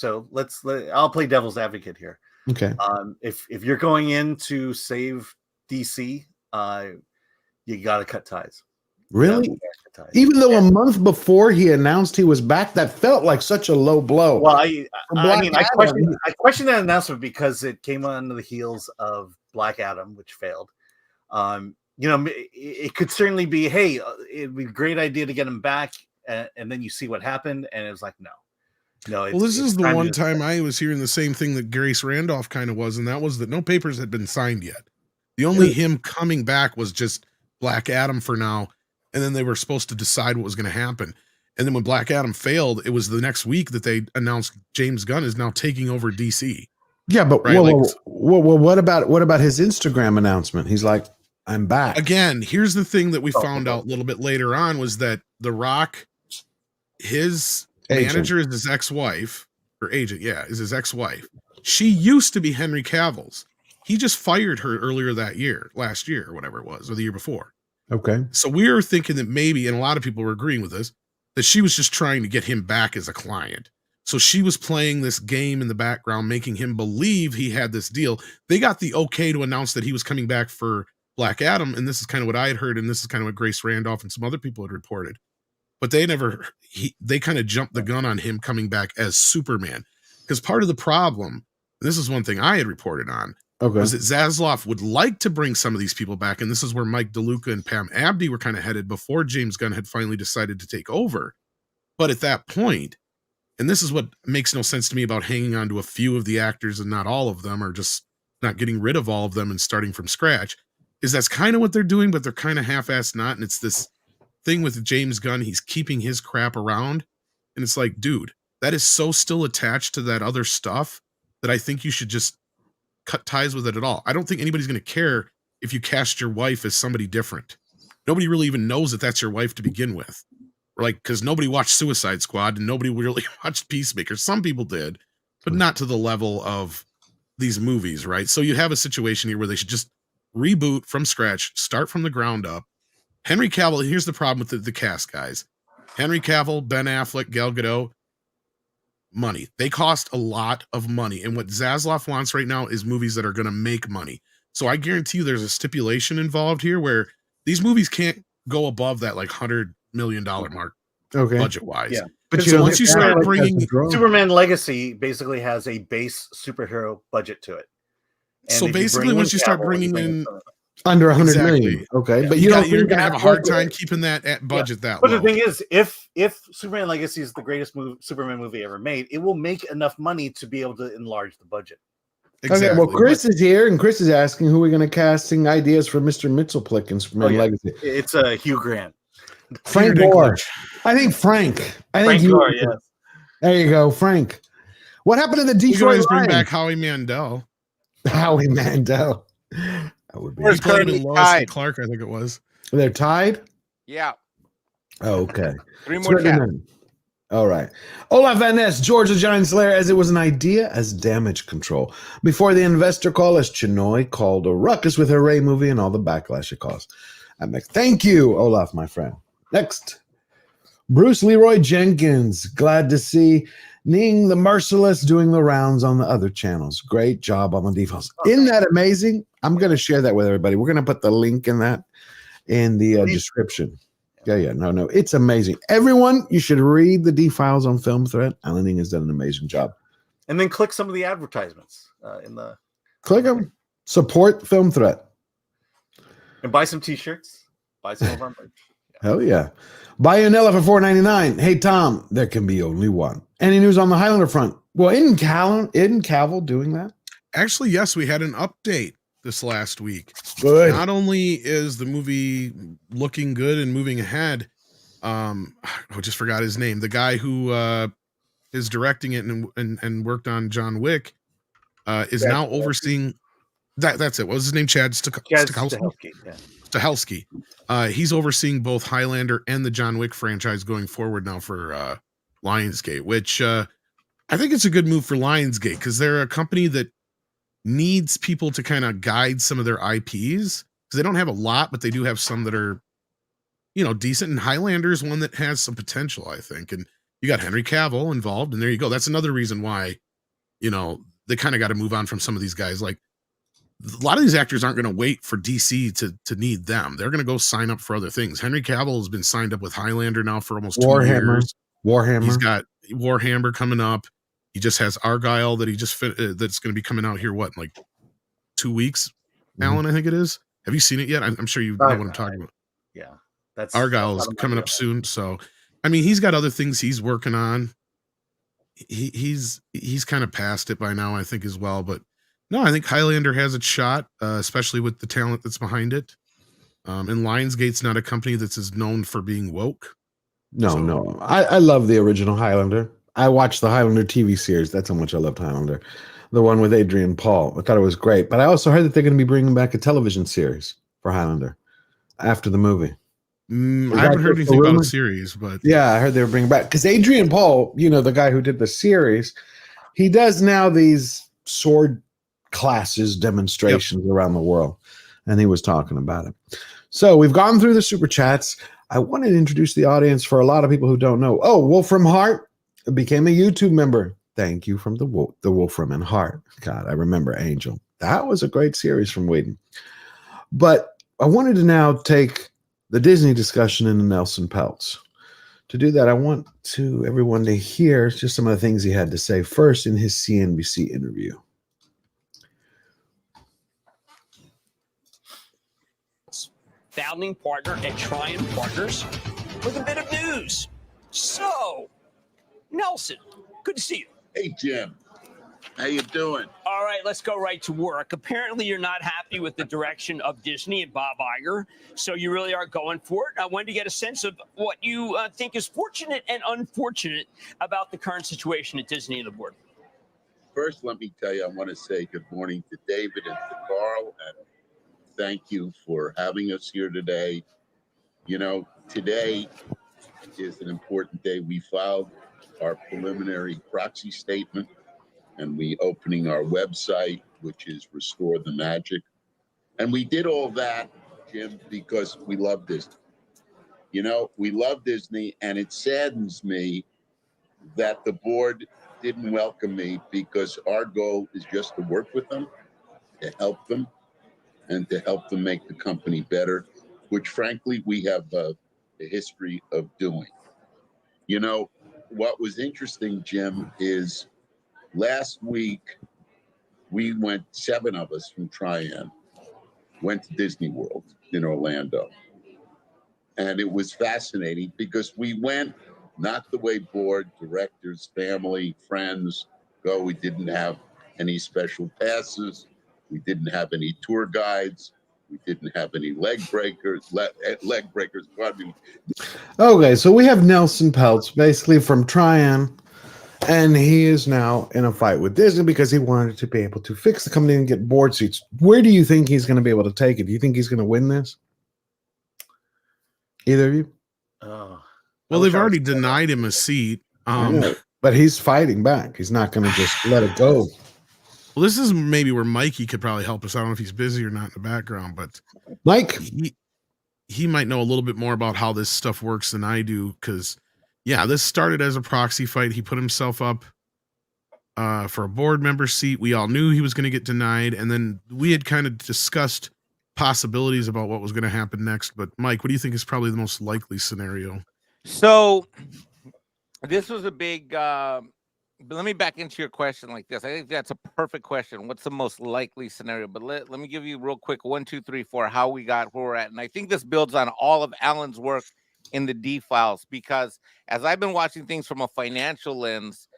I'll play devil's advocate here. Okay. If you're going in to save DC, you got to cut ties. Really? Even though a month before he announced he was back, that felt like such a low blow. Well, I question that announcement because it came on the heels of Black Adam, which failed. It could certainly be, hey, it'd be a great idea to get him back, and then you see what happened, and it was like, no. Well, this is the one time I was hearing the same thing that Grace Randolph kind of was, and that was that no papers had been signed yet. The only him coming back was just Black Adam for now, and then they were supposed to decide what was going to happen. And then when Black Adam failed, it was the next week that they announced James Gunn is now taking over DC. Yeah, but right? what about his Instagram announcement? He's like, I'm back. Again, here's the thing that we found out a little bit later on was that The Rock, his manager is his ex-wife, or agent, is his ex-wife. She used to be Henry Cavill's. He just fired her earlier last year, or whatever it was, or the year before. Okay. So we were thinking that maybe, and a lot of people were agreeing with this, that she was just trying to get him back as a client. So she was playing this game in the background, making him believe he had this deal. They got the okay to announce that he was coming back for Black Adam, and this is kind of what I had heard, and this is kind of what Grace Randolph and some other people had reported. But they kind of jumped the gun on him coming back as Superman. Because part of the problem, this is one thing I had reported on, was that Zaslav would like to bring some of these people back, and this is where Mike DeLuca and Pam Abdi were kind of headed before James Gunn had finally decided to take over. But at that point, and this is what makes no sense to me about hanging on to a few of the actors and not all of them, or just not getting rid of all of them and starting from scratch, is that's kind of what they're doing, but they're kind of half-assed not. And it's this thing with James Gunn, he's keeping his crap around. And it's like, dude, that is so still attached to that other stuff that I think you should just cut ties with it at all. I don't think anybody's going to care if you cast your wife as somebody different. Nobody really even knows that that's your wife to begin with. Like, because nobody watched Suicide Squad and nobody really watched Peacemaker. Some people did, but not to the level of these movies, right? So you have a situation here where they should just reboot from scratch, start from the ground up. Henry Cavill, here's the problem with the cast, guys. Henry Cavill, Ben Affleck, Gal Gadot, money. They cost a lot of money. And what Zaslav wants right now is movies that are going to make money. So I guarantee you there's a stipulation involved here where these movies can't go above that like $100 million mark budget-wise. Yeah. But so once you start bringing... Superman Legacy basically has a base superhero budget to it. And so basically once you start bringing in... Under 100 million. Okay. Yeah. But you're don't going to have a hard time keeping that at budget that But low. the thing is, if Superman Legacy is the greatest Superman movie ever made, it will make enough money to be able to enlarge the budget. Exactly. Okay, well, Chris is here, and Chris is asking who we're going to casting ideas for Mr. Mitzelplick in Superman Legacy. It's Hugh Grant. Frank Gore. I think Frank. Frank Gore, yes. There you go, Frank. What happened to the You Detroit guys bring Lions? back Howie Mandel. Howie Mandel. That would be. He played in Lois and Clark, I think it was. They're tied? Yeah. Okay. 3 It's more written chats. in. All right. Olaf Van Ness, George the Giant Slayer, as it was an idea as damage control. Before the investor call, as Chinoy called a ruckus with her Ray movie and all the backlash it caused. Thank you, Olaf, my friend. Next. Bruce Leroy Jenkins, glad to see Ning the Merciless doing the rounds on the other channels. Great job on the defaults. Isn't that amazing? I'm going to share that with everybody. We're going to put the link in that in the description. No. It's amazing. Everyone, you should read the D-Files on Film Threat. Alan Ning has done an amazing job. And then click some of the advertisements in the... Click them. Support Film Threat. And buy some t-shirts. Buy some of our merch. Hell yeah. Bayonella for $4.99. Hey, Tom, there can be only one. Any news on the Highlander front? Well, isn't Cavill doing that? Actually, yes, we had an update this last week. Good. Not only is the movie looking good and moving ahead, I just forgot his name. The guy who is directing it and worked on John Wick is now overseeing that. That's it. What was his name? Chad Stahelski. Stahelski. He's overseeing both Highlander and the John Wick franchise going forward now for Lionsgate, which I think it's a good move for Lionsgate because they're a company that needs people to kind of guide some of their IPs because they don't have a lot, but they do have some that are, decent. And Highlander is one that has some potential, I think. And you got Henry Cavill involved, and there you go. That's another reason why, they kind of got to move on from some of these guys. Like a lot of these actors aren't going to wait for DC to need them. They're going to go sign up for other things. Henry Cavill has been signed up with Highlander now for almost 2 years. Warhammer. He's got Warhammer coming up. He just has Argyle that he just that's going to be coming out here. What, like 2 weeks? Alan, I think it is. Have you seen it yet? I'm sure you know what I'm talking about. Yeah, that's Argyle is coming up soon. So, I mean, he's got other things he's working on. He's kind of past it by now, I think, as well. But no, I think Highlander has a shot, especially with the talent that's behind it. And Lionsgate's not a company that's as known for being woke. No. I love the original Highlander. I watched the Highlander TV series. That's how much I loved Highlander. The one with Adrian Paul. I thought it was great. But I also heard that they're going to be bringing back a television series for Highlander after the movie. I haven't heard anything about a series, but... Yeah, I heard they were bringing back... Because Adrian Paul, the guy who did the series, he does now these sword classes, demonstrations around the world. And he was talking about it. So we've gone through the super chats. I wanted to introduce the audience for a lot of people who don't know. Oh, Wolfram Hart became a YouTube member. Thank you from the Wolfram and Hart. God, I remember Angel. That was a great series from Whedon. But I wanted to now take the Disney discussion into Nelson Peltz. To do that, I want everyone to hear just some of the things he had to say first in his CNBC interview. Founding partner at Trian Partners with a bit of news. So, Nelson, good to see you. Hey, Jim. How you doing? All right, let's go right to work. Apparently, you're not happy with the direction of Disney and Bob Iger, so you really are going for it. I wanted to get a sense of what you think is fortunate and unfortunate about the current situation at Disney and the board. First, let me tell you, I want to say good morning to David and to Carl, and thank you for having us here today. Today is an important day. We filed our preliminary proxy statement, and we opening our website, which is Restore the Magic. And we did all that, Jim, because we love Disney. We love Disney, and it saddens me that the board didn't welcome me, because our goal is just to work with them, to help them, and to help them make the company better, which frankly we have a history of doing. What was interesting, Jim, is last week we went, 7 of us from Trian, went to Disney World in Orlando. And it was fascinating because we went not the way board, directors, family, friends go. We didn't have any special passes. We didn't have any tour guides. We didn't have any leg breakers. Pardon me. Okay, so we have Nelson Peltz, basically from Trian, and he is now in a fight with Disney because he wanted to be able to fix the company and get board seats. Where do you think he's going to be able to take it? Do you think he's going to win this? Either of you? Oh, Well, they've already denied him a seat. But he's fighting back. He's not going to just let it go. Well, this is maybe where Mikey could probably help us. I don't know if he's busy or not in the background, but Mike, he might know a little bit more about how this stuff works than I do. Because, yeah, this started as a proxy fight. He put himself up for a board member seat. We all knew he was going to get denied, and then we had kind of discussed possibilities about what was going to happen next. But Mike, what do you think is probably the most likely scenario? So this was a big. But let me back into your question like this. I think that's a perfect question. What's the most likely scenario? But let me give you real quick 1, 2, 3, 4 how we got where we're at. And I think this builds on all of Alan's work in the D files, because as I've been watching things from a financial lens,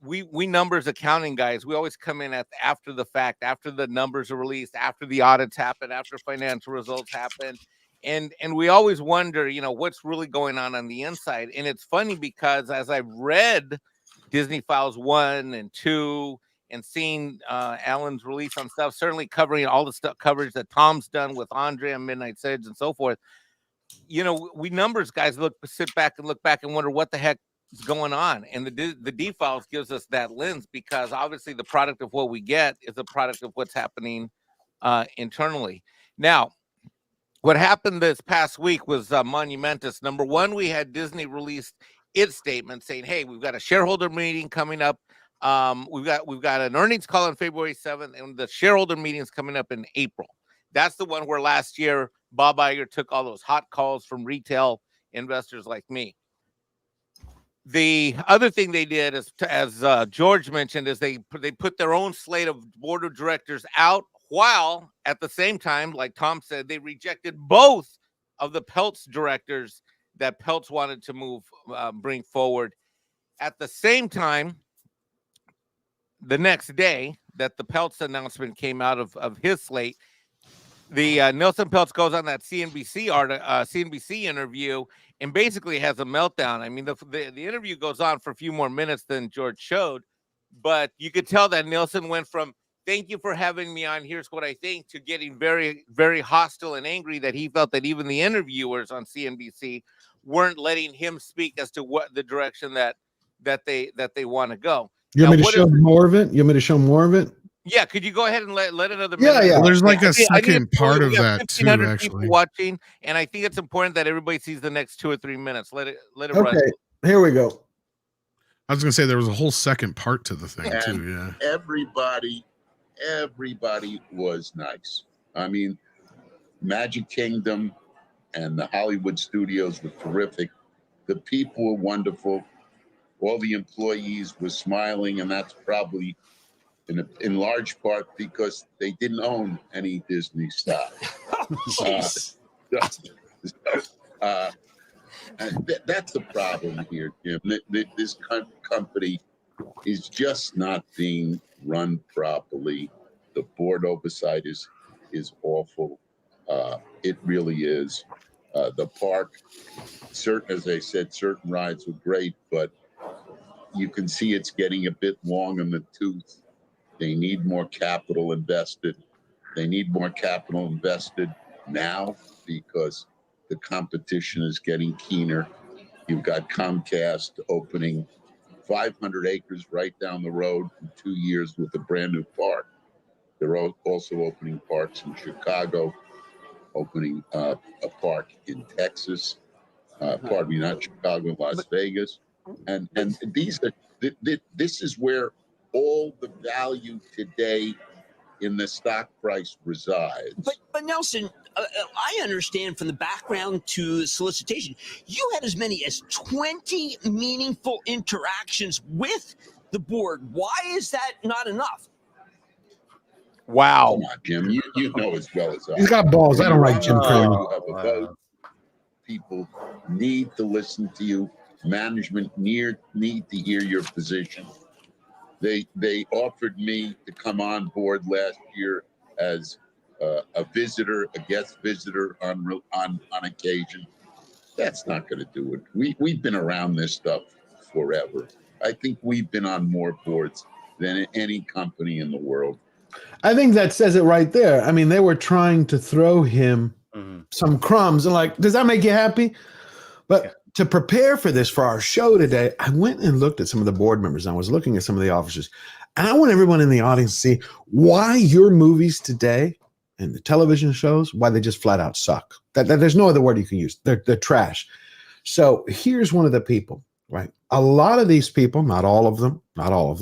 we numbers accounting guys, we always come in after the fact, after the numbers are released, after the audits happen, after financial results happen. And we always wonder, what's really going on the inside. And it's funny because as I've read Disney Files 1 and 2 and seeing Alan's release on stuff, certainly covering all the stuff coverage that Tom's done with Andrea and Midnight Sedge and so forth, we numbers guys sit back and wonder what the heck is going on. And the D Files gives us that lens, because obviously the product of what we get is a product of what's happening internally. Now, what happened this past week was monumentous. Number one, we had Disney released its statement saying, hey, we've got a shareholder meeting coming up. We've got an earnings call on February 7th, and the shareholder meeting is coming up in April. That's the one where last year Bob Iger took all those hot calls from retail investors like me. The other thing they did is, as George mentioned, is they put their own slate of board of directors out, while at the same time, like Tom said, they rejected both of the Peltz directors that Peltz wanted to bring forward. At the same time, the next day that the Peltz announcement came out of his slate, the Nelson Peltz goes on that CNBC interview and basically has a meltdown. I mean, the interview goes on for a few more minutes than George showed, but you could tell that Nelson went from, thank you for having me on, here's what I think, to getting very, very hostile and angry that he felt that even the interviewers on CNBC weren't letting him speak as to what the direction that they want to go. You want me to show more of it? You want me to show more of it? Yeah, could you go ahead and let another Yeah, minute? yeah. Well, there's like a second part of that too, 1,500 actually. people watching, and I think it's important that everybody sees the next 2 or 3 minutes. Let it run. Okay, here we go. I was gonna say there was a whole second part to the thing too. Yeah, everybody was nice. I mean, Magic Kingdom and the Hollywood studios were terrific. The people were wonderful. All the employees were smiling, and that's probably in large part because they didn't own any Disney stock. And that's the problem here, Jim. This company is just not being run properly. The board oversight is awful. It really is. The park, as I said, certain rides were great, but you can see it's getting a bit long in the tooth. They need more capital invested. They need more capital invested now because the competition is getting keener. You've got Comcast opening 500 acres right down the road in 2 years with a brand new park. They're also opening parks in Chicago, opening a park in Texas, pardon me, not Chicago, Las Vegas. And this is where all the value today in the stock price resides. But Nelson, I understand from the background to the solicitation, you had as many as 20 meaningful interactions with the board. Why is that not enough? Wow. Come on, Jim. You know as well as I. He's got balls. I don't like Jim Cramer. You have a vote. People need to listen to you. Management need to hear your position. They offered me to come on board last year as a visitor, a guest visitor on occasion. That's not going to do it. We've been around this stuff forever. I think we've been on more boards than any company in the world. I think that says it right there. I mean, they were trying to throw him some crumbs and like, does that make you happy? But to prepare for this for our show today, I went and looked at some of the board members. And I was looking at some of the officers, and I want everyone in the audience to see why your movies today and the television shows, why they just flat out suck. That there's no other word you can use. They're trash. So here's one of the people, right? A lot of these people, not all of them,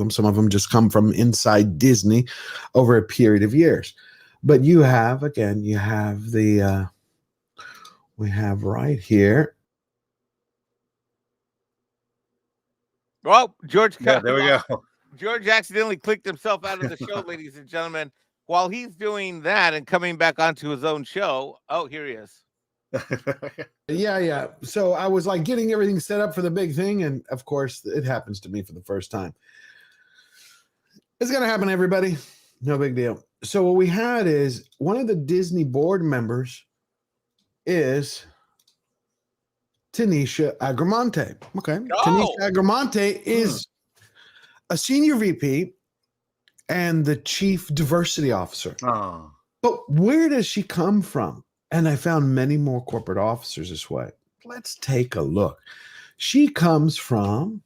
some of them just come from inside Disney over a period of years. But you have, again, we have right here. Well, George, there we go. George accidentally clicked himself out of the show, ladies and gentlemen. While he's doing that and coming back onto his own show, oh, here he is. Yeah. So I was like getting everything set up for the big thing, and of course, it happens to me for the first time. It's gonna happen, everybody. No big deal. So what we had is one of the Disney board members is Tanisha Agramonte. Okay. Tanisha Agramonte is a senior VP and the chief diversity officer. Oh. But where does she come from? And I found many more corporate officers this way. Let's take a look. She comes from,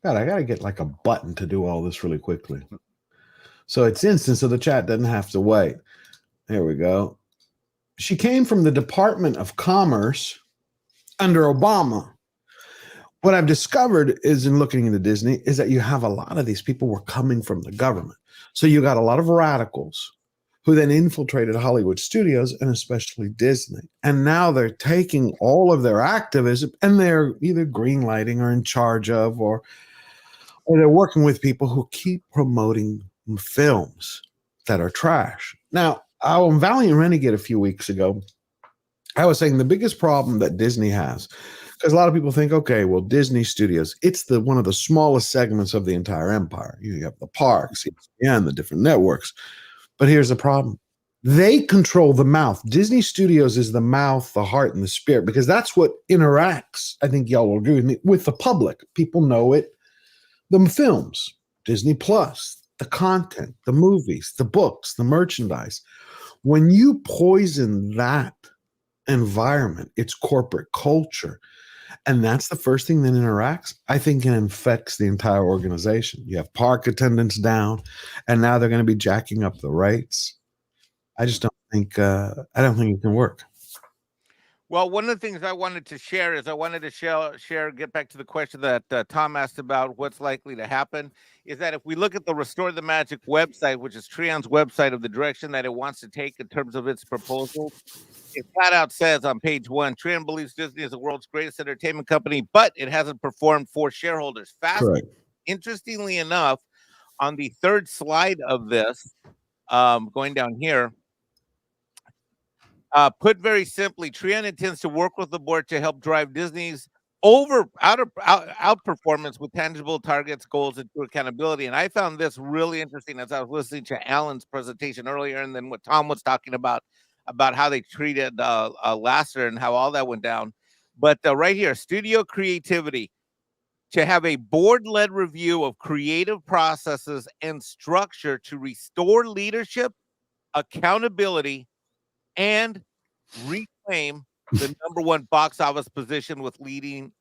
God, I got to get like a button to do all this really quickly. So it's instant, so the chat doesn't have to wait. There we go. She came from the Department of Commerce under Obama. What I've discovered is in looking into Disney is that you have a lot of these people were coming from the government. So you got a lot of radicals who then infiltrated Hollywood studios and especially Disney. And now they're taking all of their activism and they're either greenlighting or in charge of, or they're working with people who keep promoting films that are trash. Now, on Valiant Renegade a few weeks ago, I was saying the biggest problem that Disney has, because a lot of people think, okay, well, Disney Studios, it's one of the smallest segments of the entire empire. You have the parks, ESPN, the different networks. But here's the problem. They control the mouth. Disney Studios is the mouth, the heart, and the spirit, because that's what interacts, I think y'all will agree with me, with the public. People know it. The films, Disney Plus, the content, the movies, the books, the merchandise. When you poison that environment, it's corporate culture. And that's the first thing that interacts. I think it infects the entire organization. You have park attendance down, and now they're going to be jacking up the rates. I just don't think it can work. Well, one of the things I wanted to share is get back to the question that Tom asked about what's likely to happen, is that if we look at the Restore the Magic website, which is Trian's website, of the direction that it wants to take in terms of its proposal, it flat out says on page 1, Trian believes Disney is the world's greatest entertainment company, but it hasn't performed for shareholders. Interestingly enough, on the third slide of this, going down here, put very simply, Trian intends to work with the board to help drive Disney's outperformance with tangible targets, goals, and true accountability. And I found this really interesting as I was listening to Alan's presentation earlier, and then what Tom was talking about how they treated Lasseter and how all that went down. But right here, studio creativity, to have a board-led review of creative processes and structure to restore leadership, accountability, and reclaim the #1 box office position with leading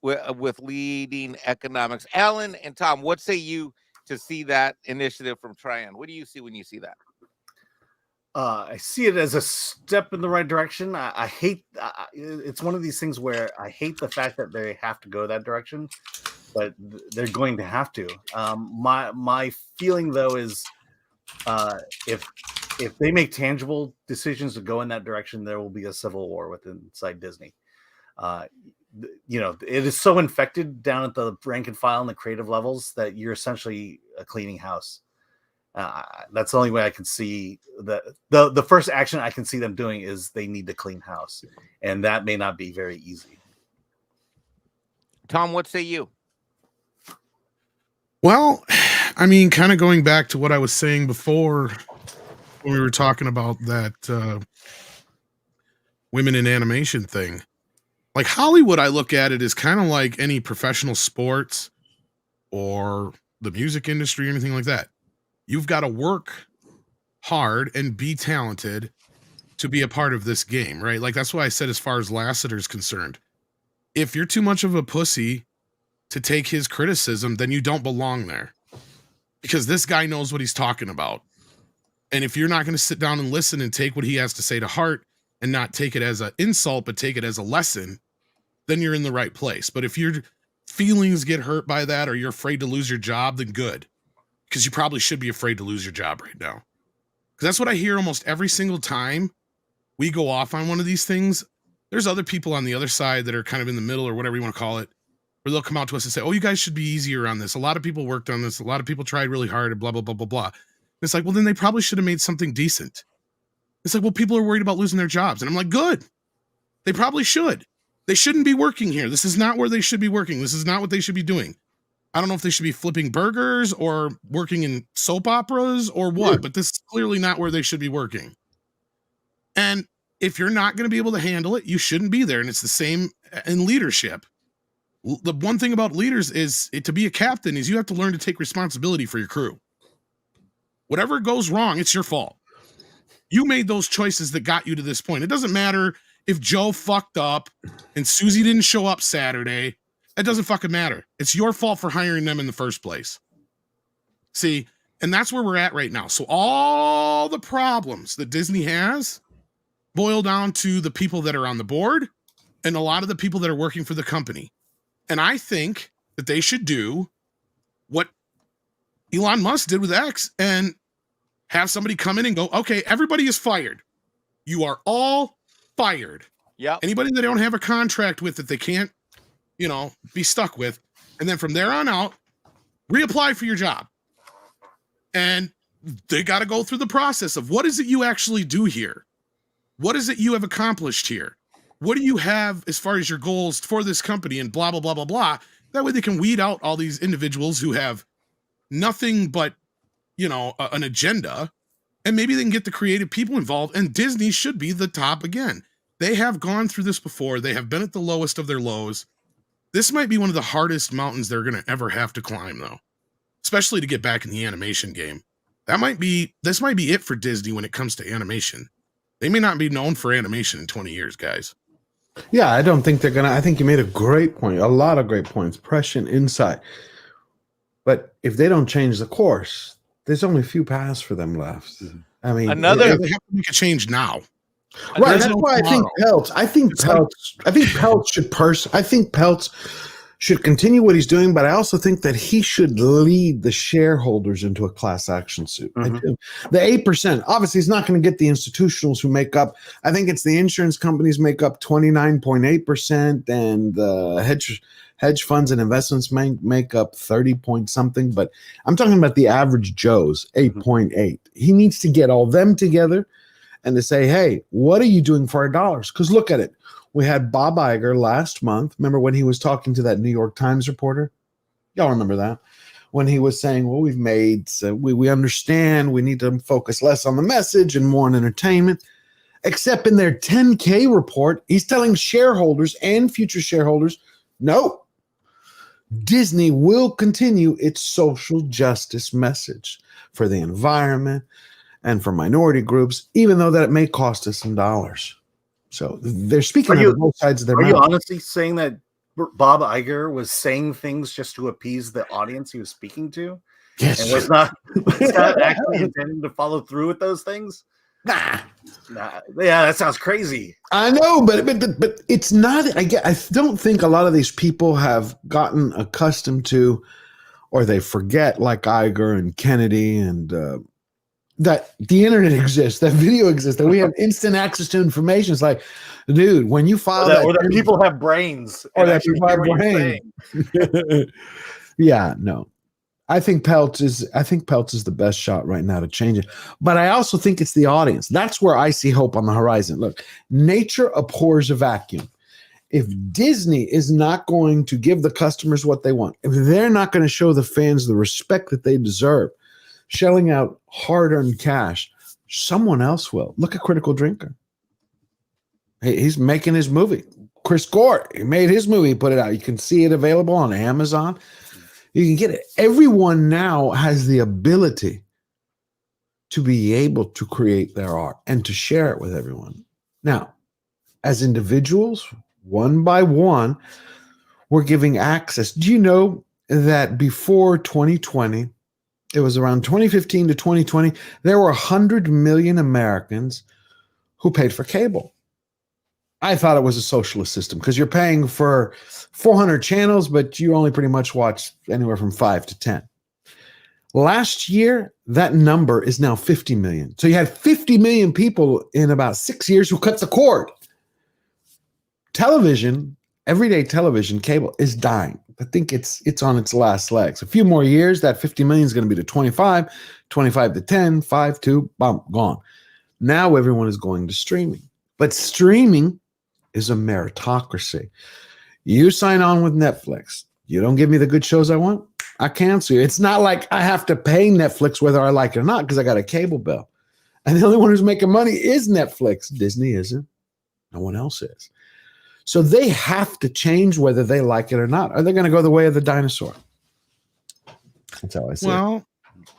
economics. Alan and Tom, what say you to see that initiative from Trian? What do you see when you see that? I see it as a step in the right direction. I hate it's one of these things where I hate the fact that they have to go that direction, but they're going to have to. My feeling though is if they make tangible decisions to go in that direction, there will be a civil war inside Disney. It is so infected down at the rank and file and the creative levels that you're essentially a cleaning house. That's the only way I can see that. The first action I can see them doing is they need to clean house, and that may not be very easy. Tom, what say you? Well, I mean, kind of going back to what I was saying before when we were talking about that women in animation thing. Like Hollywood, I look at it as kind of like any professional sports or the music industry or anything like that. You've got to work hard and be talented to be a part of this game, right? Like that's why I said as far as Lasseter is concerned, if you're too much of a pussy to take his criticism, then you don't belong there, because this guy knows what he's talking about. And if you're not going to sit down and listen and take what he has to say to heart and not take it as an insult, but take it as a lesson, then you're in the right place. But if your feelings get hurt by that, or you're afraid to lose your job, then good, because you probably should be afraid to lose your job right now. Because that's what I hear almost every single time we go off on one of these things. There's other people on the other side that are kind of in the middle, or whatever you want to call it, where they'll come out to us and say, oh, you guys should be easier on this. A lot of people worked on this. A lot of people tried really hard, and blah, blah, blah, blah, blah. It's like, well, then they probably should have made something decent. It's like, well, people are worried about losing their jobs. And I'm like, good. They probably should. They shouldn't be working here. This is not where they should be working. This is not what they should be doing. I don't know if they should be flipping burgers or working in soap operas or what, but this is clearly not where they should be working. And if you're not going to be able to handle it, you shouldn't be there. And it's the same in leadership. The one thing about leaders is to be a captain is you have to learn to take responsibility for your crew. Whatever goes wrong, it's your fault. You made those choices that got you to this point. It doesn't matter if Joe fucked up and Susie didn't show up Saturday. It doesn't fucking matter. It's your fault for hiring them in the first place. See, and that's where we're at right now. So all the problems that Disney has boil down to the people that are on the board and a lot of the people that are working for the company. And I think that they should do what Elon Musk did with X and have somebody come in and go, okay, everybody is fired. You are all fired. Yeah. Anybody that they don't have a contract with that they can't, be stuck with. And then from there on out, reapply for your job. And they got to go through the process of what is it you actually do here? What is it you have accomplished here? What do you have as far as your goals for this company and blah, blah, blah, blah, blah. That way they can weed out all these individuals who have nothing but, an agenda, and maybe they can get the creative people involved, and Disney should be the top again. They have gone through this before. They have been at the lowest of their lows. This might be one of the hardest mountains they're going to ever have to climb, though, especially to get back in the animation game. This might be it for Disney when it comes to animation. They may not be known for animation in 20 years, guys. Yeah, I don't think they're going to. I think you made a great point, a lot of great points, prescient insight. But if they don't change the course, there's only a few paths for them left. I mean, they have to make a change now. Right. That's why I think Peltz. I think Peltz should continue what he's doing, but I also think that he should lead the shareholders into a class action suit. I do. The 8%, obviously, he's not going to get the institutionals who make up. I think it's the insurance companies make up 29.8%, and the hedge funds and investments make up 30 point something. But I'm talking about the average Joe's 8.8. He needs to get all them together and to say, hey, what are you doing for our dollars? Because look at it. We had Bob Iger last month. Remember when he was talking to that New York Times reporter? Y'all remember that? When he was saying, well, we understand we need to focus less on the message and more on entertainment. Except in their 10K report, he's telling shareholders and future shareholders, no, Disney will continue its social justice message for the environment and for minority groups, even though that it may cost us some dollars. So they're speaking on both sides of their mouth. Are you honestly saying that Bob Iger was saying things just to appease the audience he was speaking to? Yes. And was not actually intending to follow through with those things? Nah. Yeah, that sounds crazy. I know, but it's not. I don't think a lot of these people have gotten accustomed to, or they forget, like Iger and Kennedy, and that the internet exists, that video exists, that we have instant access to information. It's like, dude, when you file or that people have brains, or that people have brains. Yeah, no. I think Peltz is the best shot right now to change it. But I also think it's the audience. That's where I see hope on the horizon. Look, nature abhors a vacuum. If Disney is not going to give the customers what they want, if they're not going to show the fans the respect that they deserve, shelling out hard-earned cash, someone else will. Look at Critical Drinker. He's making his movie. Chris Gore, he made his movie, he put it out. You can see it available on Amazon. You can get it. Everyone now has the ability to be able to create their art and to share it with everyone. Now, as individuals, one by one, we're giving access. Do you know that before 2020, it was around 2015 to 2020, there were 100 million Americans who paid for cable? I thought it was a socialist system because you're paying for 400 channels, but you only pretty much watch anywhere from 5 to 10. Last year, that number is now 50 million. So you had 50 million people in about 6 years who cut the cord. Television, everyday television, cable is dying. I think it's on its last legs. A few more years, that 50 million is going to be to 25, 25 to 10, 5 to, bam, gone. Now everyone is going to streaming. But streaming is a meritocracy. You sign on with Netflix. You don't give me the good shows I want, I cancel you. It's not like I have to pay Netflix whether I like it or not because I got a cable bill. And the only one who's making money is Netflix. Disney isn't. No one else is. So they have to change whether they like it or not. Are they going to go the way of the dinosaur? That's how I see it. Well,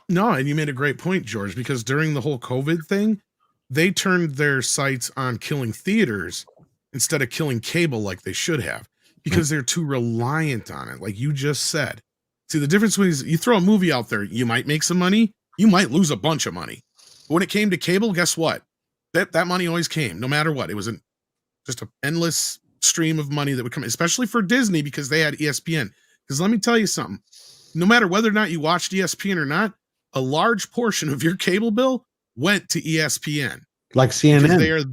no, and you made a great point, George, because during the whole COVID thing, they turned their sights on killing theaters instead of killing cable like they should have, because they're too reliant on it, like you just said. See, the difference is you throw a movie out there, you might make some money, you might lose a bunch of money. But when it came to cable, guess what? That money always came, no matter what. It was just an endless stream of money that would come, especially for Disney because they had ESPN. Because let me tell you something, no matter whether or not you watched ESPN or not, a large portion of your cable bill went to ESPN. Like CNN. Because they are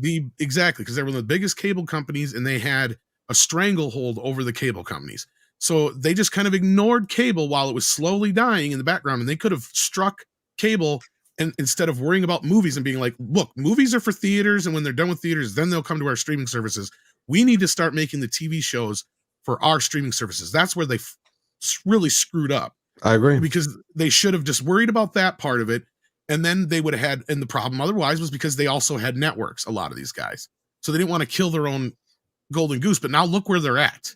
because they were one of the biggest cable companies and they had a stranglehold over the cable companies. So they just kind of ignored cable while it was slowly dying in the background, and they could have struck cable and instead of worrying about movies and being like, look, movies are for theaters, and when they're done with theaters, then they'll come to our streaming services. We need to start making the TV shows for our streaming services. That's where they really screwed up. I agree. Because they should have just worried about that part of it. And then they would have had, and the problem otherwise was because they also had networks, a lot of these guys. So they didn't want to kill their own golden goose. But now look where they're at.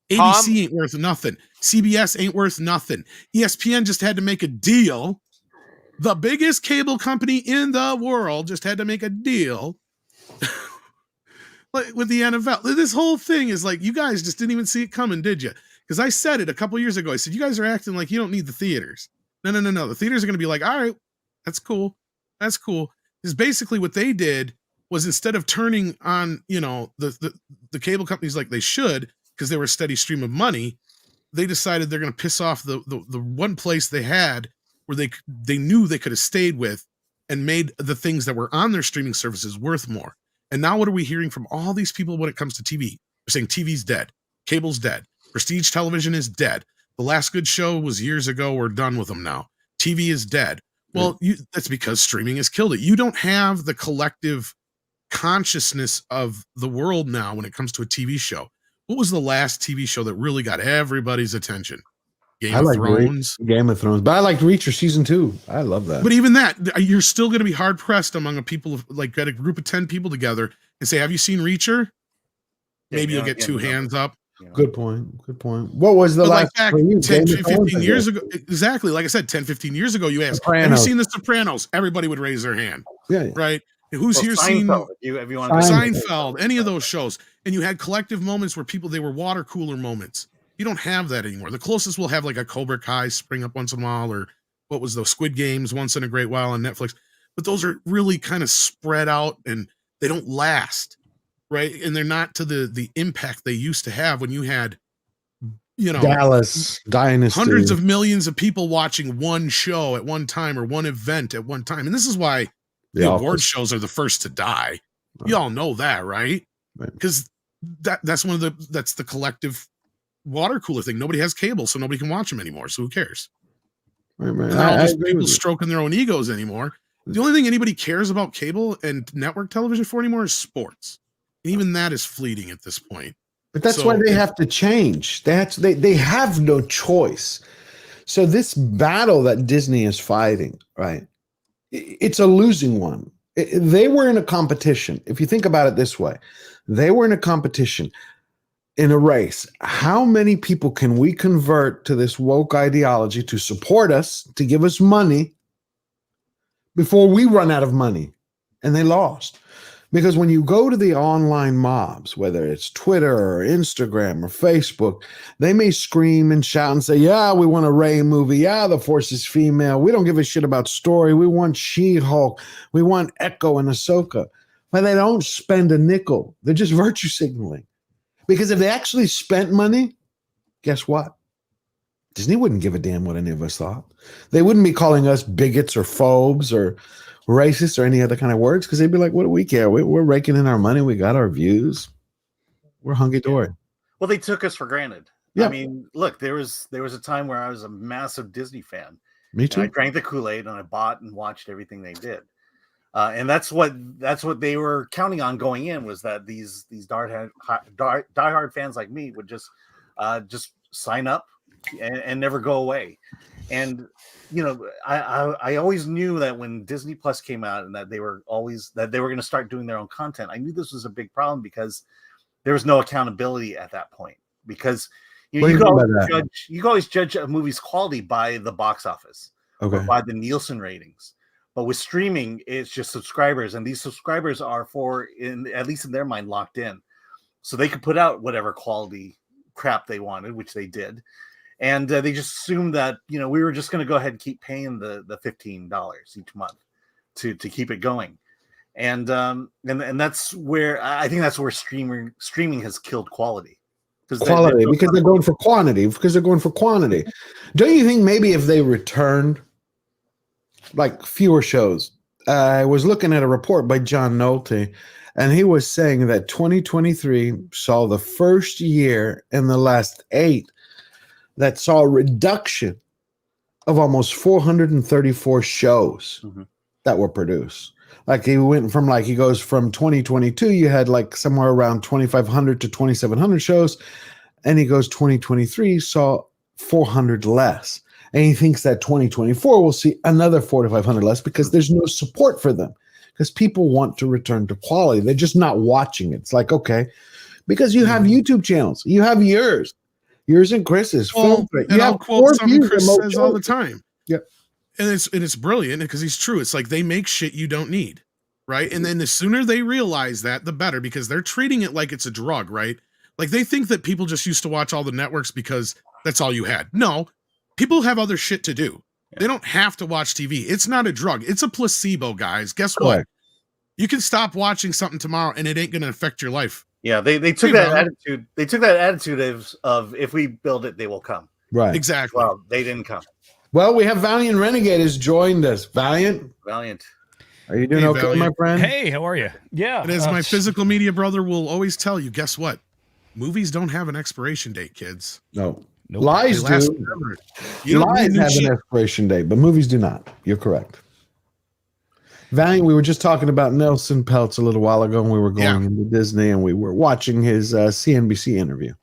ABC ain't worth nothing. CBS ain't worth nothing. ESPN just had to make a deal. The biggest cable company in the world just had to make a deal with the NFL. This whole thing is like, you guys just didn't even see it coming, did you? Because I said it a couple years ago. I said, you guys are acting like you don't need the theaters. No. The theaters are going to be like, all right, that's cool. That's cool. Because basically what they did was instead of turning on, the cable companies like they should, because they were a steady stream of money, they decided they're going to piss off the one place they had where they knew they could have stayed with and made the things that were on their streaming services worth more. And now what are we hearing from all these people when it comes to TV? They're saying TV's dead. Cable's dead. Prestige television is dead. The last good show was years ago. We're done with them now. TV is dead. Well, that's because streaming has killed it. You don't have the collective consciousness of the world now when it comes to a TV show. What was the last TV show that really got everybody's attention? Game of Thrones. Game of Thrones. But I liked Reacher season 2. I love that. But even that, you're still going to be hard pressed among a people like get a group of 10 people together and say, have you seen Reacher? Maybe you'll get two hands up. Good point. What was the last back 10, 15 years ago? Exactly. Like I said, 10, 15 years ago, you asked, have you seen The Sopranos? Everybody would raise their hand. Yeah. Right. And who's here seen Seinfeld? Seinfeld, any of those shows. And you had collective moments where they were water cooler moments. You don't have that anymore. The closest we'll have like a Cobra Kai spring up once in a while, or what was those Squid Games once in a great while on Netflix. But those are really kind of spread out and they don't last, right? And they're not to the impact they used to have when you had, Dallas Dynasty, hundreds of millions of people watching one show at one time or one event at one time. And this is why the award shows are the first to die. You all know that, right? Because that's the collective water cooler thing. Nobody has cable, so nobody can watch them anymore. So who cares? Right. Not just people stroking their own egos anymore. The only thing anybody cares about cable and network television for anymore is sports. And even that is fleeting at this point. But that's why they have to change. They have no choice. So this battle that Disney is fighting, right? It's a losing one. They were in a competition. If you think about it this way, they were in a competition, in a race. How many people can we convert to this woke ideology to support us, to give us money before we run out of money? And they lost. Because when you go to the online mobs, whether it's Twitter or Instagram or Facebook, they may scream and shout and say, yeah, we want a Rey movie. Yeah, the Force is female. We don't give a shit about story. We want She-Hulk. We want Echo and Ahsoka. But they don't spend a nickel. They're just virtue signaling. Because if they actually spent money, guess what? Disney wouldn't give a damn what any of us thought. They wouldn't be calling us bigots or phobes or racist or any other kind of words, because they'd be like, what do we care? We're raking in our money. We got our views. We're hunky-dory. Well, they took us for granted. Yeah. I mean, look, there was a time where I was a massive Disney fan. Me too. And I drank the Kool-Aid and I bought and watched everything they did. And that's what they were counting on going in, was that these diehard fans like me would just sign up and never go away. And you know, I always knew that when Disney Plus came out and that they were going to start doing their own content, I knew this was a big problem because there was no accountability at that point. Because you can always judge a movie's quality by the box office, or by the Nielsen ratings. But with streaming, it's just subscribers, and these subscribers are at least in their mind, locked in, so they could put out whatever quality crap they wanted, which they did. And they just assumed that, you know, we were just going to go ahead and keep paying the $15 each month to keep it going. And that's where I think that's where streaming has killed quality. Because they're going for quantity. Because they're going for quantity. Don't you think maybe if they returned like fewer shows? I was looking at a report by John Nolte, and he was saying that 2023 saw the first year in the last 8 that saw a reduction of almost 434 shows that were produced. Like he goes from 2022, you had like somewhere around 2,500 to 2,700 shows. And he goes 2023 saw 400 less. And he thinks that 2024 will see another 400 to 500 less because there's no support for them. Because people want to return to quality. They're just not watching it. It's like, okay, because you have YouTube channels. You have yours and Chris's. And I'll quote something Chris says all the time. Yeah. And it's brilliant because he's true. It's like they make shit you don't need, right? And then the sooner they realize that, the better, because they're treating it like it's a drug, right? Like they think that people just used to watch all the networks because that's all you had. No, people have other shit to do. They don't have to watch TV. It's not a drug. It's a placebo, guys. Guess what? You can stop watching something tomorrow and it ain't going to affect your life. Yeah, they took that attitude. They took that attitude of if we build it, they will come. Right. Exactly. Well, they didn't come. Well, we have Valiant Renegade has joined us. Valiant. Are you doing okay, Valiant? my friend? Hey, how are you? Yeah. And as my physical media brother will always tell you, guess what? Movies don't have an expiration date, kids. No. Nope. Lies They last do. forever. You don't Lies need new have shit. an expiration date, but movies do not. You're correct. Valiant, we were just talking about Nelson Peltz a little while ago, and we were going into Disney, and we were watching his CNBC interview.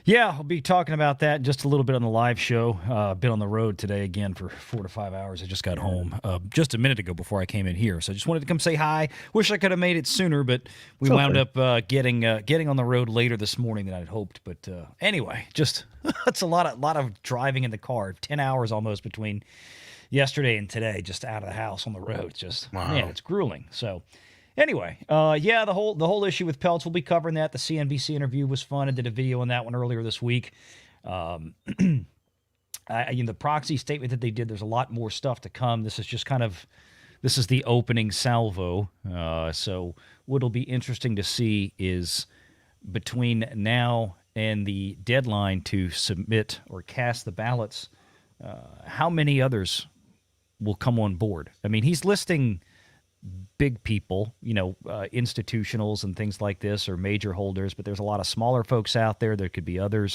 Yeah, I'll be talking about that just a little bit on the live show. Been on the road today again for 4 to 5 hours. I just got home just a minute ago before I came in here, so I just wanted to come say hi. Wish I could have made it sooner, but we wound up getting on the road later this morning than I'd hoped. But anyway, just it's a lot of driving in the car. 10 hours almost between yesterday and today, just out of the house on the road. Just man, it's grueling. So. Anyway, the whole issue with Peltz, we'll be covering that. The CNBC interview was fun. I did a video on that one earlier this week. The proxy statement that they did, there's a lot more stuff to come. This is just this is the opening salvo. So what'll be interesting to see is between now and the deadline to submit or cast the ballots, how many others will come on board. I mean, he's listing big people, institutionals and things like this, or major holders, but there's a lot of smaller folks out there. There could be other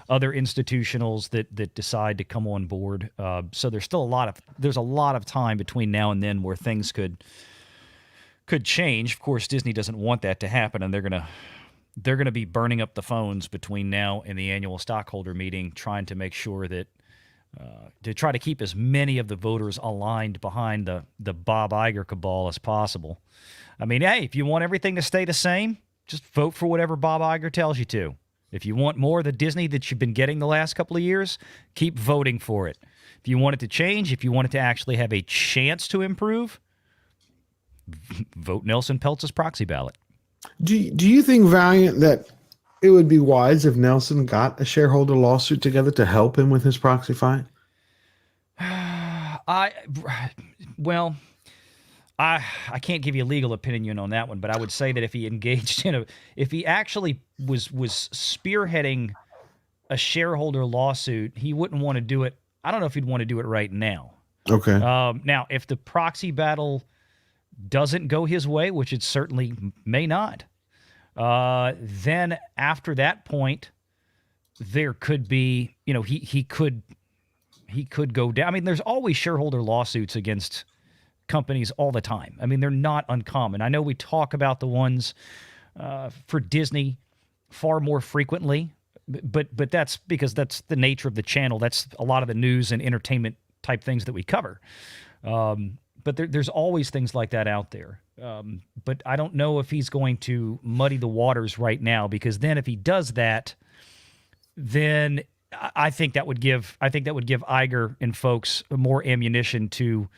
institutionals that decide to come on board. So there's still a lot of time between now and then where things could change. Of course, Disney doesn't want that to happen, and they're gonna be burning up the phones between now and the annual stockholder meeting, trying to make sure that to try to keep as many of the voters aligned behind the Bob Iger cabal as possible. I mean, hey, if you want everything to stay the same, just vote for whatever Bob Iger tells you to. If you want more of the Disney that you've been getting the last couple of years, keep voting for it. If you want it to change, if you want it to actually have a chance to improve, vote Nelson Peltz's proxy ballot. Do you think, Valiant, that it would be wise if Nelson got a shareholder lawsuit together to help him with his proxy fight? I can't give you a legal opinion on that one, but I would say that if he engaged if he actually was spearheading a shareholder lawsuit, he wouldn't want to do it. I don't know if he'd want to do it right now. Okay. Now, if the proxy battle doesn't go his way, which it certainly may not, then after that point, there could be, he could go down. I mean, there's always shareholder lawsuits against companies all the time. I mean, they're not uncommon. I know we talk about the ones for Disney far more frequently, but that's because that's the nature of the channel. That's a lot of the news and entertainment type things that we cover. But there's always things like that out there. But I don't know if he's going to muddy the waters right now, because then if he does that, then I think that would give Iger and folks more ammunition to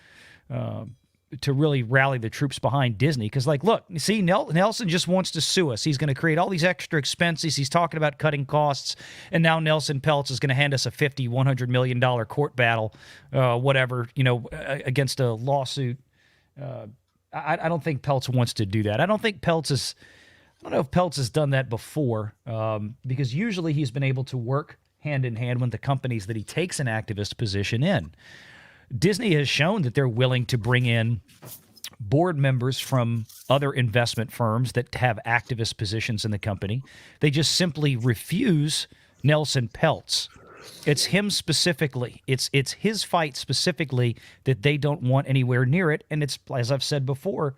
really rally the troops behind Disney. Because, look, you see, Nelson just wants to sue us. He's going to create all these extra expenses. He's talking about cutting costs. And now Nelson Peltz is going to hand us a $100 million court battle, against a lawsuit. I don't think Peltz wants to do that. I don't know if Peltz has done that before, because usually he's been able to work hand in hand with the companies that he takes an activist position in. Disney has shown that they're willing to bring in board members from other investment firms that have activist positions in the company. They just simply refuse Nelson Peltz. It's him specifically. It's his fight specifically that they don't want anywhere near it. And it's, as I've said before,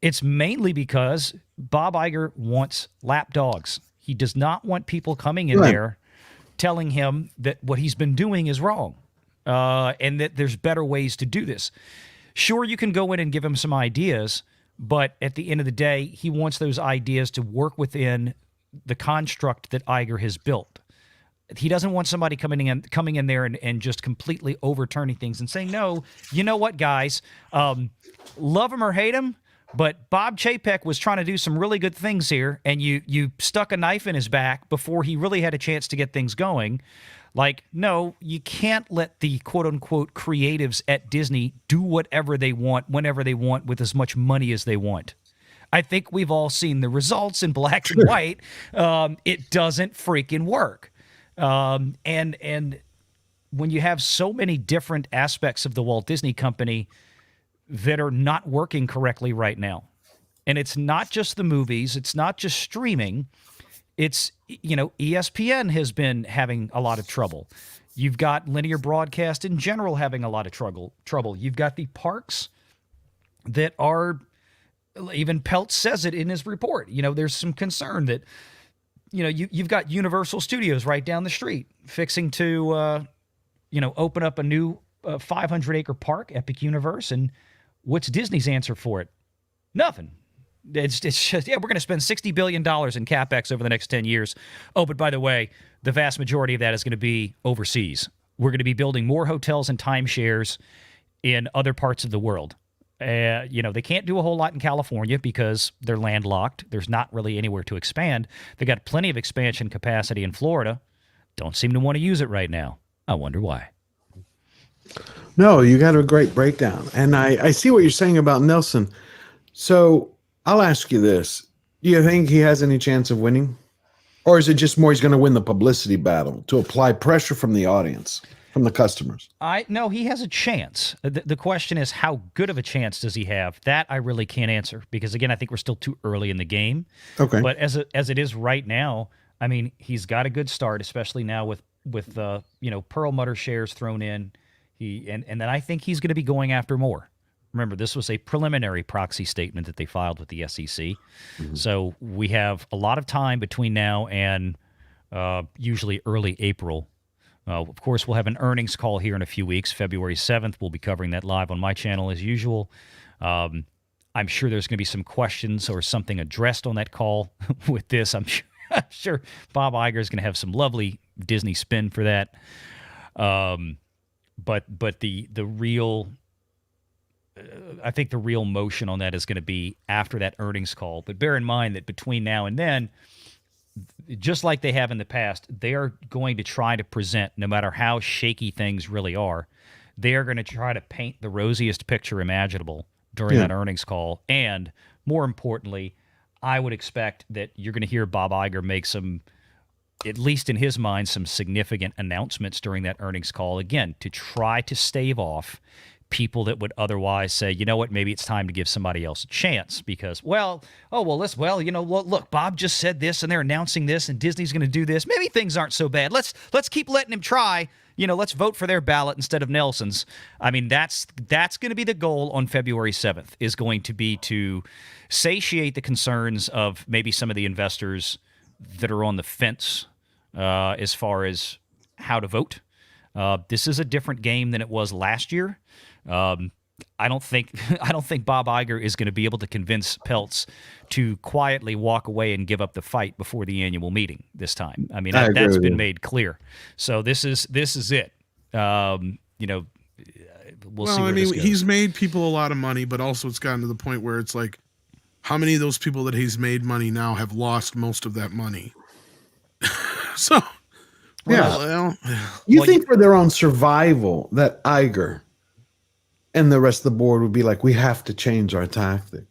it's mainly because Bob Iger wants lapdogs. He does not want people coming in there telling him that what he's been doing is wrong. And that there's better ways to do this. Sure, you can go in and give him some ideas, but at the end of the day, he wants those ideas to work within the construct that Iger has built. He doesn't want somebody coming in there and just completely overturning things and saying, no, you know what, guys, love him or hate him, but Bob Chapek was trying to do some really good things here, and you stuck a knife in his back before he really had a chance to get things going. No, you can't let the quote-unquote creatives at Disney do whatever they want, whenever they want, with as much money as they want. I think we've all seen the results in black and white. It doesn't freaking work. And when you have so many different aspects of the Walt Disney Company that are not working correctly right now, and it's not just the movies, it's not just streaming, it's, ESPN has been having a lot of trouble. You've got linear broadcast in general having a lot of trouble. You've got the parks that are, even Peltz says it in his report, there's some concern that, you've got Universal Studios right down the street fixing to, open up a new 500-acre park, Epic Universe. And what's Disney's answer for it? Nothing. It's just, we're going to spend $60 billion in CapEx over the next 10 years. Oh, but by the way, the vast majority of that is going to be overseas. We're going to be building more hotels and timeshares in other parts of the world. They can't do a whole lot in California because they're landlocked. There's not really anywhere to expand. They got plenty of expansion capacity in Florida. Don't seem to want to use it right now. I wonder why. No, you got a great breakdown. And I see what you're saying about Nelson. So I'll ask you this. Do you think he has any chance of winning? Or is it just more he's going to win the publicity battle to apply pressure from the audience, from the customers? No, he has a chance. The question is, how good of a chance does he have? That I really can't answer because, again, I think we're still too early in the game. Okay. But as it is right now, I mean, he's got a good start, especially now with Perlmutter shares thrown in. And then I think he's going to be going after more. Remember, this was a preliminary proxy statement that they filed with the SEC. Mm-hmm. So we have a lot of time between now and usually early April. Of course, we'll have an earnings call here in a few weeks. February 7th, we'll be covering that live on my channel as usual. I'm sure there's going to be some questions or something addressed on that call with this. I'm sure Bob Iger is going to have some lovely Disney spin for that. But the real I think the real motion on that is going to be after that earnings call. But bear in mind that between now and then, just like they have in the past, they are going to try to present, no matter how shaky things really are, they are going to try to paint the rosiest picture imaginable during that earnings call. And more importantly, I would expect that you're going to hear Bob Iger make some, at least in his mind, some significant announcements during that earnings call, again, to try to stave off people that would otherwise say, you know what, maybe it's time to give somebody else a chance because, look, Bob just said this and they're announcing this and Disney's going to do this. Maybe things aren't so bad. Let's keep letting him try. Let's vote for their ballot instead of Nelson's. I mean, that's going to be the goal on February 7th, is going to be to satiate the concerns of maybe some of the investors that are on the fence as far as how to vote. This is a different game than it was last year. I don't think Bob Iger is going to be able to convince Peltz to quietly walk away and give up the fight before the annual meeting this time. I mean, that's been made clear. So this is it. We'll see. I mean, he's made people a lot of money, but also it's gotten to the point where it's like, how many of those people that he's made money now have lost most of that money? So, you think for their own survival that Iger and the rest of the board would be like, we have to change our tactic.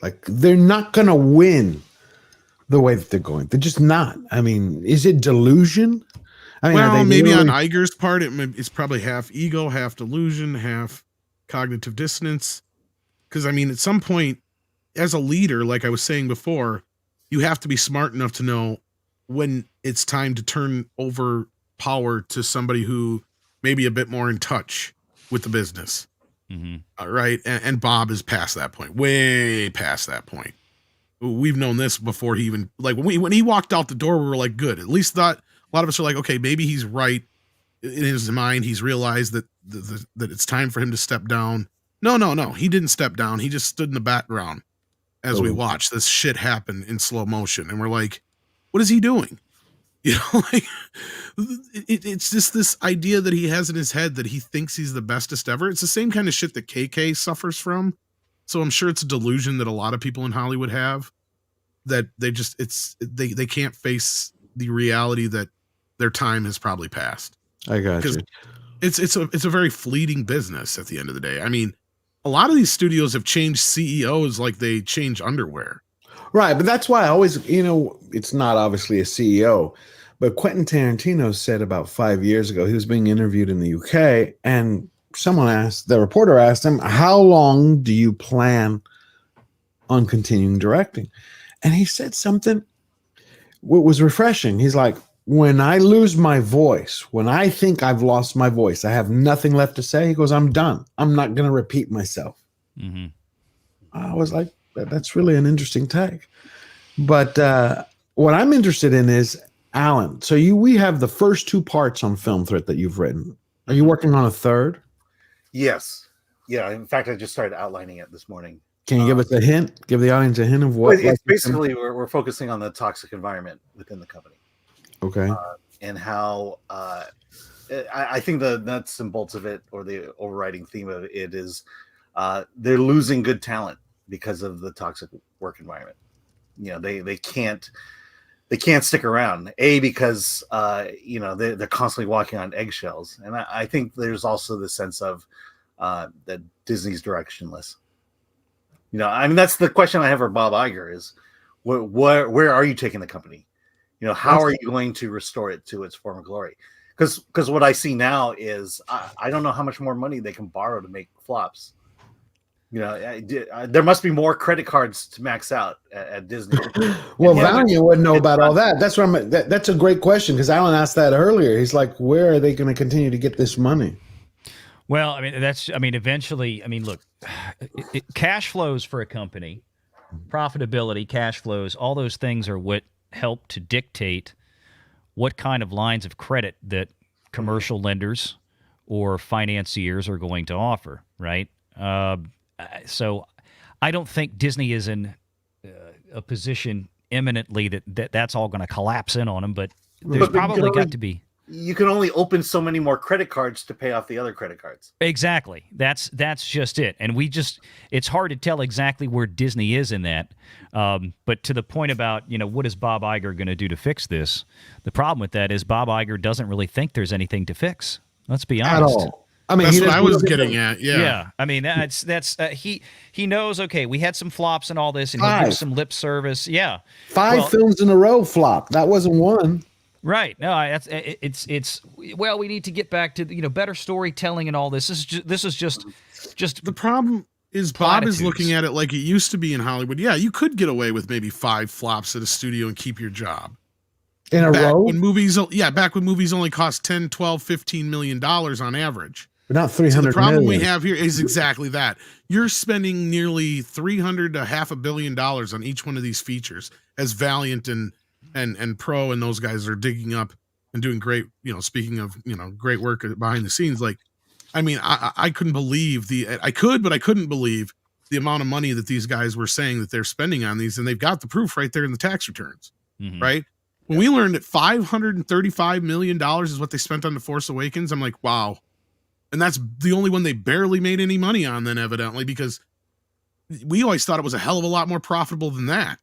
Like they're not going to win the way that they're going. They're just not. I mean, is it delusion? I mean, maybe on Iger's part, it's probably half ego, half delusion, half cognitive dissonance. Because, I mean, at some point, as a leader, like I was saying before, you have to be smart enough to know when it's time to turn over power to somebody who may be a bit more in touch with the business. Mm-hmm. Right. And Bob is past that point, way past that point. We've known this before he even, like, when he walked out the door, we were like, good. At least thought, a lot of us are like, okay, maybe he's right in his mind. He's realized that that it's time for him to step down. No. He didn't step down. He just stood in the background as we watched this shit happen in slow motion. And we're like, what is he doing? Like it's just this idea that he has in his head that he thinks he's the bestest ever. It's the same kind of shit that KK suffers from. So I'm sure it's a delusion that a lot of people in Hollywood have, that they can't face the reality that their time has probably passed. I got you. It's a very fleeting business at the end of the day. I mean, a lot of these studios have changed CEOs like they change underwear. Right, but that's why I always, it's not obviously a CEO, but Quentin Tarantino said about 5 years ago, he was being interviewed in the UK, and the reporter asked him, how long do you plan on continuing directing? And he said something what was refreshing. He's like, when I lose my voice, when I think I've lost my voice, I have nothing left to say. He goes, I'm done. I'm not going to repeat myself. Mm-hmm. I was like, that's really an interesting take. But what I'm interested in is, Alan, so we have the first two parts on Film Threat that you've written. Are you working on a third? Yes. Yeah. In fact, I just started outlining it this morning. Can you give us a hint? Give the audience a hint of what? It's basically, we're focusing on the toxic environment within the company. Okay. And how I think the nuts and bolts of it, or the overriding theme of it, is they're losing good talent because of the toxic work environment. They can't stick around. Because they're constantly walking on eggshells, and I think there's also the sense of that Disney's directionless. That's the question I have for Bob Iger is, where are you taking the company? How are you going to restore it to its former glory? Because what I see now is I don't know how much more money they can borrow to make flops. There must be more credit cards to max out at Disney. Well, Valiant wouldn't know about all that. That's what that's a great question, because Alan asked that earlier. He's like, where are they going to continue to get this money? Well, eventually, look, cash flows for a company, profitability, cash flows, all those things are what help to dictate what kind of lines of credit that commercial lenders or financiers are going to offer, right? So I don't think Disney is in a position imminently that's all going to collapse in on them, but there's probably got to be. you can only open so many more credit cards to pay off the other credit cards. Exactly. That's just it. And it's hard to tell exactly where Disney is in that. But to the point about, what is Bob Iger going to do to fix this? The problem with that is Bob Iger doesn't really think there's anything to fix. Let's be honest. At all. I mean, that's what I was getting at. Yeah. Yeah. I mean, he knows, okay, we had some flops and all this, and he'll give some lip service. Yeah. 5 films in a row flop. That wasn't one. Right. No, it's well, we need to get back to better storytelling and all this. This is just the problem is Bob is looking at it like it used to be in Hollywood. Yeah, you could get away with maybe 5 flops at a studio and keep your job. In a row? Back when movies only cost 10, 12, 15 million dollars on average. But not 300 the problem million. we have here is exactly that. You're spending nearly 300 to $500 million on each one of these features as Valiant and Pro and those guys are digging up and doing great, speaking of, great work behind the scenes. Like, I mean, I couldn't believe I couldn't believe the amount of money that these guys were saying that they're spending on these, and they've got the proof right there in the tax returns, right? When we learned that $535 million is what they spent on The Force Awakens, I'm like, wow. And that's the only one they barely made any money on then, evidently, because we always thought it was a hell of a lot more profitable than that.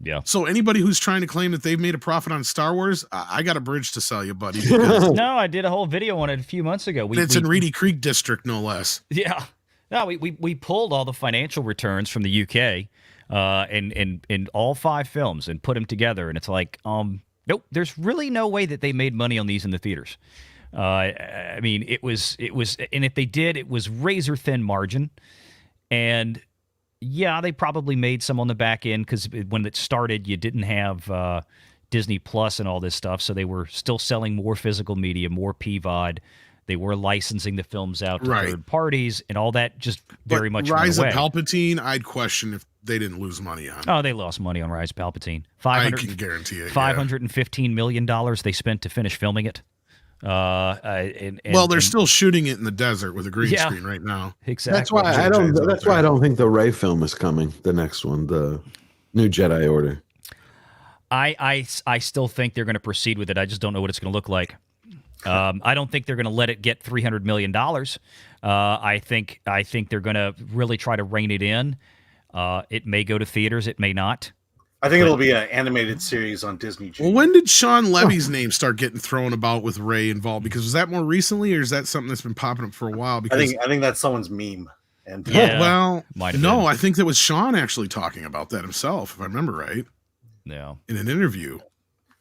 Yeah. So anybody who's trying to claim that they've made a profit on Star Wars, I got a bridge to sell you, buddy. No, I did a whole video on it a few months ago. It's in Reedy Creek District, no less. Yeah. No, we pulled all the financial returns from the UK and all 5 films and put them together, and it's like, nope, there's really no way that they made money on these in the theaters. I mean, it was, and if they did, it was razor thin margin, and yeah, they probably made some on the back end because when it started, you didn't have Disney Plus and all this stuff, so they were still selling more physical media, more PVOD. They were licensing the films out to third parties, and all that just very much Rise of went away. Palpatine, I'd question if they didn't lose money on. Oh, they lost money on Rise of Palpatine. I can guarantee it. $515 million they spent to finish filming it. Well, they're still shooting it in the desert with a green screen right now. Exactly. That's why I don't think the Rey film is coming. The next one, the new Jedi Order. I still think they're going to proceed with it. I just don't know what it's going to look like. I don't think they're going to let it get $300 million. I think they're going to really try to rein it in. It may go to theaters. It may not. I think it'll be an animated series on Disney. Well, when did Sean Levy's name start getting thrown about with Rey involved? Because was that more recently, or is that something that's been popping up for a while? Because I think that's someone's meme. And well, no, I think that was Sean actually talking about that himself, if I remember right. Yeah, in an interview.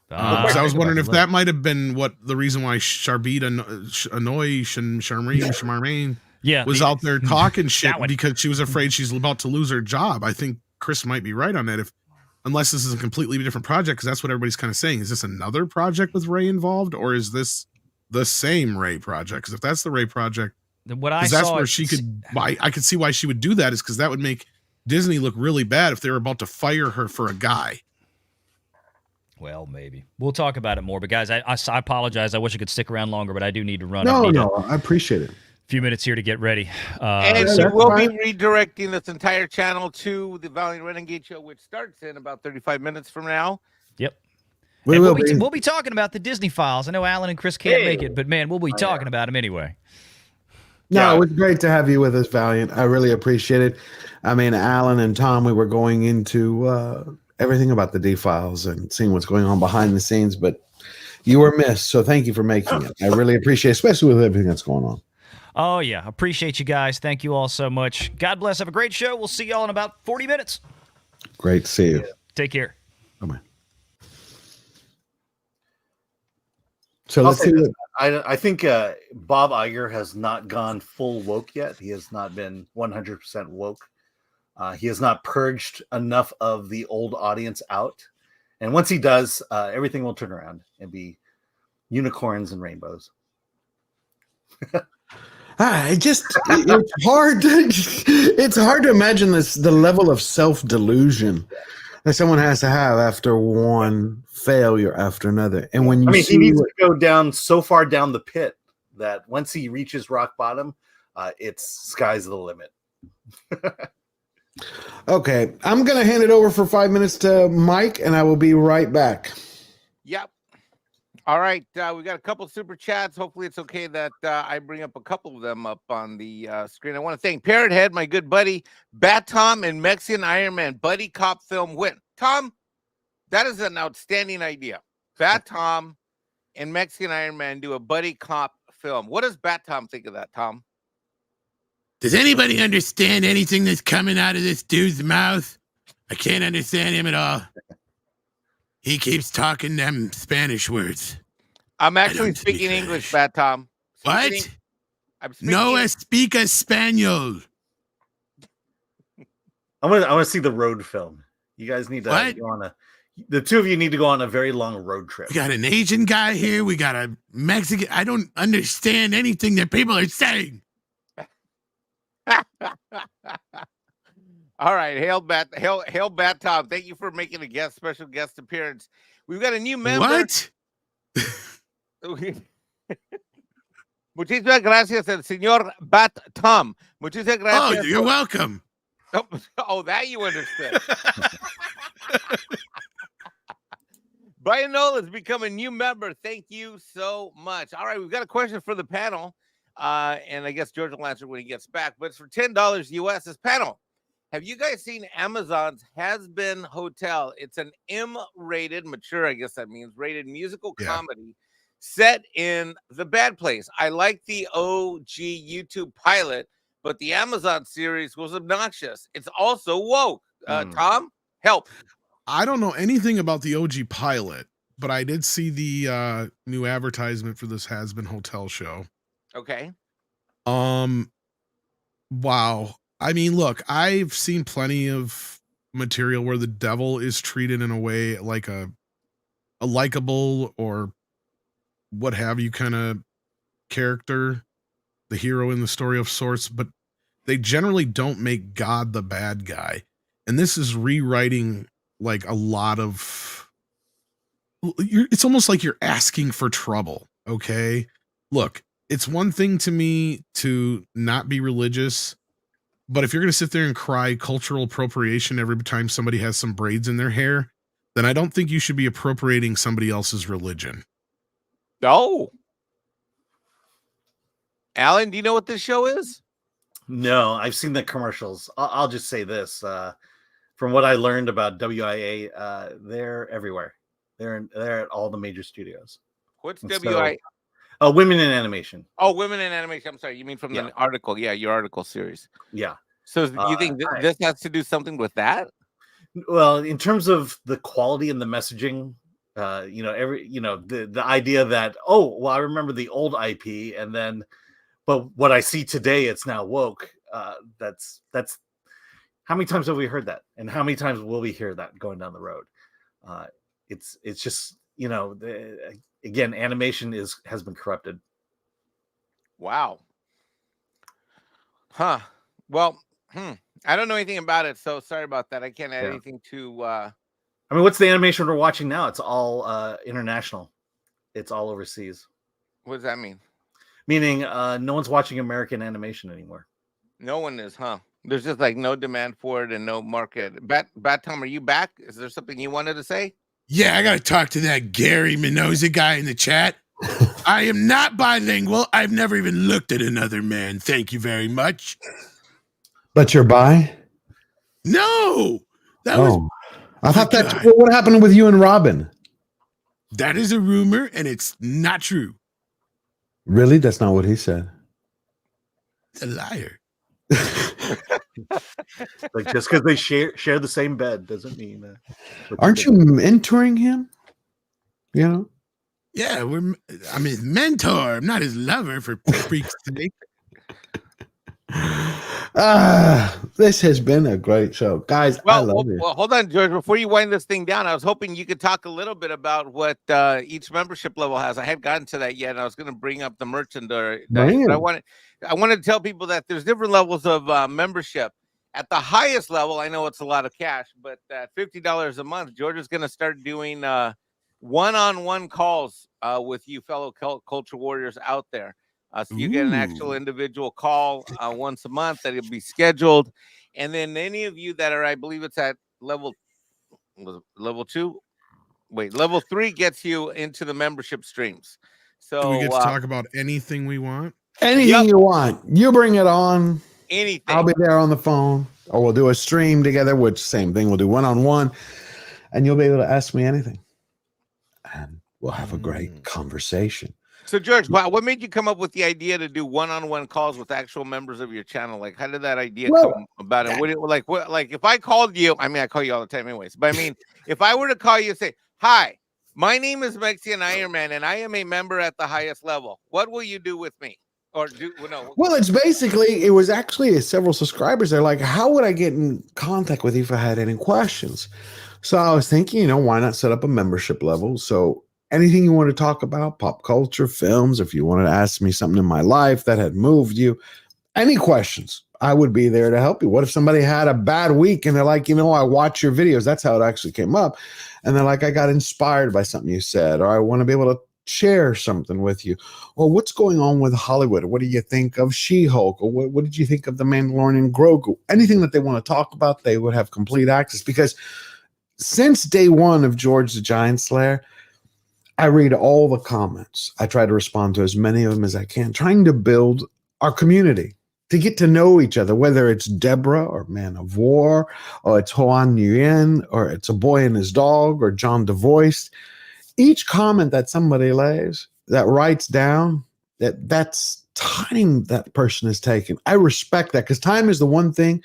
Because I was wondering if that might have been what the reason why Charmaine was out there talking shit because she was afraid she's about to lose her job. I think Chris might be right on that. Unless this is a completely different project, because that's what everybody's kind of saying. Is this another project with Rey involved, or is this the same Rey project? Because if that's the Rey project, that's where she could. I could see why she would do that. Is because that would make Disney look really bad if they were about to fire her for a guy. Well, maybe we'll talk about it more. But guys, I apologize. I wish I could stick around longer, but I do need to run. No, I appreciate it. Few minutes here to get ready. And we'll be redirecting this entire channel to the Valiant Renegade show, which starts in about 35 minutes from now. Yep. We'll be talking about the Disney files. I know Alan and Chris can't make it, but man, we'll be talking about them anyway. No, it's great to have you with us, Valiant. I really appreciate it. I mean, Alan and Tom, we were going into everything about the D-Files and seeing what's going on behind the scenes, but you were missed, so thank you for making it. I really appreciate it, especially with everything that's going on. Oh, yeah. Appreciate you guys. Thank you all so much. God bless. Have a great show. We'll see y'all in about 40 minutes. Great to see you. Take care. Bye-bye. So let's see. I think Bob Iger has not gone full woke yet. He has not been 100% woke. He has not purged enough of the old audience out. And once he does, everything will turn around and be unicorns and rainbows. It's hard to imagine the level of self-delusion that someone has to have after one failure after another. And when he needs to go down so far down the pit that once he reaches rock bottom, it's sky's the limit. Okay, I'm going to hand it over for 5 minutes to Mike, and I will be right back. Yep. All right, we got a couple super chats. Hopefully, it's okay that I bring up a couple of them up on the screen. I want to thank Parrot Head, my good buddy, Bat Tom, and Mexican Iron Man buddy cop film win. Tom, that is an outstanding idea. Bat Tom and Mexican Iron Man do a buddy cop film. What does Bat Tom think of that, Tom? Does anybody understand anything that's coming out of this dude's mouth? I can't understand him at all. He keeps talking them Spanish words. I'm actually speaking English, Bat Tom. What? No, I speak Espanol. I want to see the road film. You guys need to go on the two of you need to go on a very long road trip. We got an Asian guy here. We got a Mexican. I don't understand anything that people are saying. All right, hail Bat Tom. Thank you for making a special guest appearance. We've got a new member. What? Muchísimas gracias, el señor Bat Tom. Muchísimas gracias. Oh, you're welcome. Oh, that you understood. Brian Noll has become a new member. Thank you so much. All right, we've got a question for the panel. And I guess George will answer when he gets back. But it's for $10 US. This panel. Have you guys seen Amazon's Has Been Hotel? It's an M-rated, mature, I guess that means, rated musical comedy set in the bad place. I like the OG YouTube pilot, but the Amazon series was obnoxious. It's also woke. Tom, help. I don't know anything about the OG pilot, but I did see the new advertisement for this Has Been Hotel show. Okay. Wow. I mean, look, I've seen plenty of material where the devil is treated in a way like a likable or what have you kind of character, the hero in the story of sorts, but they generally don't make God the bad guy. And this is rewriting like a lot of, it's almost like you're asking for trouble. Okay. Look, it's one thing to me to not be religious, but if you're going to sit there and cry cultural appropriation every time somebody has some braids in their hair, then I don't think you should be appropriating somebody else's religion. No. Alan, do you know what this show is? No, I've seen the commercials. I'll just say this. From what I learned about WIA, they're everywhere. They're at all the major studios. What's WIA? Women in Animation. Oh, Women in Animation. I'm sorry. You mean from the article? Yeah, your article series. Yeah. So you think this has to do something with that? Well, in terms of the quality and the messaging, the idea that, I remember the old IP, and then, but what I see today, it's now woke. That's how many times have we heard that, and how many times will we hear that going down the road? It's just again, animation has been corrupted. Wow. Huh. Well, I don't know anything about it, so sorry about that. I can't add anything to. I mean, what's the animation we're watching now? It's all international. It's all overseas. What does that mean? Meaning, no one's watching American animation anymore. No one is, huh? There's just like no demand for it and no market. Bat Tom, are you back? Is there something you wanted to say? Yeah, I got to talk to that Gary Mendoza guy in the chat. I am not bilingual. I've never even looked at another man. Thank you very much. But you're bi? No. That was. I thought that. What happened with you and Robin? That is a rumor, and it's not true. Really? That's not what he said. It's a liar. Like just because they share the same bed doesn't mean that. Aren't you mentoring him? You know? Yeah, I'm his mentor. I'm not his lover, for freak's sake. This has been a great show, guys. I love you. Well, hold on, George. Before you wind this thing down, I was hoping you could talk a little bit about what each membership level has. I hadn't gotten to that yet, and I was going to bring up the merchandise. I wanted to tell people that there's different levels of membership. At the highest level, I know it's a lot of cash, but at $50 a month, George is going to start doing one-on-one calls with you fellow culture warriors out there. So you get an actual individual call once a month that will be scheduled. And then any of you that are, I believe it's at level 2. Level 3 gets you into the membership streams. So Do we get to talk about anything we want? Anything you want. You bring it on. Anything. I'll be there on the phone, or we'll do a stream together, which same thing. We'll do one-on-one, and you'll be able to ask me anything. And we'll have a great conversation. So, George, what made you come up with the idea to do one-on-one calls with actual members of your channel? Like, how did that idea come about? And like, if I called you, I mean, I call you all the time anyways, but I mean, if I were to call you and say, hi, my name is Mexican Iron Man, and I am a member at the highest level, what will you do with me? Or Well, it's basically, it was actually several subscribers. They're like, how would I get in contact with you if I had any questions? So I was thinking, why not set up a membership level? So anything you want to talk about, pop culture, films, if you wanted to ask me something in my life that had moved you, any questions, I would be there to help you. What if somebody had a bad week and they're like, I watch your videos. That's how it actually came up. And they're like, I got inspired by something you said, or I want to be able to share something with you, or what's going on with Hollywood? What do you think of She-Hulk? Or what did you think of The Mandalorian Grogu? Anything that they want to talk about, they would have complete access, because since day one of George the Giant Slayer, I read all the comments. I try to respond to as many of them as I can, trying to build our community, to get to know each other, whether it's Deborah or Man of War, or it's Juan Nguyen, or it's a boy and his dog, or John DeVoist. Each comment that somebody lays, that writes down, that's time that person is taking. I respect that, because time is the one thing,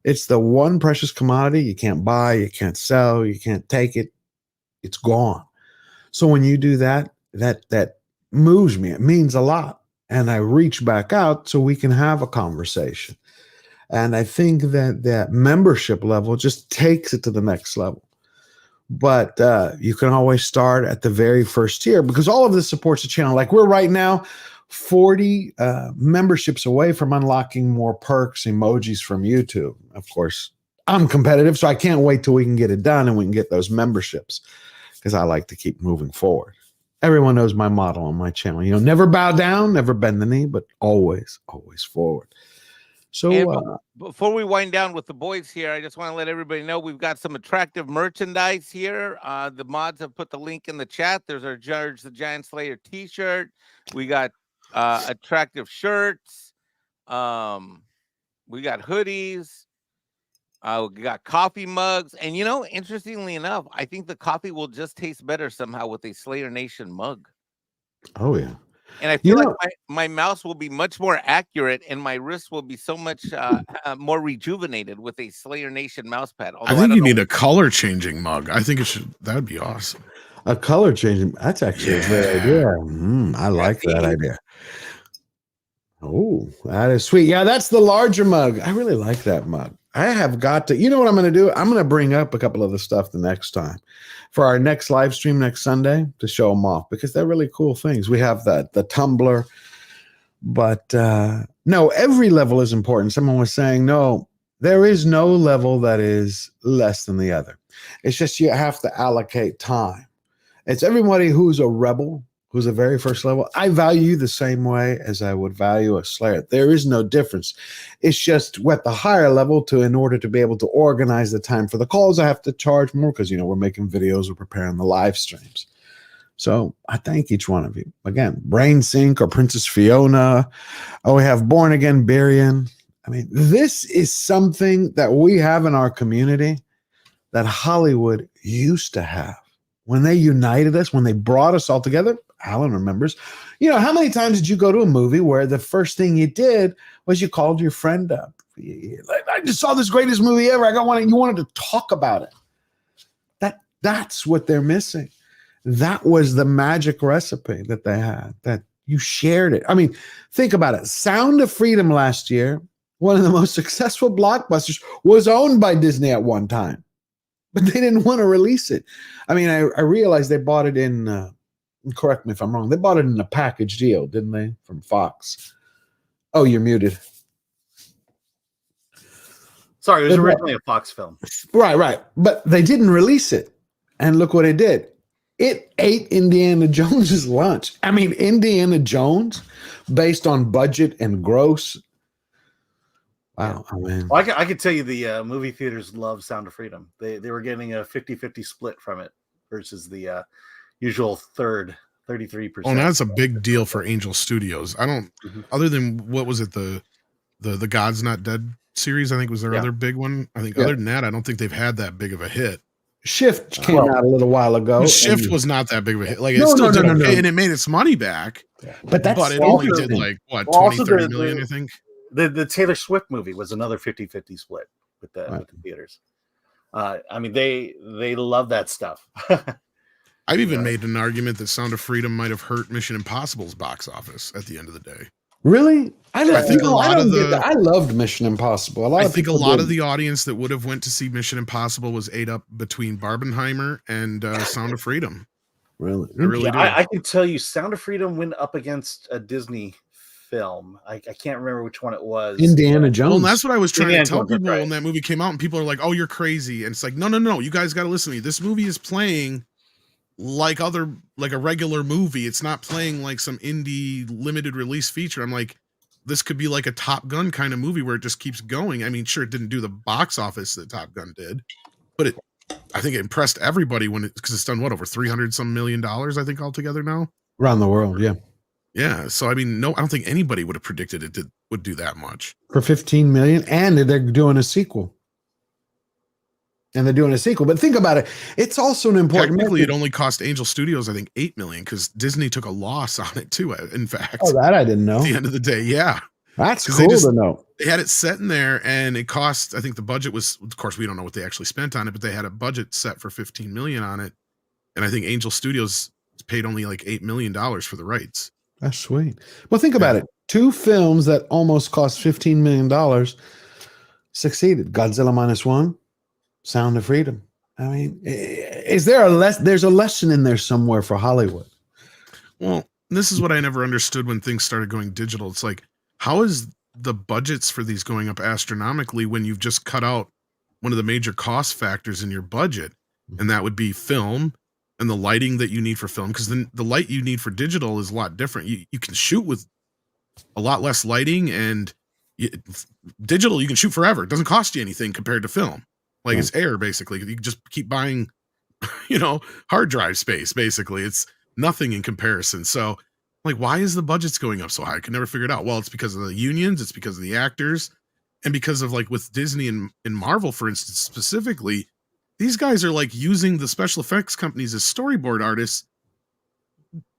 it's the one precious commodity you can't buy, you can't sell, you can't take it. It's gone. So when you do that, that moves me. It means a lot. And I reach back out so we can have a conversation. And I think that membership level just takes it to the next level. But you can always start at the very first tier, because all of this supports the channel. Like, we're right now 40 memberships away from unlocking more perks, emojis from YouTube. Of course, I'm competitive, so I can't wait till we can get it done and we can get those memberships, because I like to keep moving forward. Everyone knows my motto on my channel. Never bow down, never bend the knee, but always, always forward. So before we wind down with the boys here, I just want to let everybody know we've got some attractive merchandise here. The mods have put the link in the chat. There's our George the Giant Slayer t-shirt. We got attractive shirts. We got hoodies. We got coffee mugs. And, interestingly enough, I think the coffee will just taste better somehow with a Slayer Nation mug. Oh, yeah. And I feel like my mouse will be much more accurate, and my wrist will be so much more rejuvenated with a Slayer Nation mouse pad. I think you need a color changing mug. I think that would be awesome. A color changing. That's actually a great idea. I like that idea. Oh, that is sweet. Yeah, that's the larger mug. I really like that mug. I have got to, what I'm going to do? I'm going to bring up a couple of the stuff the next time for our next live stream next Sunday to show them off, because they're really cool things. We have the tumbler, but no, every level is important. Someone was saying, no, there is no level that is less than the other. It's just you have to allocate time. It's everybody who's a rebel, who's a very first level. I value you the same way as I would value a Slayer. There is no difference. It's just at the higher level, in order to be able to organize the time for the calls, I have to charge more, because, we're making videos, we're preparing the live streams. So I thank each one of you. Again, Brain Sync or Princess Fiona. Oh, we have Born Again Barian. I mean, this is something that we have in our community that Hollywood used to have. When they united us, when they brought us all together, Alan remembers, how many times did you go to a movie where the first thing you did was you called your friend up? I just saw this greatest movie ever. I got one, and you wanted to talk about it. That's what they're missing. That was the magic recipe that they had, that you shared it. I mean, think about it. Sound of Freedom last year, one of the most successful blockbusters, was owned by Disney at one time, but they didn't want to release it. I mean, I realized they bought it in, correct me if I'm wrong, they bought it in a package deal, didn't they, from Fox? Oh, you're muted. Sorry, it was originally a Fox film. Right. But they didn't release it. And look what it did. It ate Indiana Jones's lunch. I mean, Indiana Jones, based on budget and gross. Wow. I mean, well, I could tell you the movie theaters love Sound of Freedom. They were getting a 50-50 split from it versus the usual 33%. Oh, and that's a big deal for Angel Studios. I don't, other than what was it, the God's Not Dead series, I think was their other big one. I think other than that, I don't think they've had that big of a hit. Shift came out a little while ago. Shift was not that big of a hit. Like it still did okay, and it made its money back. But it only did like what 20-30 million, I think. The Taylor Swift movie was another 50-50 split with the theaters. I mean, they love that stuff. I've even made an argument that Sound of Freedom might have hurt Mission Impossible's box office at the end of the day. Really? I loved Mission Impossible. I think a lot of the audience that would have went to see Mission Impossible was ate up between Barbenheimer and Sound of Freedom. Really? I really do. I can tell you, Sound of Freedom went up against a Disney film. I can't remember which one it was. Indiana Jones. Well, and that's what I was trying to tell people right. when that movie came out, and people are like, "Oh, you're crazy," and it's like, no, you guys got to listen to me. This movie is playing like a regular movie. It's not playing like some indie limited release feature. I'm like, this could be like a Top Gun kind of movie where it just keeps going. I mean, sure, it didn't do the box office that Top Gun did, but I think it impressed everybody because it's done over $300 some million, I think, altogether now around the world. Yeah. So I mean, no, I don't think anybody would have predicted it would do that much for 15 million, and they're doing a sequel. But think about it. It's also an important. Technically, it only cost Angel Studios, I think, $8 million because Disney took a loss on it too. In fact, that I didn't know. At the end of the day, yeah, that's cool to know. They had it set in there, and it cost. I think the budget was, of course, we don't know what they actually spent on it, but they had a budget set for 15 million on it, and I think Angel Studios paid only like $8 million for the rights. That's sweet. Well, think about it. 2 films that almost cost $15 million succeeded. Godzilla -1. Sound of Freedom. I mean, is there there's a lesson in there somewhere for Hollywood? Well, this is what I never understood when things started going digital. It's like, how is the budgets for these going up astronomically when you've just cut out one of the major cost factors in your budget? And that would be film and the lighting that you need for film. Because then the light you need for digital is a lot different. You can shoot with a lot less lighting, and digital, you can shoot forever. It doesn't cost you anything compared to film. Like it's air, basically. You can just keep buying, hard drive space, basically. It's nothing in comparison. So, like, why is the budgets going up so high? I could never figure it out. Well, it's because of the unions. It's because of the actors. And because of, like, with Disney and Marvel, for instance, specifically, these guys are, like, using the special effects companies as storyboard artists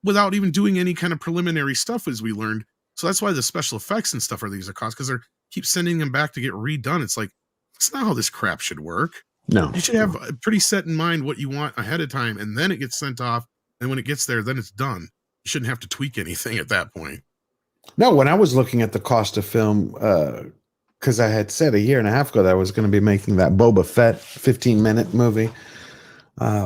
without even doing any kind of preliminary stuff, as we learned. So that's why the special effects and stuff are these costs, because they keep sending them back to get redone. It's like, that's not how this crap should work. No. You should have pretty set in mind what you want ahead of time, and then it gets sent off. And when it gets there, then it's done. You shouldn't have to tweak anything at that point. No, when I was looking at the cost of film, because I had said a year and a half ago that I was going to be making that Boba Fett 15-minute movie,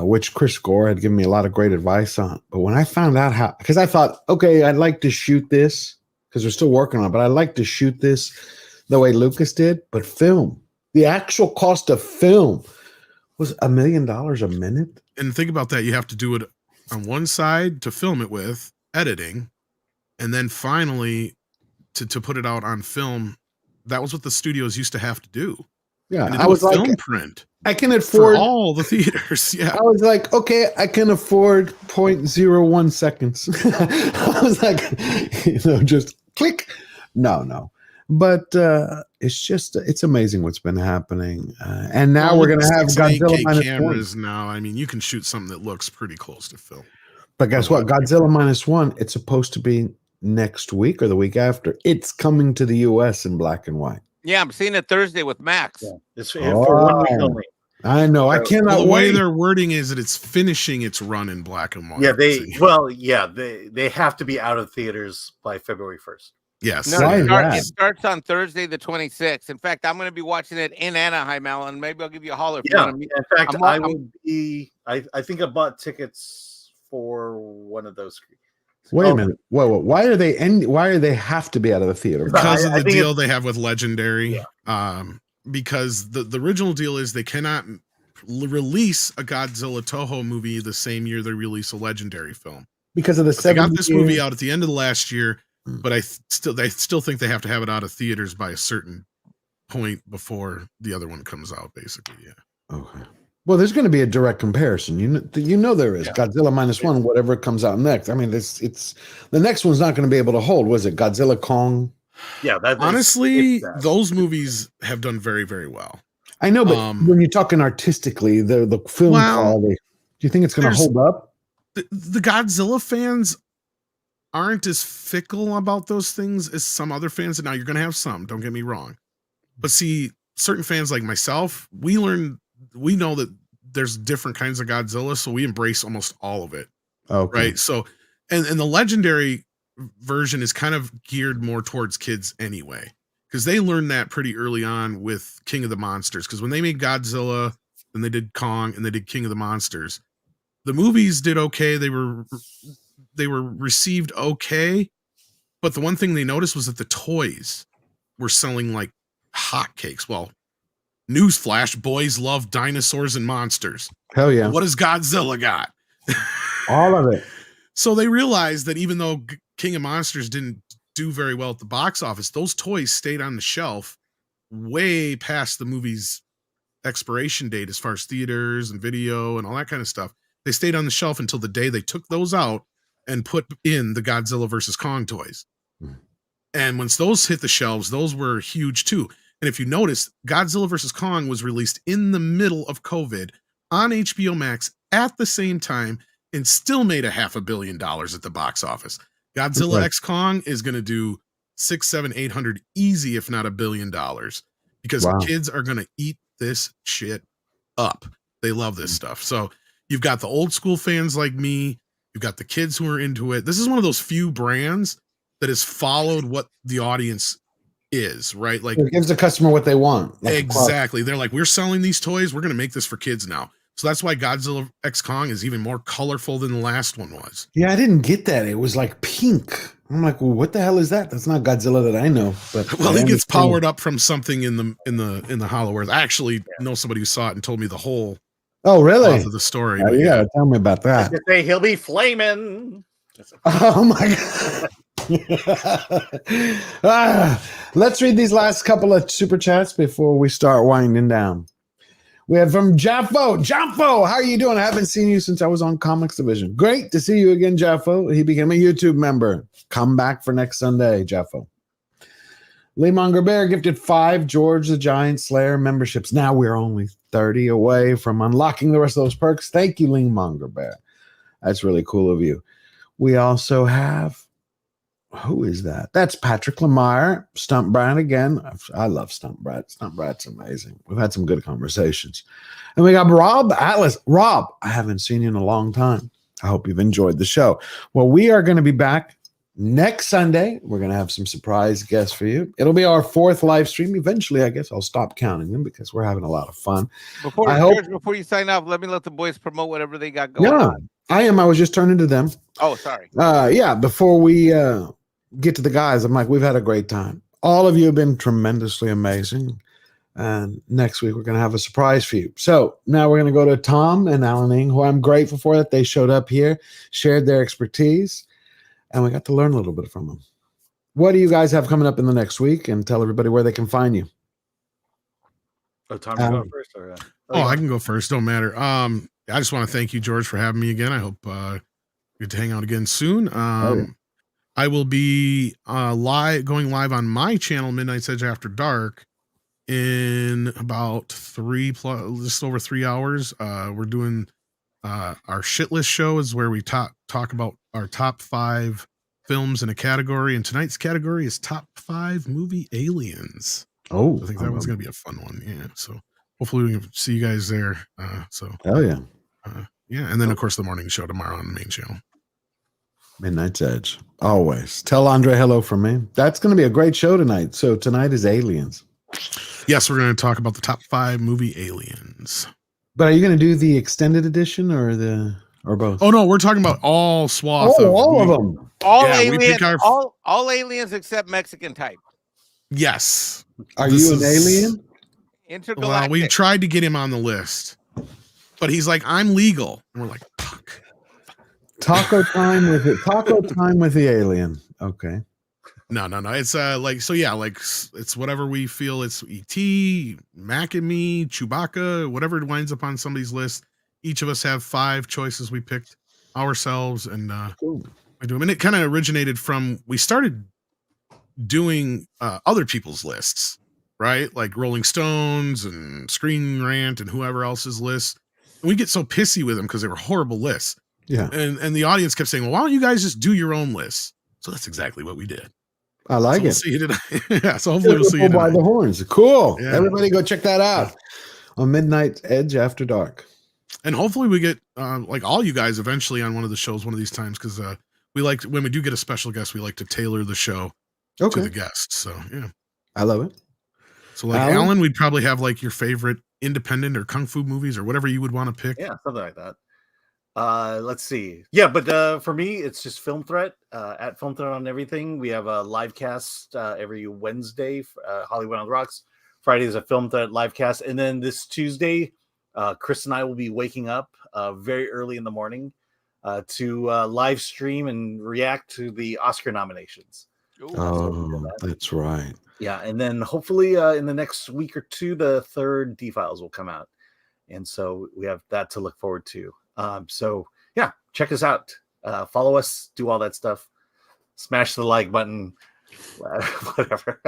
which Chris Gore had given me a lot of great advice on. But when I found out how, because I thought, okay, I'd like to shoot this, because we're still working on it, but I'd like to shoot this the way Lucas did, but film. The actual cost of film was $1 million a minute. And think about that. You have to do it on one side to film it with editing, and then finally to put it out on film. That was what the studios used to have to do. Yeah, I was like, film print. I can afford for all the theaters. Yeah, I was like, okay, I can afford 0.01 seconds. I was like, just click. No. But it's amazing what's been happening. And now we're going to have Godzilla -1. Cameras now. I mean, you can shoot something that looks pretty close to film. But guess what? Godzilla -1, it's supposed to be next week or the week after. It's coming to the U.S. in black and white. Yeah, I'm seeing it Thursday with Max. Yeah. It's for 1 week only. I know. I cannot wait. The way wait. their wording is that it's finishing its run in black and white. Yeah, they have to be out of theaters by February 1st. Yes. No, it starts on Thursday, the 26th. In fact, I'm going to be watching it in Anaheim, Alan. Maybe I'll give you a holler. Yeah. In fact, I will be. I think I bought tickets for one of those screens. Wait a minute. Why are they? Why are they have to be out of the theater? Because of the deal they have with Legendary. Yeah. Because the original deal is they cannot release a Godzilla Toho movie the same year they release a Legendary film. Because of the they got this movie out at the end of the last year. But they still think they have to have it out of theaters by a certain point before the other one comes out, basically. Yeah. Okay. Well, there's going to be a direct comparison. You know there is. Godzilla -1, whatever comes out next. I mean, it's the next one's not going to be able to hold. Was it Godzilla Kong? Yeah, honestly, those movies have done very, very well. I know, but when you're talking artistically, the film quality, do you think it's going to hold up? The Godzilla fans aren't as fickle about those things as some other fans. And now you're going to have some, don't get me wrong. But see, certain fans like myself, we know that there's different kinds of Godzilla, so we embrace almost all of it. Okay. Right. So, and the legendary version is kind of geared more towards kids anyway, because they learned that pretty early on with King of the Monsters. Because when they made Godzilla, then they did Kong, and they did King of the Monsters. The movies did okay. They were received okay, but the one thing they noticed was that the toys were selling like hotcakes. Well, newsflash, boys love dinosaurs and monsters. Hell yeah. What has Godzilla got? All of it. So they realized that even though King of Monsters didn't do very well at the box office, those toys stayed on the shelf way past the movie's expiration date as far as theaters and video and all that kind of stuff. They stayed on the shelf until the day they took those out and put in the Godzilla versus Kong toys. And once those hit the shelves, those were huge too. And if you notice, Godzilla vs. Kong was released in the middle of COVID on HBO Max at the same time and still made $500 million at the box office. Godzilla X Kong is going to do 600, 700, 800 easy, if not $1 billion, because kids are going to eat this shit up. They love this stuff. So you've got the old school fans like me. You've got the kids who are into it. This is one of those few brands that has followed what the audience is, right? Like it gives the customer what they want. Like exactly. They're like, we're selling these toys. We're going to make this for kids now. So that's why Godzilla X Kong is even more colorful than the last one was. Yeah, I didn't get that. It was like pink. I'm like, well, what the hell is that? That's not Godzilla that I know. But well, he gets powered up from something in the Hollow Earth. I actually know somebody who saw it and told me the whole really of the story. Yeah, tell me about that. Say he'll be flaming. Oh my god. Let's read these last couple of super chats before we start winding down. We have from Jaffo. Jaffo, how are you doing? I haven't seen you since I was on Comics Division. Great to see you again, Jaffo. He became a YouTube member. Come back for next Sunday, Jaffo. Lee Monger Bear gifted 5 George the Giant Slayer memberships. Now we're only 30 away from unlocking the rest of those perks. Thank you, Lee Monger Bear. That's really cool of you. We also have, who is that? That's Patrick Lamar, Stump Brad again. I love Stump Brad. Stump Brad's amazing. We've had some good conversations. And we got Rob Atlas. Rob, I haven't seen you in a long time. I hope you've enjoyed the show. Well, we are going to be back next Sunday. We're going to have some surprise guests for you. It'll be our 4th live stream. Eventually, I guess I'll stop counting them because we're having a lot of fun. Before you sign off, let the boys promote whatever they got going on. I am. I was just turning to them. Oh, sorry. Before we get to the guys, I'm like, we've had a great time. All of you have been tremendously amazing. And next week, we're going to have a surprise for you. So now we're going to go to Tom and Alan Ng, who I'm grateful for that they showed up here, shared their expertise, and we got to learn a little bit from them. What do you guys have coming up in the next week? And tell everybody where they can find you. Oh, Tom, you go first? Or, I can go first. Don't matter. I just want to thank you, George, for having me again. I hope we get to hang out again soon. I will be going live on my channel, Midnight's Edge After Dark, in about just over 3 hours. We're doing our shit list show is where we talk about our top 5 films in a category, and tonight's category is top 5 movie aliens. Oh, I think that one's gonna be a fun one. Yeah, so hopefully we can see you guys there. Hell yeah. And then of course the morning show tomorrow on the main channel. Midnight's Edge. Always. Tell Andre hello from me. That's going to be a great show tonight. So tonight is aliens. Yes, we're going to talk about the top 5 movie aliens. But are you going to do the extended edition or both? Oh no, we're talking about all swath. All of them. All aliens. All aliens except Mexican type. Yes. Are you an alien? Intergalactic. Well, we tried to get him on the list, but he's like, I'm legal, and we're like, fuck. Taco time with the alien. Okay. No. It's like so. Yeah, like it's whatever we feel. It's ET, Mac and Me, Chewbacca, whatever winds up on somebody's list. Each of us have 5 choices we picked ourselves, and we do them. And it kind of originated from we started doing other people's lists, right? Like Rolling Stones and Screen Rant and whoever else's lists. And we get so pissy with them because they were horrible lists. Yeah. And the audience kept saying, well, why don't you guys just do your own lists? So that's exactly what we did. I like We'll it. see you tonight. Yeah, so hopefully we'll see you by tonight. the horns. Cool. Yeah. Everybody go check that out on Midnight Edge After Dark. And hopefully we get like all you guys eventually on one of the shows one of these times, because we like when we do get a special guest, we like to tailor the show to the guest. So yeah, I love it. So like Alan, we'd probably have like your favorite independent or kung fu movies or whatever you would want to pick. Yeah, something like that. Let's see. Yeah, but for me, it's just Film Threat at Film Threat on everything. We have a live cast every Wednesday, Hollywood on the Rocks. Friday is a Film Threat live cast, and then this Tuesday, Chris and I will be waking up very early in the morning to live stream and react to the Oscar nominations. Oh, that's right. Yeah, and then hopefully in the next week or two, the third D-Files will come out, and so we have that to look forward to. So yeah, check us out, follow us, do all that stuff, smash the like button, whatever.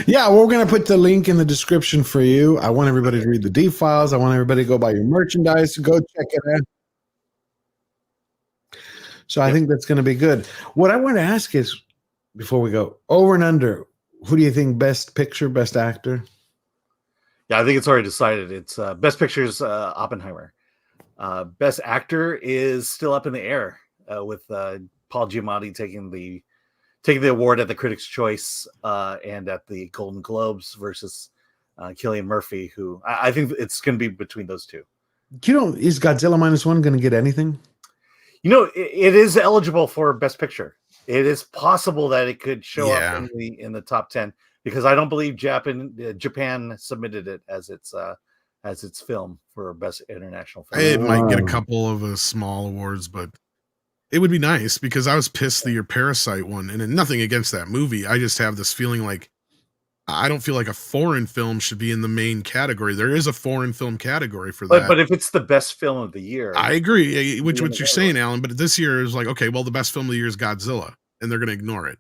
Yeah, we're going to put the link in the description for you. I want everybody to read the D-Files. I want everybody to go buy your merchandise. Go check it out. So I think that's going to be good. What I want to ask is, before we go, over and under, who do you think best picture, best actor? Yeah, I think it's already decided. It's best picture is Oppenheimer. Best actor is still up in the air with Paul Giamatti taking the award at the Critics' Choice and at the Golden Globes versus Cillian Murphy, who I think it's going to be between those two. Is Godzilla -1 going to get anything? It is eligible for Best Picture. It is possible that it could show up in the top 10 because I don't believe Japan submitted it as its film for Best International Film. It might get a couple of small awards, but it would be nice because I was pissed the year Parasite won, and nothing against that movie. I just have this feeling like I don't feel like a foreign film should be in the main category. There is a foreign film category for that. But if it's the best film of the year, I agree. What you're saying, Alan. But this year is like, okay, well, the best film of the year is Godzilla, and they're going to ignore it,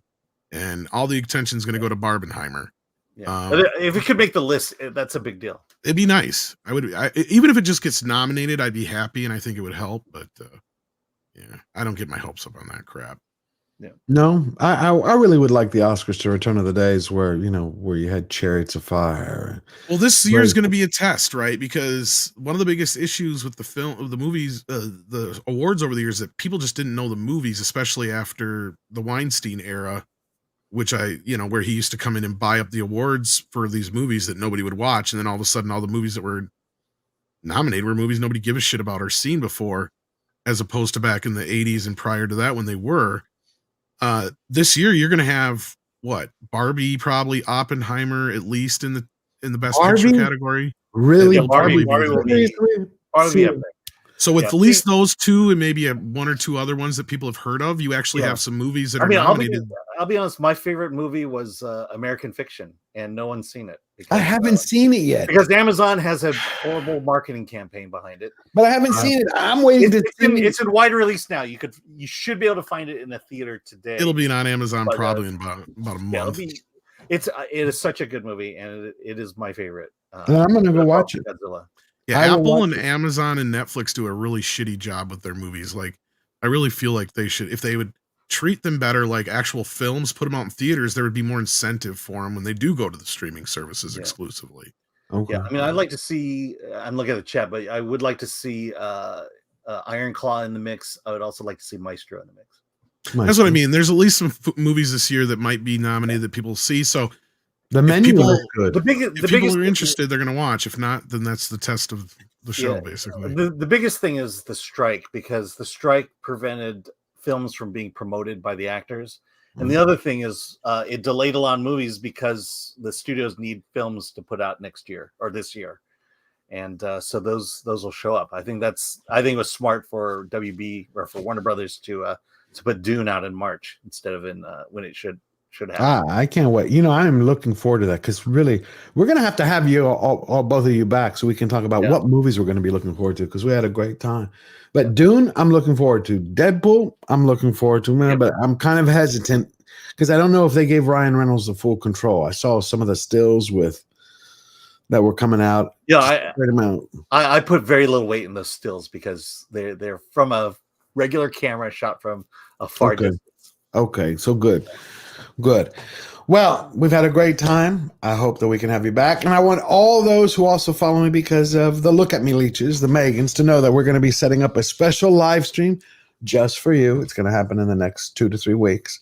and all the attention is going to go to Barbenheimer. Yeah. But if it could make the list, that's a big deal. It'd be nice. Even if it just gets nominated, I'd be happy, and I think it would help. But yeah, I don't get my hopes up on that crap. Yeah. No, I really would like the Oscars to return to the days where you had Chariots of Fire. Well, this year is going to be a test, right? Because one of the biggest issues with the movies, the awards over the years, that people just didn't know the movies, especially after the Weinstein era, which where he used to come in and buy up the awards for these movies that nobody would watch, and then all of a sudden, all the movies that were nominated were movies nobody gave a shit about or seen before, as opposed to back in the 80s and prior to that when they were. This year you're going to have what? Barbie, probably Oppenheimer, at least in the best picture category. Really? Yeah, Barbie will be up there. So with at least those two and maybe one or two other ones that people have heard of, you actually have some movies that are nominated. I'll be honest, my favorite movie was American Fiction, and no one's seen it. Because, I haven't seen it yet. Because Amazon has a horrible marketing campaign behind it. But I haven't seen it. I'm waiting to see it. It's in wide release now. You should be able to find it in a theater today. It'll be on Amazon probably in about a month. It is such a good movie, and it is my favorite. I'm going to go watch it. Godzilla. Yeah, Apple and Amazon and Netflix do a really shitty job with their movies. Like, I really feel like they should, if they would treat them better like actual films, put them out in theaters, there would be more incentive for them when they do go to the streaming services exclusively. Okay. Yeah, I mean, I'd like to see, I'm looking at the chat, but I would like to see Iron Claw in the mix. I would also like to see Maestro in the mix. That's what I mean. There's at least some movies this year that might be nominated that people see. So the menu is good. If people are interested, they're going to watch. If not, then that's the test of the show, basically. The biggest thing is the strike, because the strike prevented films from being promoted by the actors. And the other thing is it delayed a lot of movies because the studios need films to put out next year or this year. And so those will show up. I think it was smart for WB or for Warner Brothers to put Dune out in March instead of in when it should should happen. I can't wait. I'm looking forward to that because really, we're going to have you all both of you back so we can talk about what movies we're going to be looking forward to because we had a great time. But Dune, I'm looking forward to. Deadpool, I'm looking forward to. Man, but I'm kind of hesitant because I don't know if they gave Ryan Reynolds the full control. I saw some of the stills that were coming out. Yeah, I put very little weight in those stills because they're from a regular camera shot from a far distance. Okay, so good. Well, we've had a great time. I hope that we can have you back. And I want all those who also follow me because of the Look at Me leeches, the Megans, to know that we're going to be setting up a special live stream just for you. It's going to happen in the next 2 to 3 weeks.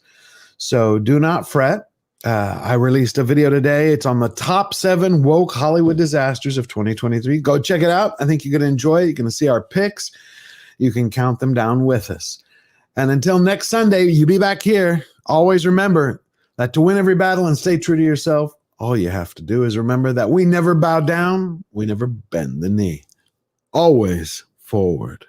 So do not fret. I released a video today. It's on the top 7 woke Hollywood disasters of 2023. Go check it out. I think you're going to enjoy it. You're going to see our picks. You can count them down with us. And until next Sunday, you be back here. Always remember that to win every battle and stay true to yourself, all you have to do is remember that we never bow down, we never bend the knee. Always forward.